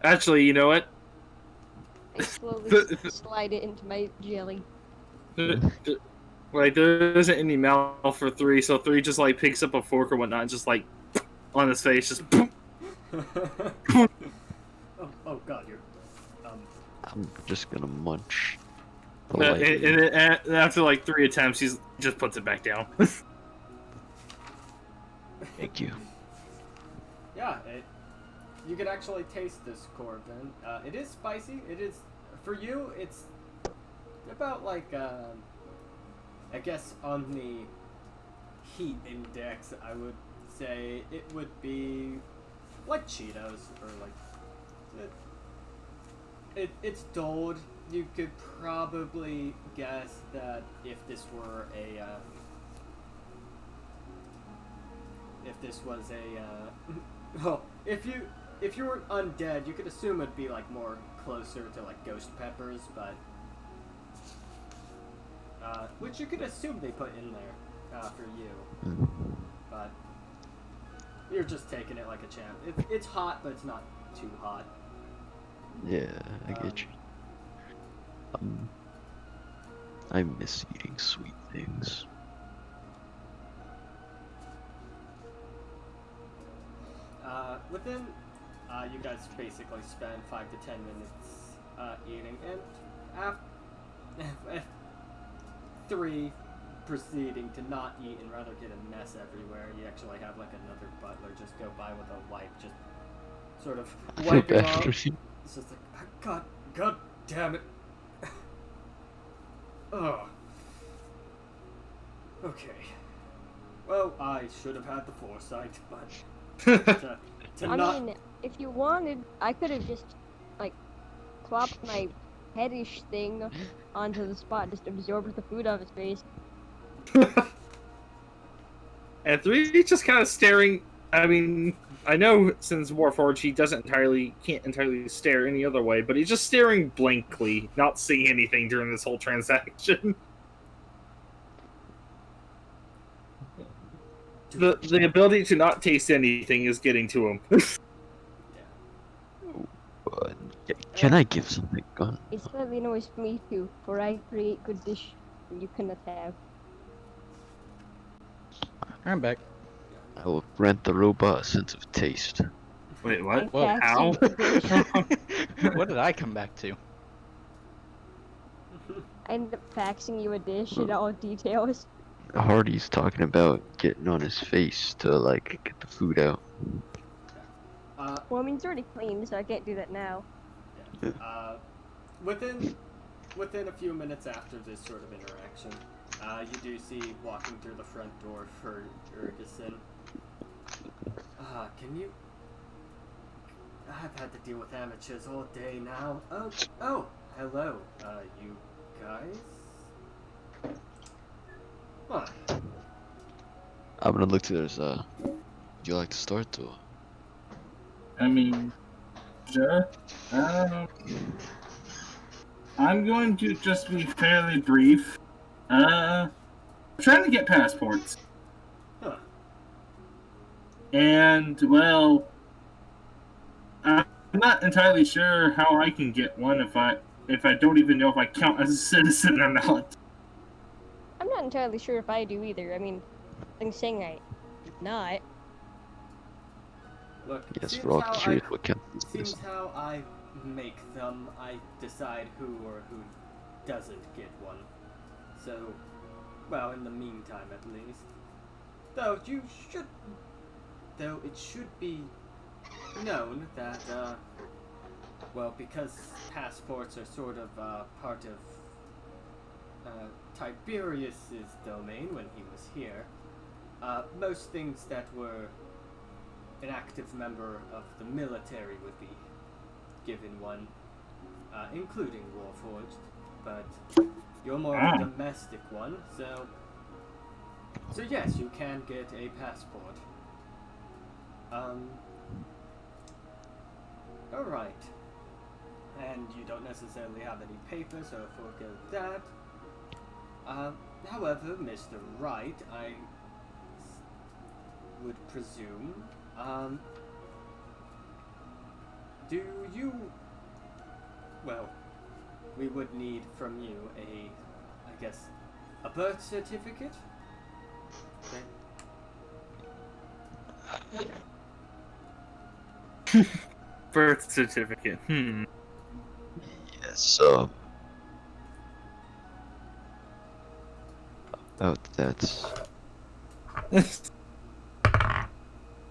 Actually, you know what? I slowly slide it into my jelly. Like, there isn't any mouth for 3, so 3 just, like, picks up a fork or whatnot and just, like, on his face, just... oh god, you're, I'm just gonna munch. and after, like, 3 attempts, he just puts it back down. Thank you. Yeah, you can actually taste this Corvin. It is spicy. It is, for you, it's about like, I guess on the heat index, I would say it would be like Cheetos, or like, it's dulled. You could probably guess that if this were a, if this was a, well, if you weren't undead, you could assume it'd be like more closer to like ghost peppers, but which you could assume they put in there for you, but you're just taking it like a champ. It's hot, but it's not too hot. Yeah, I get you. I miss eating sweet things. Within, you guys basically spend 5 to 10 minutes eating, and after 3 proceeding to not eat and rather get a mess everywhere, you actually have like another butler just go by with a wipe, just sort of wiping off. It's just like, God damn it. Oh. Okay. Well, I should have had the foresight, but I mean, if you wanted, I could have just, like, plopped my headish thing onto the spot, just absorbed the food off his face. And 3 just kind of staring. I mean, I know since Warforged he can't entirely stare any other way, but he's just staring blankly, not seeing anything during this whole transaction. The ability to not taste anything is getting to him. Can I give something gun? It's slightly annoys me too, for I create good dish you cannot have. I'm back. I will grant the robot a sense of taste. Wait, what? Whoa, how? What did I come back to? I ended up faxing you a dish in all details. Hardy's talking about getting on his face to, like, get the food out. Well, I mean, it's already clean, so I can't do that now. Within a few minutes after this sort of interaction, you do see walking through the front door for Urgison. Can you... I've had to deal with amateurs all day now. Oh, hello, you guys? What? I'm gonna look to there's, would you like to start, or? I mean, sure. I'm going to just be fairly brief. Trying to get passports. Huh. And, well, I'm not entirely sure how I can get one if I don't even know if I count as a citizen or not. I'm not entirely sure if I do either. I mean, I'm saying I did not. Look, Yes, we're all curious what counts as seems citizen. how I make them, I decide who or who doesn't get one. So, well, in the meantime at least. Though it should be known that, well, because passports are sort of part of Tiberius's domain when he was here, most things that were an active member of the military would be given one, including Warforged, but you're more of a domestic one, so yes, you can get a passport. Alright. And you don't necessarily have any papers, so forget that. However, Mr. Wright, I would presume. Do you... Well, we would need from you I guess, a birth certificate? Okay. Birth certificate. Yes, about that.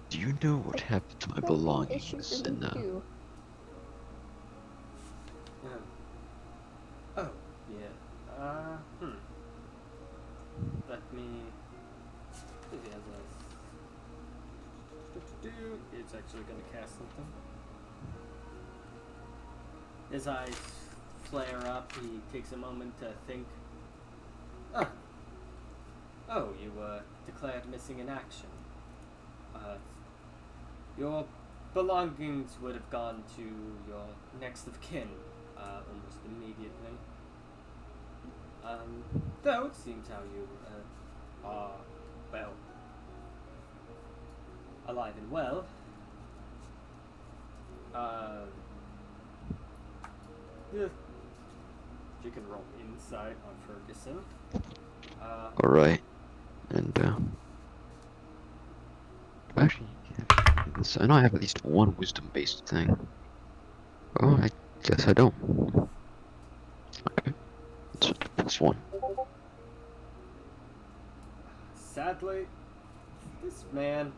Do you know what happened to my belongings in Oh, yeah. Let me... It's actually going to cast something. His eyes flare up. He takes a moment to think. Oh, you were declared missing in action. Your belongings would have gone to your next of kin almost immediately. Though it seems how you are, well, alive and well. Yeah. You can roll insight on Ferguson. Alright. And, actually, I know I have at least one wisdom-based thing. Oh, I guess I don't. Okay. It's +1. Sadly, this man,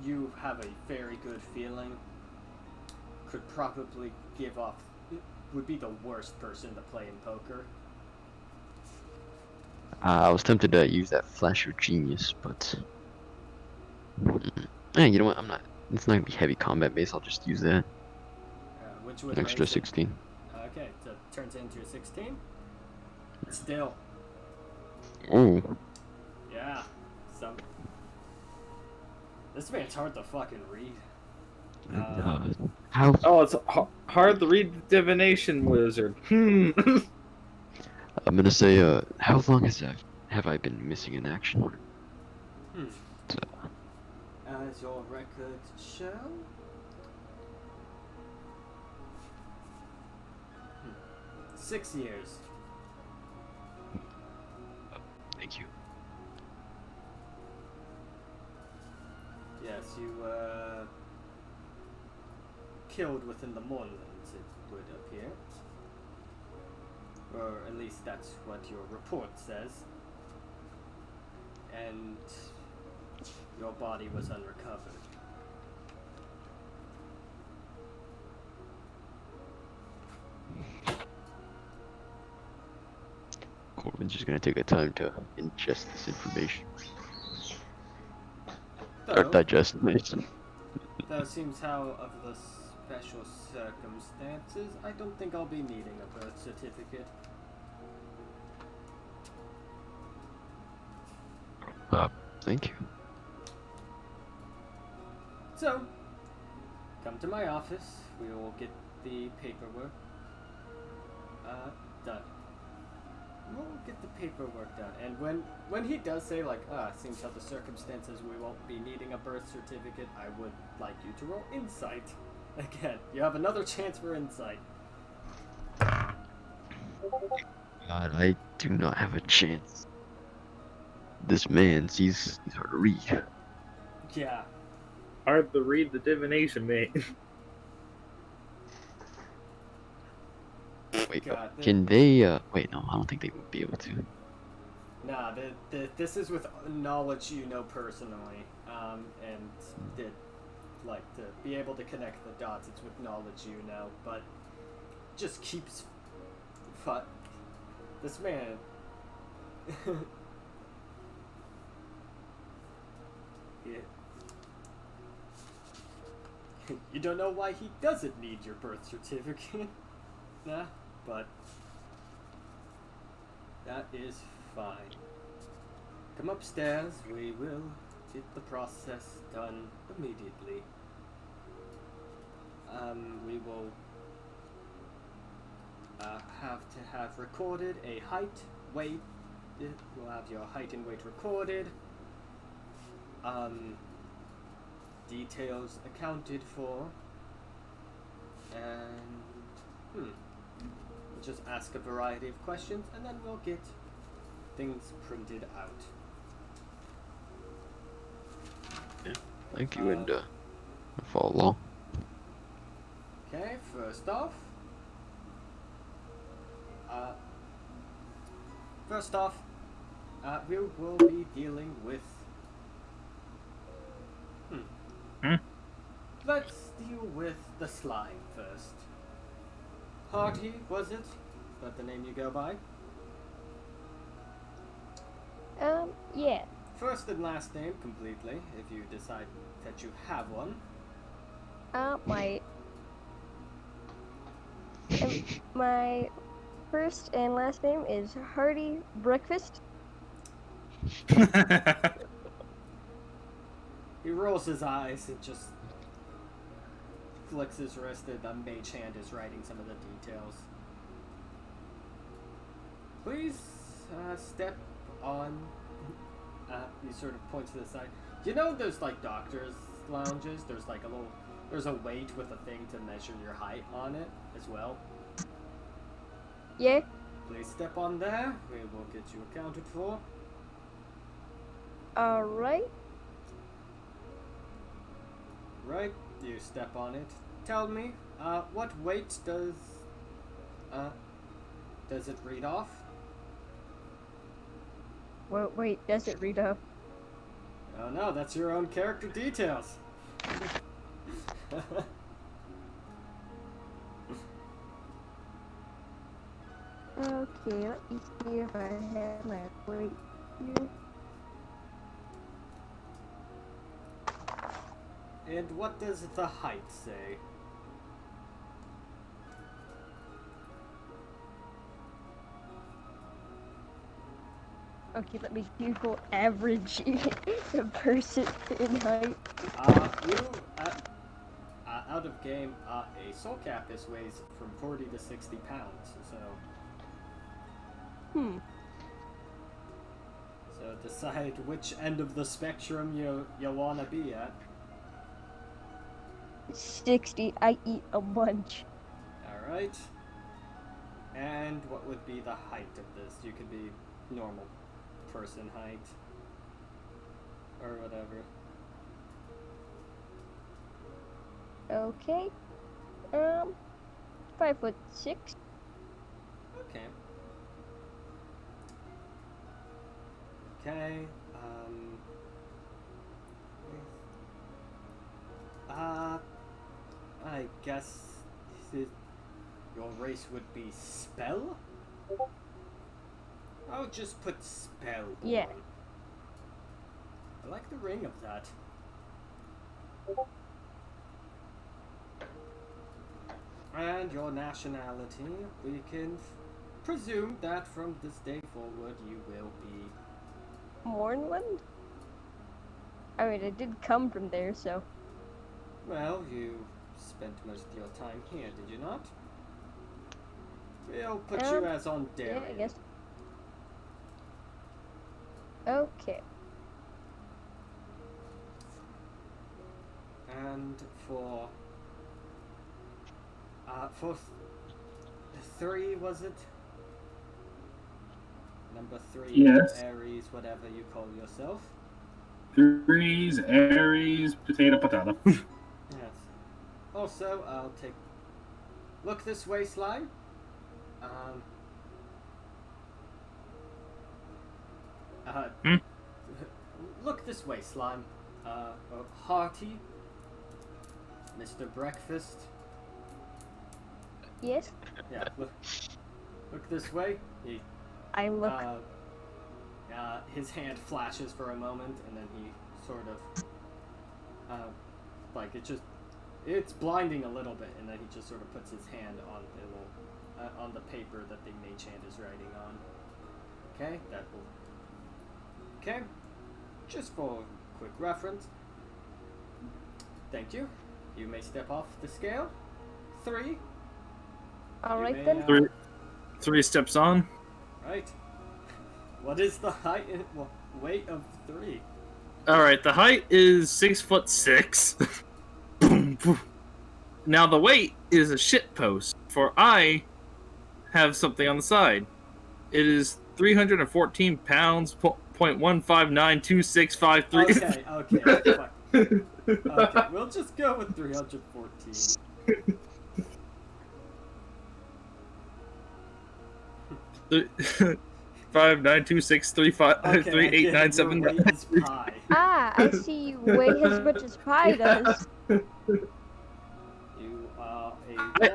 you have a very good feeling, could probably would be the worst person to play in poker. I was tempted to use that flash of genius, but... Hey, you know what, it's not gonna be heavy combat based, I'll just use that. Which would Extra 16. Okay, so it turns into a 16. Still. Ooh. Yeah. This man's hard to fucking read. How? Oh, it's hard to read the divination wizard. I'm gonna say, how long have I been missing in action? As your records show? 6 years. Thank you. Yes, you killed within the moorlands, it would appear. Or at least that's what your report says. And your body was unrecovered. Corbin's just gonna take a time to ingest this information. Or digest it. Though seems how of the special circumstances, I don't think I'll be needing a birth certificate. Thank you. So, come to my office. We will get the paperwork done. We'll get the paperwork done. And when he does say, like, seems how the circumstances we won't be needing a birth certificate, I would like you to roll insight. Again, you have another chance for insight. God, I do not have a chance. This man, he's hard to read. Yeah. Hard to read the divination, mate. Wait, God, can they, wait, no, I don't think they would be able to. Nah, this is with knowledge you know personally, and to be able to connect the dots, it's with knowledge you know, but just keeps, this man, you don't know why he doesn't need your birth certificate, nah, but that is fine. Come upstairs, we will get the process done immediately. We will have to have recorded a height, weight, You'll have your height and weight recorded. Details accounted for. And we'll just ask a variety of questions, and then we'll get things printed out. Thank you, and follow along. Okay, first off, we will be dealing with. Let's deal with the slime first. Hardy, was it? Is that the name you go by? Yeah. First and last name completely, if you decide that you have one. My first and last name is Hardy Breakfast. He rolls his eyes and just flicks his wrist, and the mage hand is writing some of the details. Please step on. He sort of points to the side. You know, there's like doctors' lounges. There's a weight with a thing to measure your height on it as well. Yeah. Please step on there. We will get you accounted for. Alright. Right, you step on it. Tell me, what weight does it read off? Well, wait, does it read off? Oh no, that's your own character details. Okay, let me see if I have my weight here. And what does the height say? Okay, let me Google average the person in height. Out of game, a soul capus weighs from 40 to 60 pounds, so... So decide which end of the spectrum you wanna be at. 60, I eat a bunch. Alright. And what would be the height of this? You could be normal person height. Or whatever. Okay. 5'6". Okay. Okay, I guess your race would be spell? I'll just put spell. Yeah. I like the ring of that. And your nationality, we can presume that from this day forward you will be... Mornland? I mean, I did come from there, so... Well, you spent most of your time here, did you not? We'll put you as on Darien. Yeah, I guess. Okay. And for 3, was it? Number 3, yes. Aries, whatever you call yourself. 3s, Aries, potato. Yes. Also, I'll take... Look this way, Slime. Look this way, Slime. Hearty. Mr. Breakfast. Yes? Yeah, look this way. I look... his hand flashes for a moment, and then he sort of... like, it's blinding a little bit, and then he just sort of puts his hand on on the paper that the mage hand is writing on. Okay, that will... Okay, just for quick reference. Thank you. You may step off the scale. 3. Alright may, then. 3 steps on. Right. What is the height and weight of 3? All right, the height is 6'6". Now the weight is a shit post, for I have something on the side. It is 314 pounds, 0.1592653. Okay, fuck. Okay, we'll just go with 314. 59263538979. Weight is pi. Ah, I see you weigh as much as pi does. You are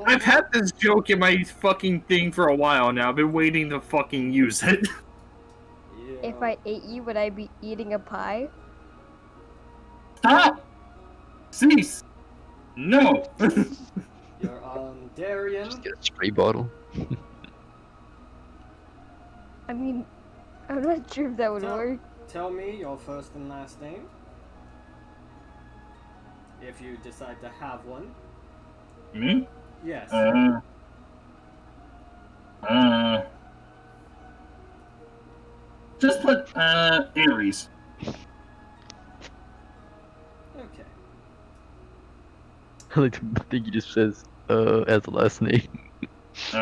I've had this joke in my fucking thing for a while now. I've been waiting to fucking use it. If I ate you, would I be eating a pie? Stop! Cease! No! You're on Darien. Just get a spray bottle. I mean, I'm not sure if that would work. Tell me your first and last name. If you decide to have one. Me? Yes. Just put, Aries. Okay. I like to think he just says, as the last name. It's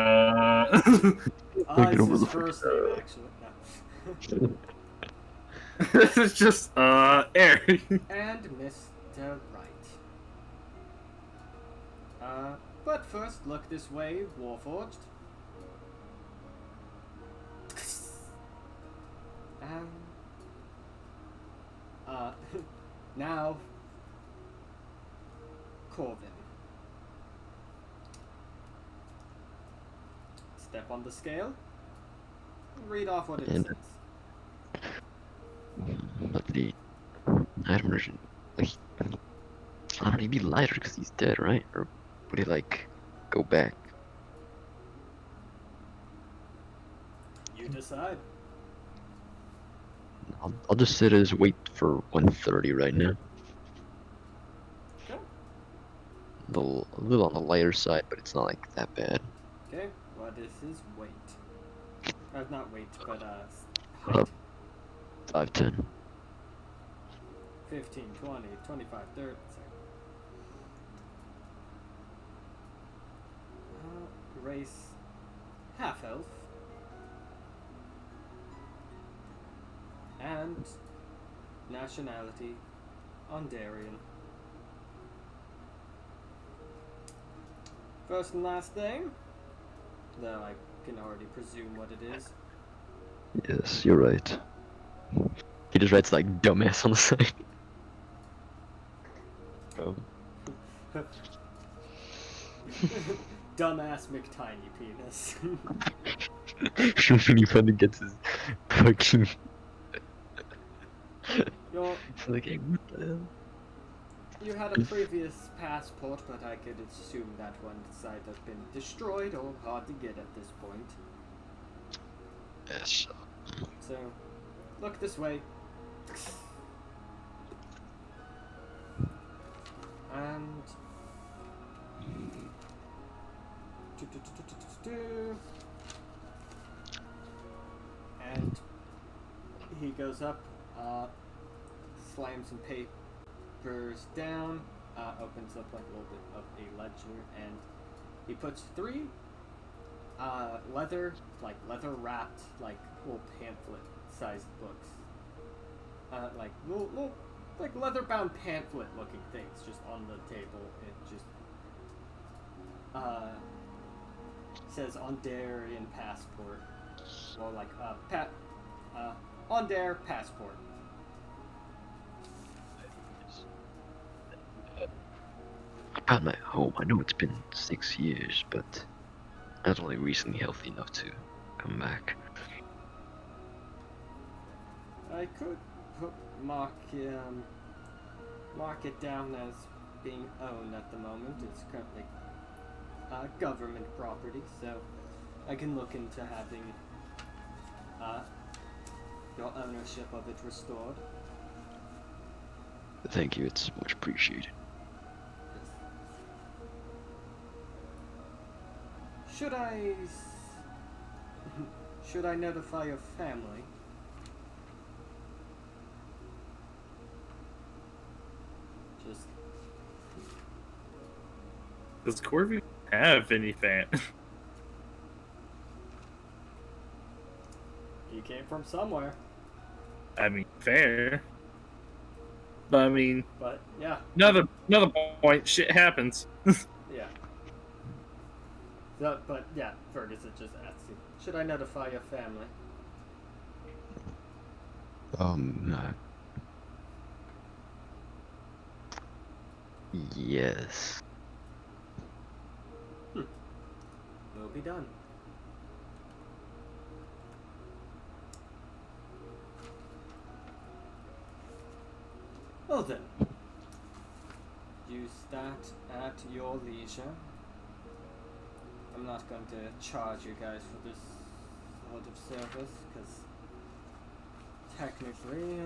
over his the first name, actually. No. This is just, Aries. And Mr. Wright. But first, look this way, Warforged. Now, Corvin. Step on the scale. Read off what it And- says. But the item version, like, I don't know, he'd be lighter because he's dead, right? Or would he, like, go back? You decide. I'll just set his weight for 130 right now. Okay. A little on the lighter side, but it's not, like, that bad. Okay, what is his weight? Not weight, but height. 5'10". 15, 20, 25, 30. Race half elf. And nationality Ondarian. First and last name? Though I can already presume what it is. Yes, you're right. He just writes, like, dumbass on the side. Dumbass McTiny penis. When he finally gets his fucking... You're, It's like, hey, what the hell? you had a previous passport, but I could assume that one side has been destroyed or hard to get at this point. Yes. So, look this way. And... And he goes up, slams some papers down, opens up like a little bit of a ledger, and he puts 3 leather wrapped, like little pamphlet-sized books, like little like leather-bound pamphlet-looking things, just on the table. It just says Ondarian passport, or like Ondare passport. I found my home. I know it's been 6 years, but I was only recently healthy enough to come back. I could mark it down as being owned at the moment. It's currently government property, so I can look into having your ownership of it restored. Thank you, it's much appreciated. Should I notify your family? Does Corby have any fan? He came from somewhere. I mean, fair. But I mean, But yeah, another point. Shit happens. yeah. So, but yeah, Ferguson just asked you, should I notify your family? Yes. Will be done. Well then, use that at your leisure. I'm not going to charge you guys for this sort of service, because technically,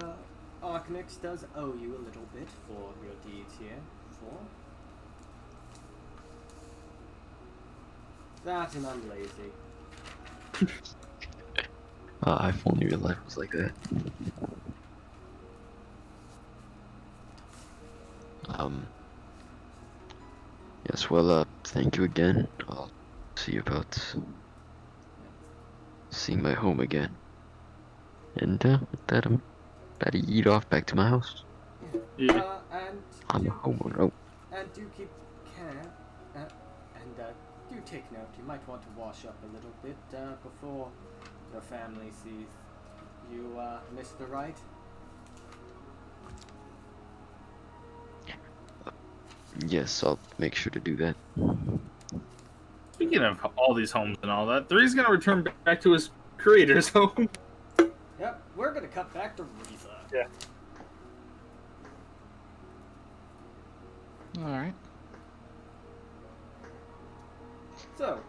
Arcnix does owe you a little bit for your deeds here before. That and I'm lazy. If only your life was like that. Yes, well, thank you again. I'll see about seeing my home again. And, with that, I'm about to eat off back to my house. Yeah. And I'm do a homeowner. Oh, And do keep care, and do take note. You might want to wash up a little bit before your family sees you miss the rite. yes, I'll make sure to do that. Speaking of all these homes and all that, Three's gonna return back to his creator's home. Yep, we're gonna cut back to Riza. Yeah. All right. So,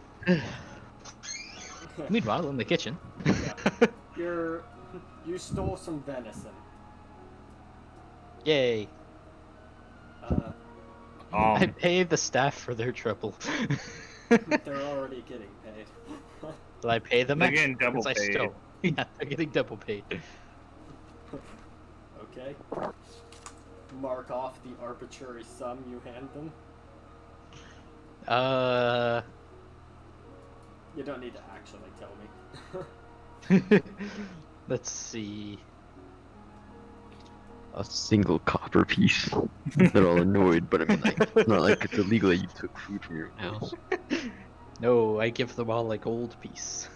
Meanwhile, in the kitchen. you stole some venison. Yay! I Um, pay the staff for their trouble. They're already getting paid. Did I pay them? They're extra? getting double 'Cause I paid. stole. Yeah, they're getting double paid. Okay. Mark off the arbitrary sum you hand them. You don't need to actually tell me. Let's see. A single copper piece. They're all annoyed, but I mean, like, it's not like it's illegal that you took food from your own house. No, I give them all a gold piece.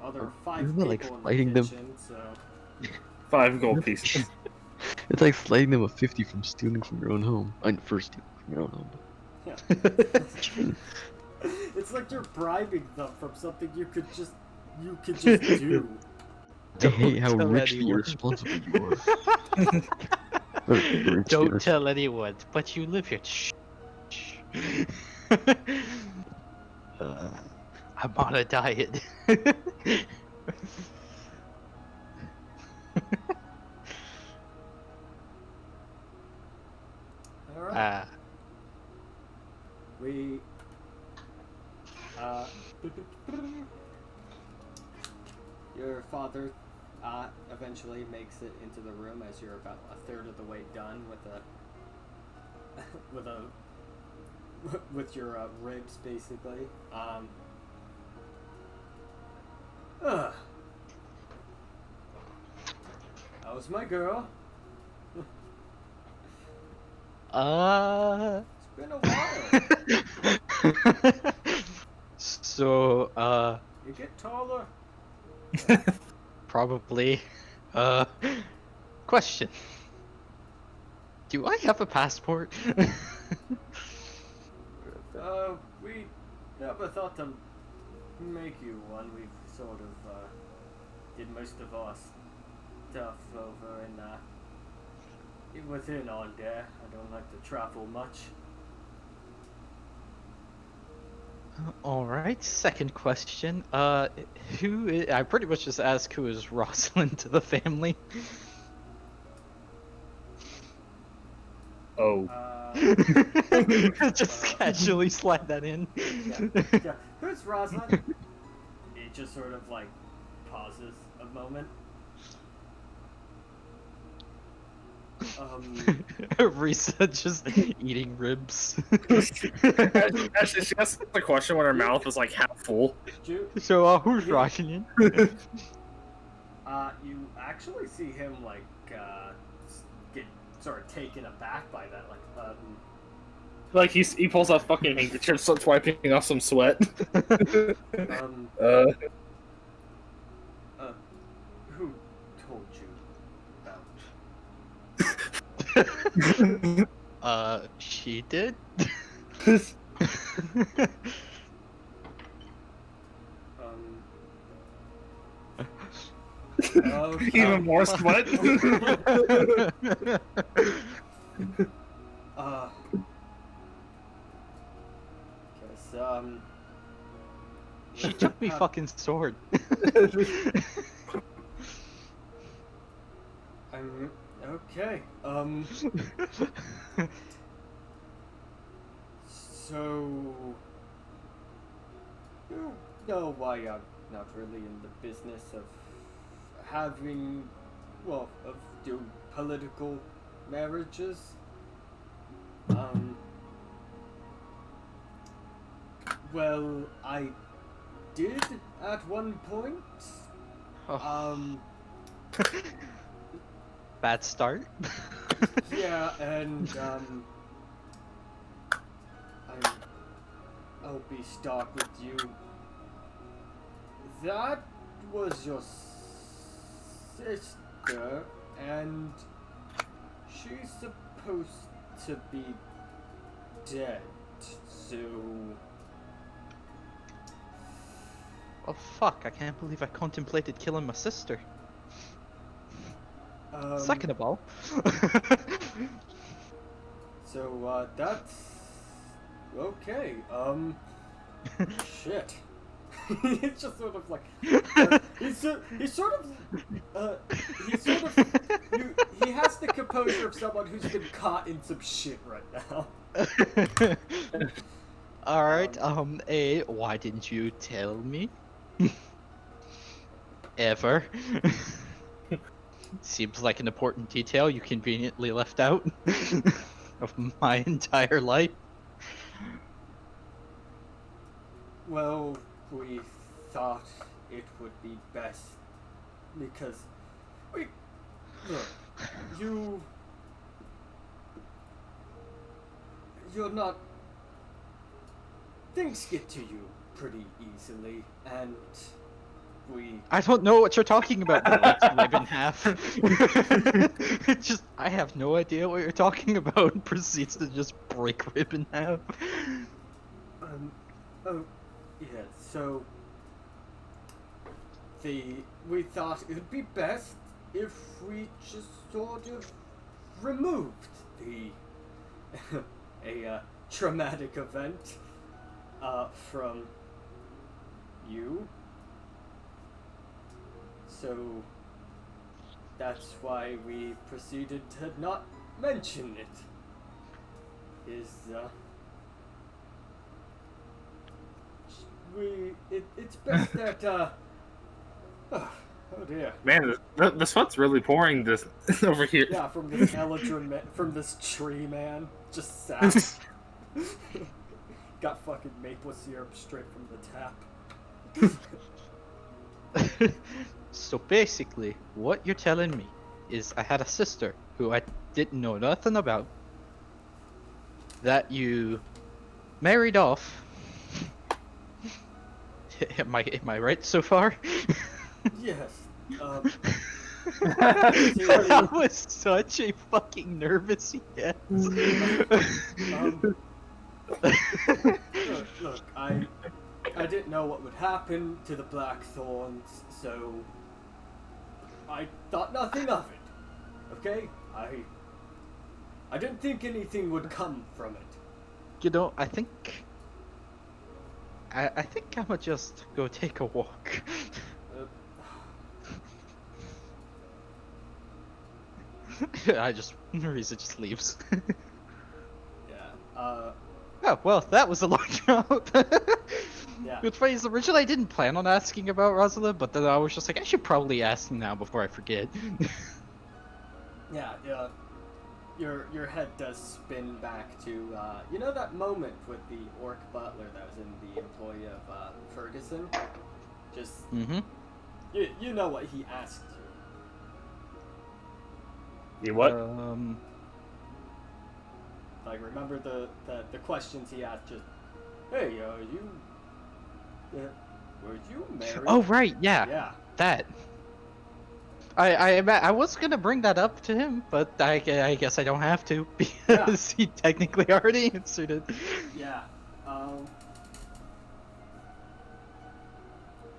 Oh, there are 5 Isn't people that like in fighting the them? kitchen, so... 5 gold pieces. It's like sliding them a 50 from stealing from your own home. I mean, first stealing from your own home. Yeah. It's like you're bribing them from something you could just do. I hate how tell richly anyone. irresponsible you are. Don't tell anyone, but you live here. Shh. I'm on a diet. Alright. We your father eventually makes it into the room as you're about a third of the way done with your ribs, basically. How's my girl? It's been a while. So, You get taller. probably. Question. Do I have a passport? We never thought to make you one. We've sort of did most of our stuff over within on there. I don't like to travel much. Alright, second question. I pretty much just asked who is Rosalind to the family. Oh. Just casually slide that in. Yeah. Who's Rosalind? He just sort of like pauses a moment. Risa just eating ribs. Actually, she asked the question when her mouth was like half full. So, who's Russian? You actually see him like get sort of taken aback by that, Like he pulls out a fucking handkerchief, starts wiping off some sweat. Who told you about? She did. Even more sweat. She took me fucking sword. Okay. So you know why I'm not really in the business of having, well, of doing political marriages. Well, I did at one point. Bad start. Yeah, and I'll be stark with you. That was your sister, and she's supposed to be dead, so... Oh fuck, I can't believe I contemplated killing my sister. Second of all. So, that's... Okay, shit. It's just sort of like... he has the composure of someone who's been caught in some shit right now. Alright, why didn't you tell me? Ever. Seems like an important detail you conveniently left out of my entire life. Well, we thought it would be best because you're not, things get to you pretty easily, and I don't know what you're talking about. Rib in half. I have no idea what you're talking about. Proceeds to just break rib in half. Oh, yeah. So we thought it would be best if we just sort of removed a traumatic event from you. So that's why we proceeded to not mention it. It's best that oh dear. Man, the sweat's really pouring this over here. Yeah, from this from this tree man, just sat. Got fucking maple syrup straight from the tap. So basically, what you're telling me is I had a sister who I didn't know nothing about, that you married off. Am I right so far? Yes. That was such a fucking nervous yes. Look, I didn't know what would happen to the Blackthorns, so I thought nothing of it. Okay? I didn't think anything would come from it. You know, I think I'ma just go take a walk. Marisa just leaves. Yeah. Oh, well, that was a long jump. Yeah. What's funny is originally I didn't plan on asking about Rosalind, but then I was just like, I should probably ask now before I forget. Yeah, your head does spin back to you know that moment with the orc butler that was in the employee of Ferguson. Just you know what he asked you. You what? Like remember the questions he asked. Just hey, you were you married? Oh right, yeah. Yeah. That. I was gonna bring that up to him, but I guess I don't have to because he technically already answered it. Yeah.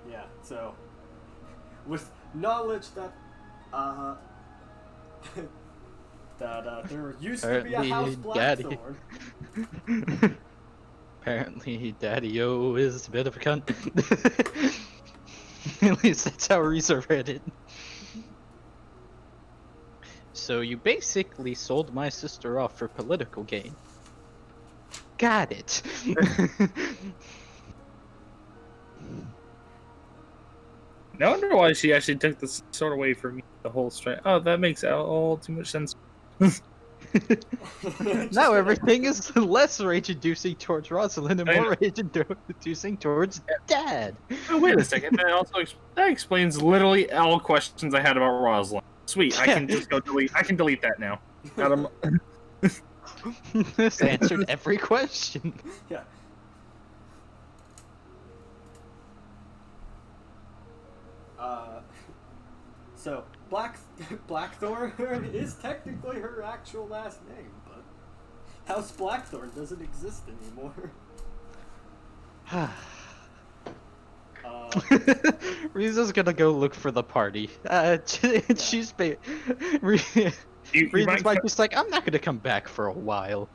Yeah. So, with knowledge that that there used to be a house Blackthorn. Apparently, Daddy-O is a bit of a cunt. At least that's how Reza read it. So you basically sold my sister off for political gain. Got it. No wonder why she actually took this sword away from me the whole straight. Oh, that makes all too much sense. Now everything is less rage-inducing towards Rosalind and more rage-inducing towards Dad. Oh, wait a second. That explains literally all questions I had about Rosalind. Sweet, I can just go delete. I can delete that now. This answered every question. Yeah. So Blackthorn is technically her actual last name, but House Blackthorn doesn't exist anymore. Riza's gonna go look for the party. She's Riza's like, just like, I'm not gonna come back for a while.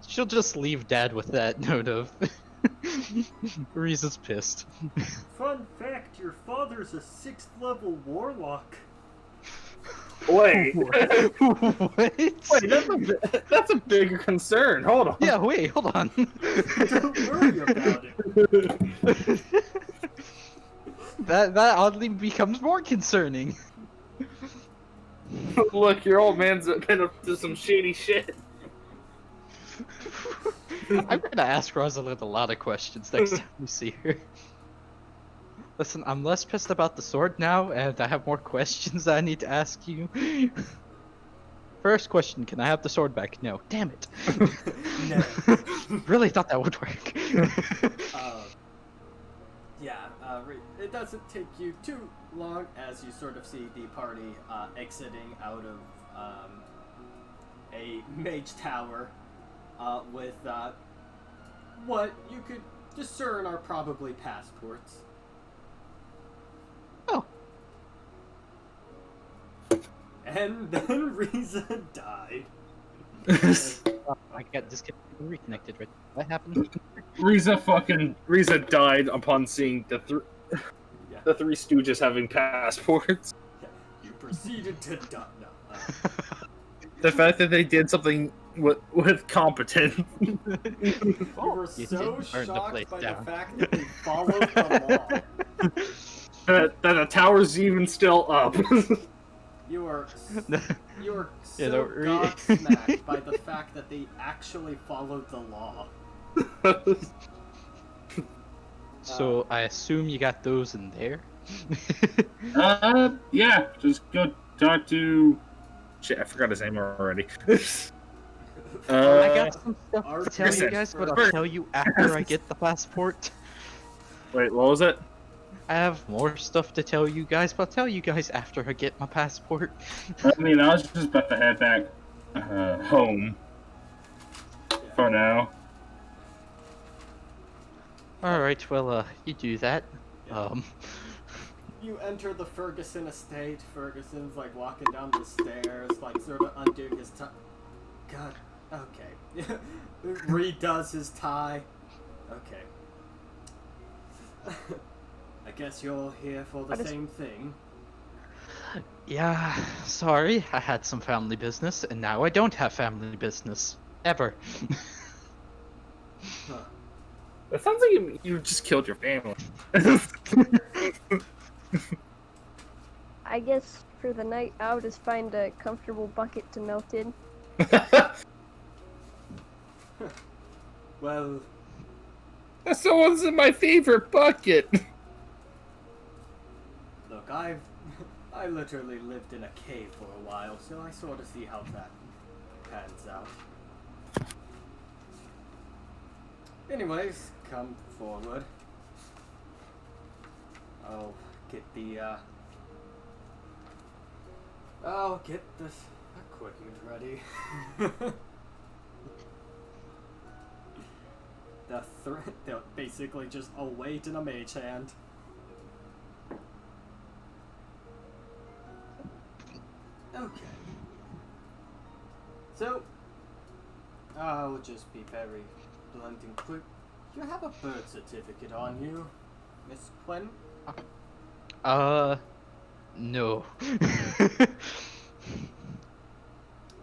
She'll just leave Dad with that note of Riza's pissed. Fun fact, your father's a 6th level warlock. Wait. What? Wait, that's a bigger concern. Hold on. Yeah, wait, hold on. Don't worry about it. That oddly becomes more concerning. Look, your old man's been up to some shady shit. I'm gonna ask Rosalind a lot of questions next time we see her. Listen, I'm less pissed about the sword now, and I have more questions that I need to ask you. First question, can I have the sword back? No. Damn it. No. Really thought that would work. It doesn't take you too long as you sort of see the party exiting out of a mage tower with what you could discern are probably passports. Oh. And then Riza died. I got reconnected, right? What happened? Riza died upon seeing the Three Stooges having passports. You proceeded to die. No. The fact that they did something with competence. You were so shocked by the fact that they followed the law. That the tower's even still up. You were so gobsmacked by the fact that they actually followed the law. So I assume you got those in there? Yeah, just go talk to... Shit, I forgot his name already. I got some stuff to tell you guys, but I'll tell you after I get the passport. Wait, what was it? I have more stuff to tell you guys, but I'll tell you guys after I get my passport. I mean, I was just about to head back home. For now. Alright, well, you do that. You enter the Ferguson estate. Ferguson's like walking down the stairs, like sort of undoing his tie. God, okay. Redoes his tie. Okay. I guess you're here for the same thing. Yeah, sorry, I had some family business, and now I don't have family business. Ever. Huh. It sounds like you just killed your family. I guess after the night out is find a comfortable bucket to melt in. Well, That's the one's in my favorite bucket. look, I literally lived in a cave for a while, so I sort of see how that pans out. Anyways, come forward. I'll get this equipment ready. They're basically just a weight and a mage hand. Okay. So, I'll just be very blunt and quick. You have a birth certificate on you, Miss Quinn? No.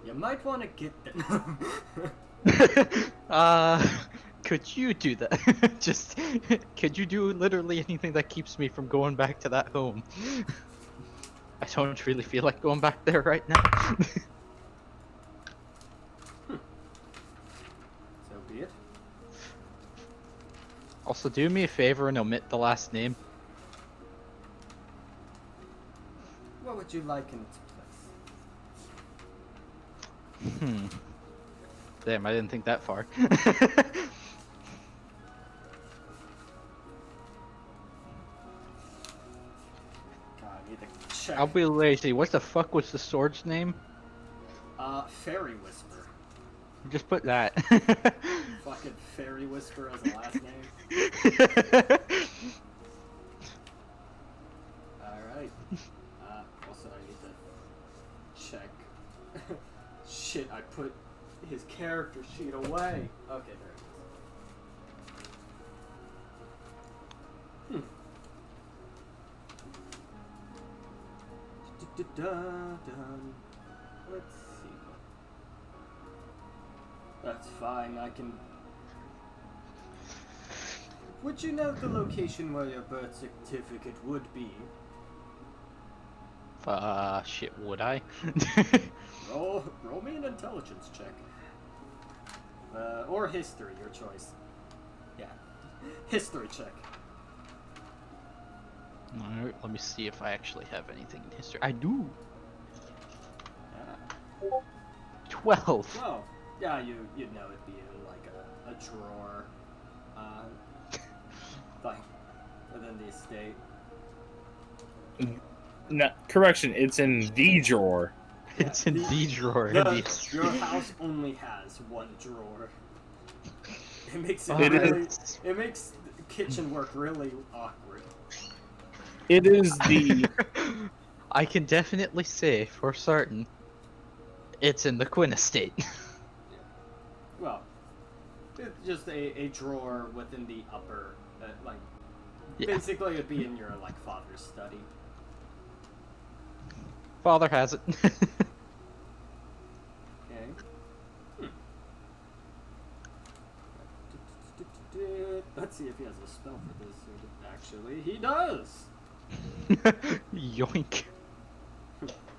You might want to get them. Could you do that? Just, could you do literally anything that keeps me from going back to that home? I don't really feel like going back there right now. So be it. Also, do me a favor and omit the last name. What would you like in its place? Damn, I didn't think that far. God, I need to check. I'll be lazy. What the fuck was the sword's name? Fairy Whisper. Just put that. Fucking Fairy Whisper as a last name. Alright. Also I need to check. Shit, I put his character sheet away. Okay, there it is. Let's see. That's fine, I can... Would you know the location where your birth certificate would be? Shit, would I? Roll me an intelligence check. Or history, your choice. Yeah. History check. Alright, let me see if I actually have anything in history. I do! Yeah. 12! Well, yeah, you'd know it'd be in like a drawer. Like within the estate. No, correction, it's in the drawer. It's in the drawer. Your house only has one drawer. It makes it It really. is. It makes kitchen work really awkward. It is the... I can definitely say for certain it's in the Quinn estate. Well, it's just a drawer within the upper, like. Yeah. Basically, it'd be in your like father's study. Father has it. Okay. Let's see if he has a spell for this. Actually, he does! Yoink.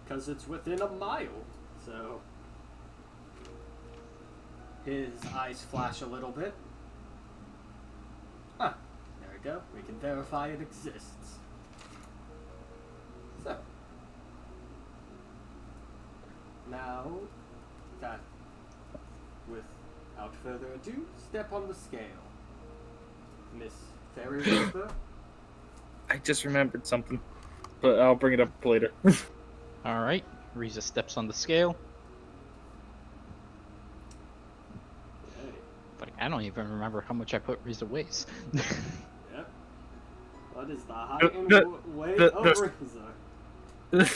Because it's within a mile, so... His eyes flash a little bit. Ah, there we go. We can verify it exists. So... Now, that, without further ado, step on the scale. Miss Fairy Whisper. I just remembered something, but I'll bring it up later. Alright, Riza steps on the scale. Okay. But I don't even remember how much I put Riza weighs. Yep. What is the height and weight of Riza?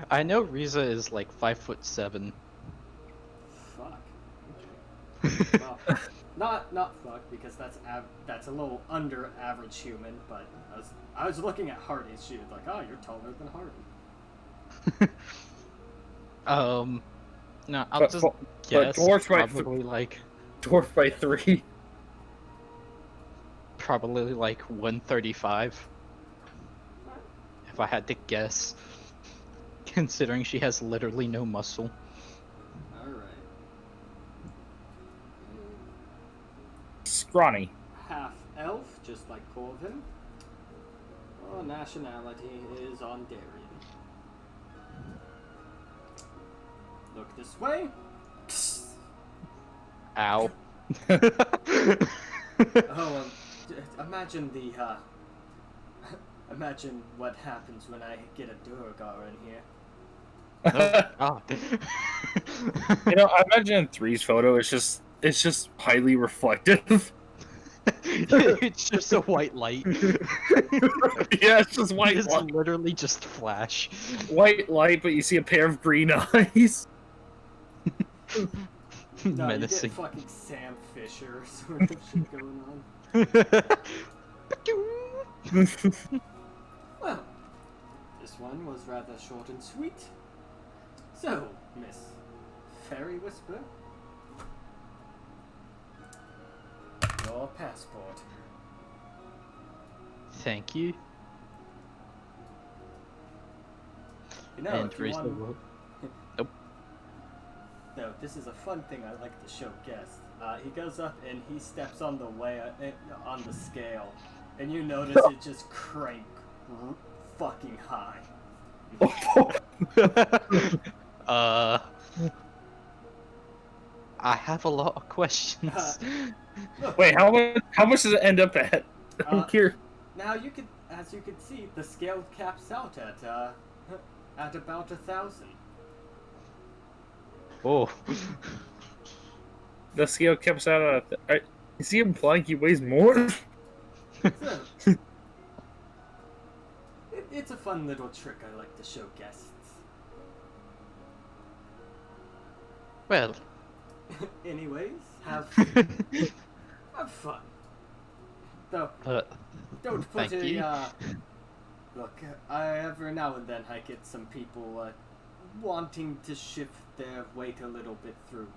I know Riza is like 5'7". Fuck. Well, not fuck, because that's a little under average human, but I was looking at Hardy's, she was like, oh, you're taller than Hardy. No, I'll But just but guess dwarf by probably like Dwarf by 3. probably like 135. If I had to guess. considering she has literally no muscle. Alright. Scrawny. Half elf, just like Corvin. Oh, nationality is Ondarian. Look this way. Ow. Oh, imagine the, imagine what happens when I get a Durgar in here. Oh, You know, I imagine in 3's photo, it's just highly reflective. it's just a white light. Yeah, it's just white It's light. literally just flash. White light, but you see a pair of green eyes. No, Menacing. you get fucking Sam Fisher sort of shit going on. Well, this one was rather short and sweet. So, Miss Fairy Whisper, your passport. Thank you. You know, And if you raise the want... world. No, this is a fun thing I like to show guests. He goes up and he steps on the way on the scale, and you notice it just crank fucking high. I have a lot of questions. Wait, how much does it end up at? I'm curious. Now you can, as you can see, the scale caps out at about 1,000. Oh. The scale kept out of. Is he implying he weighs more? So, it's a fun little trick I like to show guests. Well. Anyways, have fun. Though, don't put thank you. Look, every now and then I get some people wanting to shift their weight a little bit through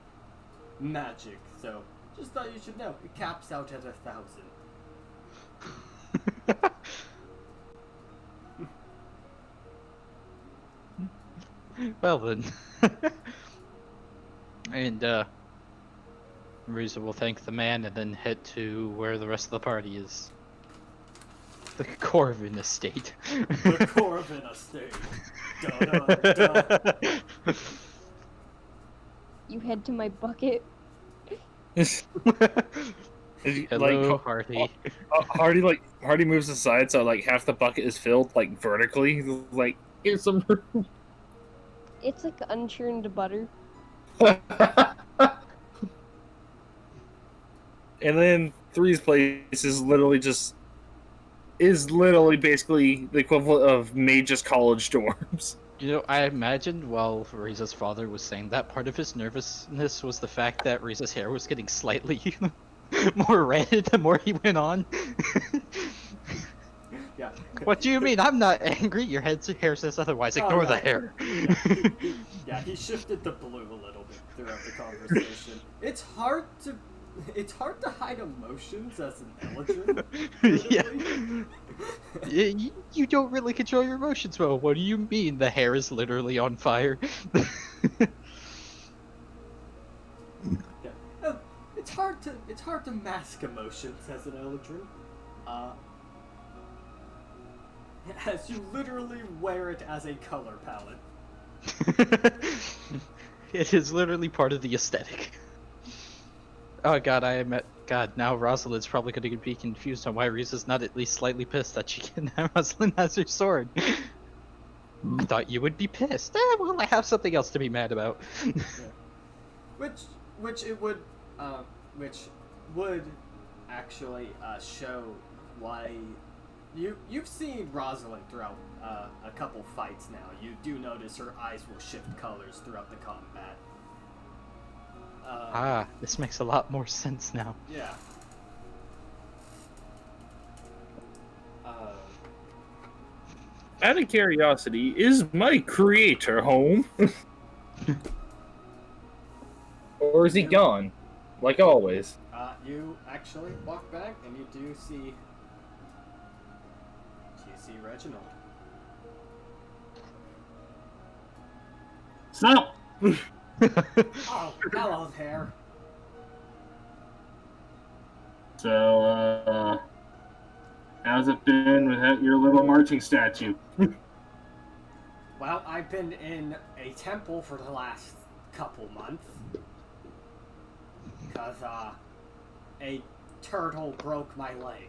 magic, so just thought you should know, it caps out at 1,000. Well then. And Riza will thank the man and then head to where the rest of the party is. The Corvin estate. The Corvin estate. Da-da-da. You head to my bucket. Hello, Hardy. Hardy moves aside so like half the bucket is filled like vertically. Like here's some room. It's like unchurned butter. And then 3's place is literally basically the equivalent of Mage's college dorms. You know, I imagined while Riza's father was saying that part of his nervousness was the fact that Riza's hair was getting slightly more red the more he went on. Yeah. What do you mean? I'm not angry. Your hair says otherwise. Ignore the hair. Yeah, he shifted the blue a little bit throughout the conversation. It's hard to hide emotions as an Eladrin. Yeah. You don't really control your emotions well. What do you mean the hair is literally on fire? Yeah. It's hard to mask emotions as an Eladrin. As you literally wear it as a color palette. It is literally part of the aesthetic. Oh god, God, now Rosalind's probably going to be confused on why Riza's not at least slightly pissed that Rosalind has her sword. I thought you would be pissed. Well, I have something else to be mad about. Yeah. Which would actually show why you've seen Rosalind throughout a couple fights now. You do notice her eyes will shift colors throughout the combat. This makes a lot more sense now. Yeah. Out of curiosity, is my creator home? Or is he gone? Like always. You actually walk back and you do see Reginald. Stop! Oh, hello there. So, how's it been without your little marching statue? Well, I've been in a temple for the last couple months. Because, a turtle broke my leg.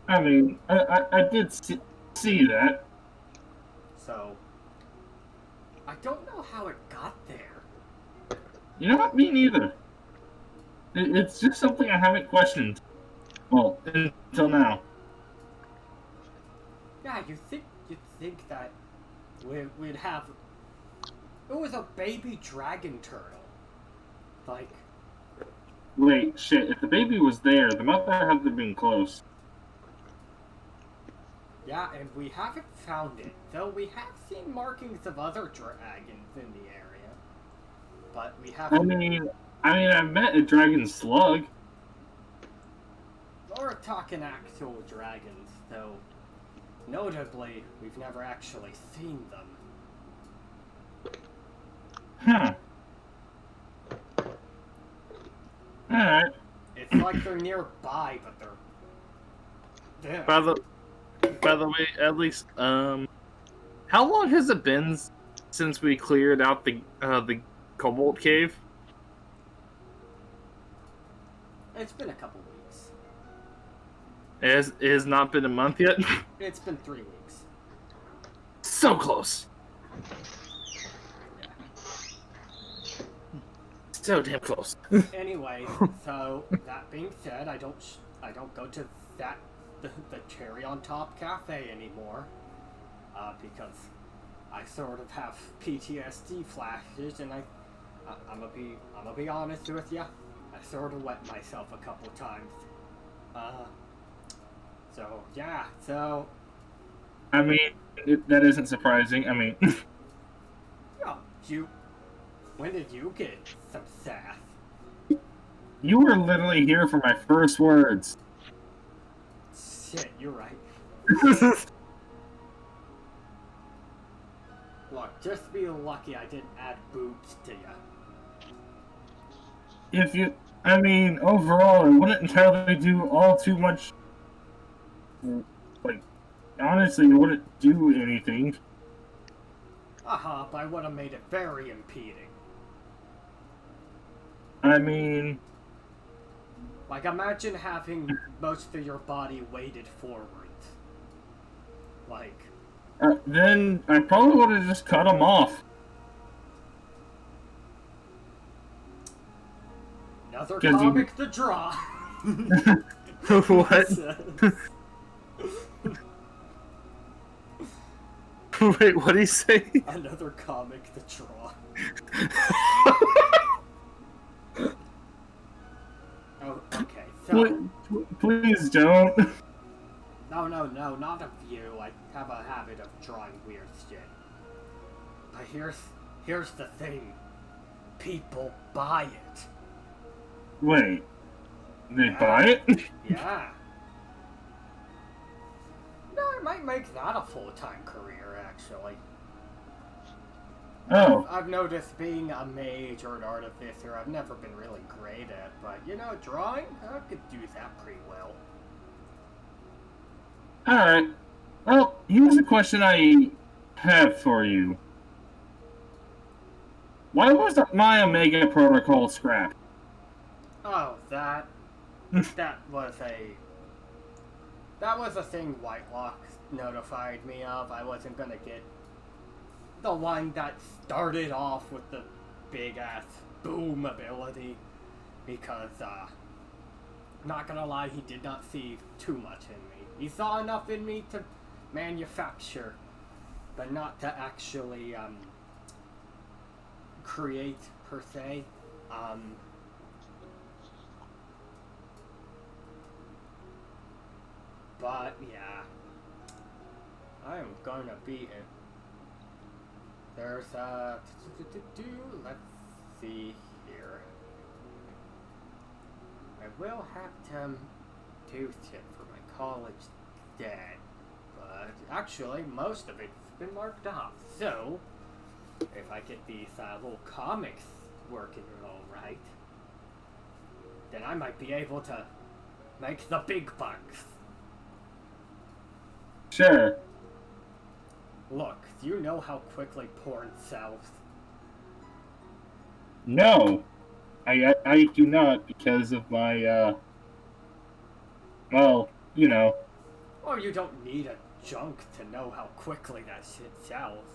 I mean, I did see that. So, I don't know how it got there. You know what? Me neither. It's just something I haven't questioned. Well, until now. Yeah, you'd think that we'd have... It was a baby dragon turtle. Like... Wait, shit. If the baby was there, the mother had to have been close. Yeah, and we haven't found it, though we have seen markings of other dragons in the area. But we haven't... I mean, I've met a dragon slug. We're talking actual dragons, though notably, we've never actually seen them. Huh. Alright. It's like they're nearby, but they're there. By the way, at least, how long has it been since we cleared out the Cobalt Cave? It's been a couple weeks. It has not been a month yet? It's been 3 weeks. So close. So damn close. Anyway, so that being said, I don't go to the Cherry on Top cafe anymore, because I sort of have PTSD flashes, and I'm gonna be honest with you, I sort of wet myself a couple times. So yeah, so. I mean, that isn't surprising. I mean. Oh, when did you get some sass? You were literally here for my first words. Shit, you're right. Look, just be lucky I didn't add boobs to you. I mean, overall, it wouldn't entirely do all too much. Like, honestly, it wouldn't do anything. But I would have made it very impeding. I mean... Like, imagine having most of your body weighted forwards. Like... then I probably would have just cut them off. Another comic to draw. What? Wait, what did he say? Another comic to draw. Oh, okay. So, please don't. No, not of you. I have a habit of drawing weird shit. But here's the thing. People buy it. Wait. They buy it? Yeah. No, I might make that a full-time career, actually. Oh. I've noticed being a mage or an artificer, I've never been really great at, but, drawing, I could do that pretty well. Alright. Well, here's a question I have for you. Why was my Omega Protocol scrapped? Oh, that was a thing Whitelock notified me of. I wasn't gonna get the one that started off with the big-ass boom ability, because, not gonna lie, he did not see too much in me. He saw enough in me to manufacture, but not to actually, create, per se. But, yeah. I am gonna beat it. There's, let's see here. I will have to do shit for my college debt, but actually, most of it's been marked off. So, if I get these little comics working all right, then I might be able to make the big bucks. Sure. Look, do you know how quickly porn sells? No, I do not because of my well, you know. Oh, you don't need a junk to know how quickly that shit sells.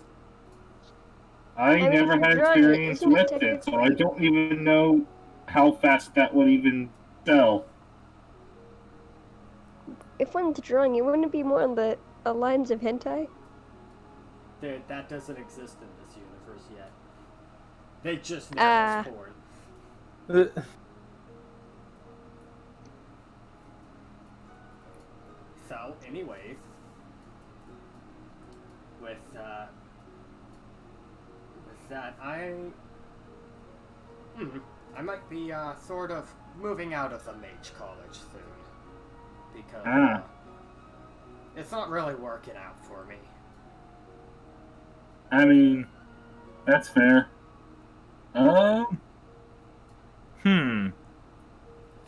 I mean, never if you're had drawing it, experience isn't it with it, so I technically- don't even know how fast that would even sell. If one's drawing, it wouldn't it be more on the lines of hentai? That doesn't exist in this universe yet. They just know it's porn. So, anyways, with that, I might be sort of moving out of the mage college soon because it's not really working out for me. I mean, that's fair. On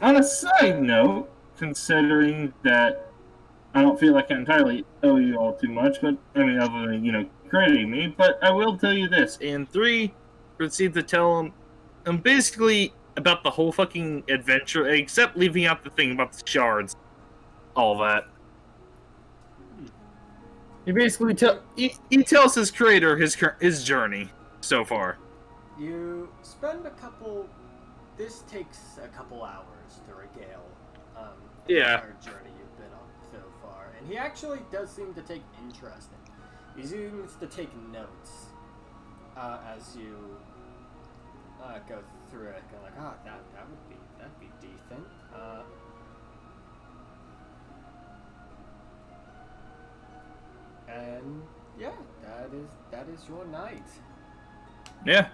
a side note, considering that I don't feel like I entirely owe you all too much, but I mean, other than, you know, crediting me, but I will tell you this. And 3 proceed to tell him basically about the whole fucking adventure, except leaving out the thing about the shards. All that. He basically he tells his creator his journey so far. You spend this takes a couple hours to regale the entire journey you've been on so far. And he actually does seem to take interest in it. He seems to take notes as you go through it. Go like, that'd be decent. And yeah, that is your night. Yeah.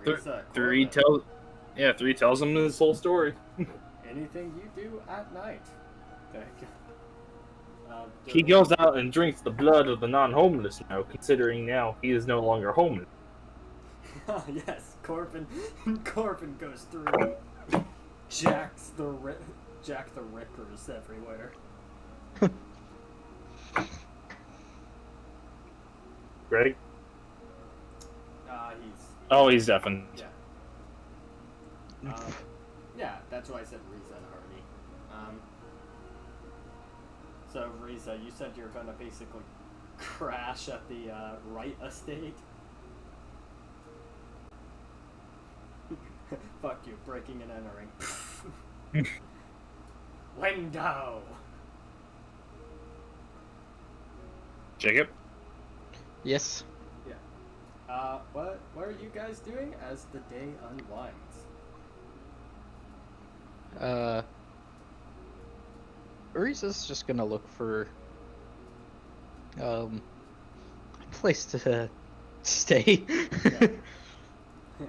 Risa, 3 Corbin, 3 tells him his whole story. anything you do at night. He goes out and drinks the blood of the non-homeless now, considering now he is no longer homeless. Yes, Corbin goes through and Jack the Rippers everywhere. Greg? He's He's deafened. Yeah. Yeah, that's why I said Risa and Hardy. So Risa, you said you're gonna basically crash at the Wright estate. Fuck you, breaking and entering. Window. Jacob? Yes. What are you guys doing as the day unwinds? Arisa's just gonna look for a place to stay.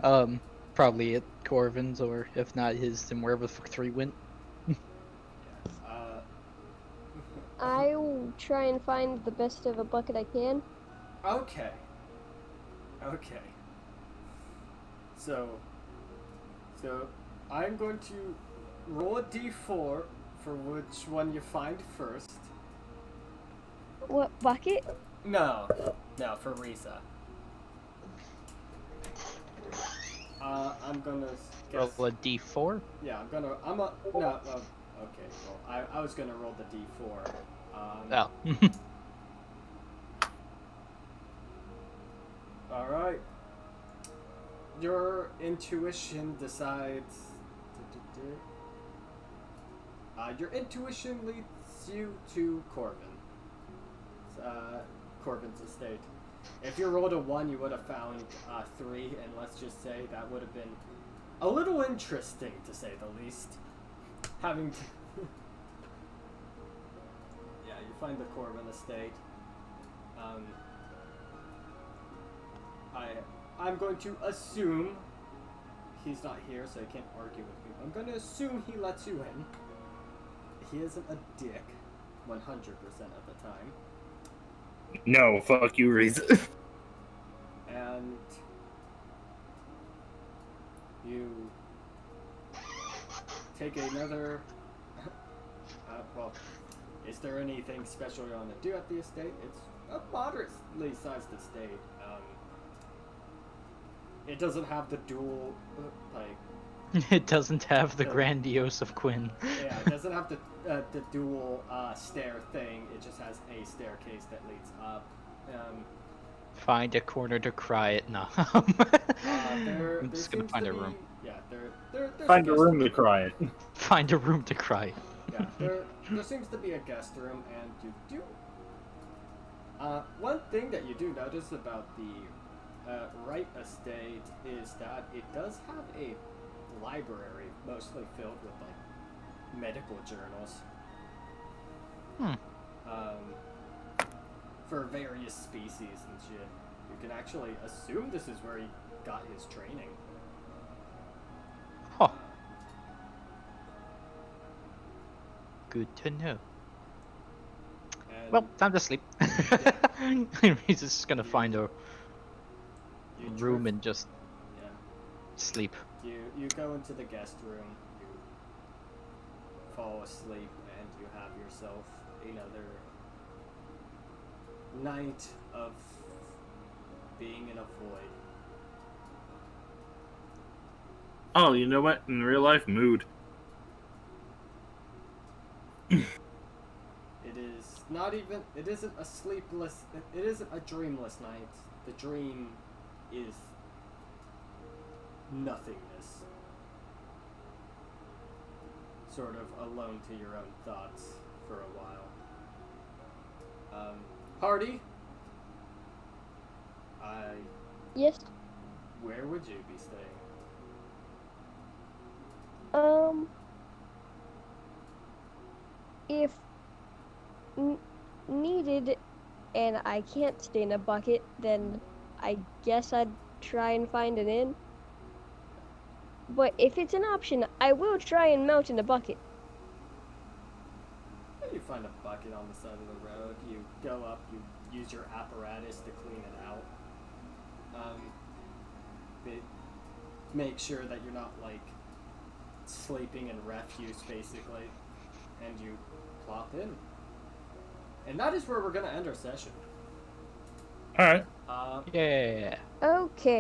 Yeah. Probably at Corvin's, or if not his, then wherever the fuck 3 went. I will try and find the best of a bucket I can. Okay. So I'm going to roll a d4 for which one you find first. What bucket? No, for Risa. I'm gonna guess. Roll a d4? Yeah, okay, well, I was gonna roll the d4. Oh. Alright. Your intuition decides... your intuition leads you to Corvin's estate. If you rolled a 1, you would have found 3, and let's just say that would have been a little interesting, to say the least. Having to... Yeah, you find the Corvin estate. I'm going to assume he's not here, so I can't argue with you. I'm going to assume he lets you in. He isn't a dick 100% of the time. No, fuck you, Reese. And you take another. Well, is there anything special you want to do at the estate? It's a moderately sized estate. It doesn't have the dual, It doesn't have the grandiose of Quinn. Yeah, it doesn't have the dual stair thing. It just has a staircase that leads up. Find a corner to cry at. No. I'm just gonna find a room. Yeah, there's Find a guest room to cry it. Find a room to cry. Yeah, there seems to be a guest room, and you do. One thing that you do notice about the Wright estate is that it does have a library, mostly filled with like medical journals. For various species and shit. You can actually assume this is where he got his training. Huh. Good to know. And Well, time to sleep. He's just gonna find a room and just yeah. sleep. You go into the guest room, you fall asleep, and you have yourself another night of being in a void. Oh, you know what? In real life, mood. It is not even. It isn't a sleepless. It isn't a dreamless night. The dream is nothingness. Sort of alone to your own thoughts for a while. Hardy? Yes. Where would you be staying? If needed and I can't stay in a bucket, then I guess I'd try and find an inn. But if it's an option, I will try and mount in a bucket. You find a bucket on the side of the road. You go up. You use your apparatus to clean it out. Make sure that you're not like sleeping in refuse, basically, and you plop in. And that is where we're gonna end our session. Alright. Yeah. Okay.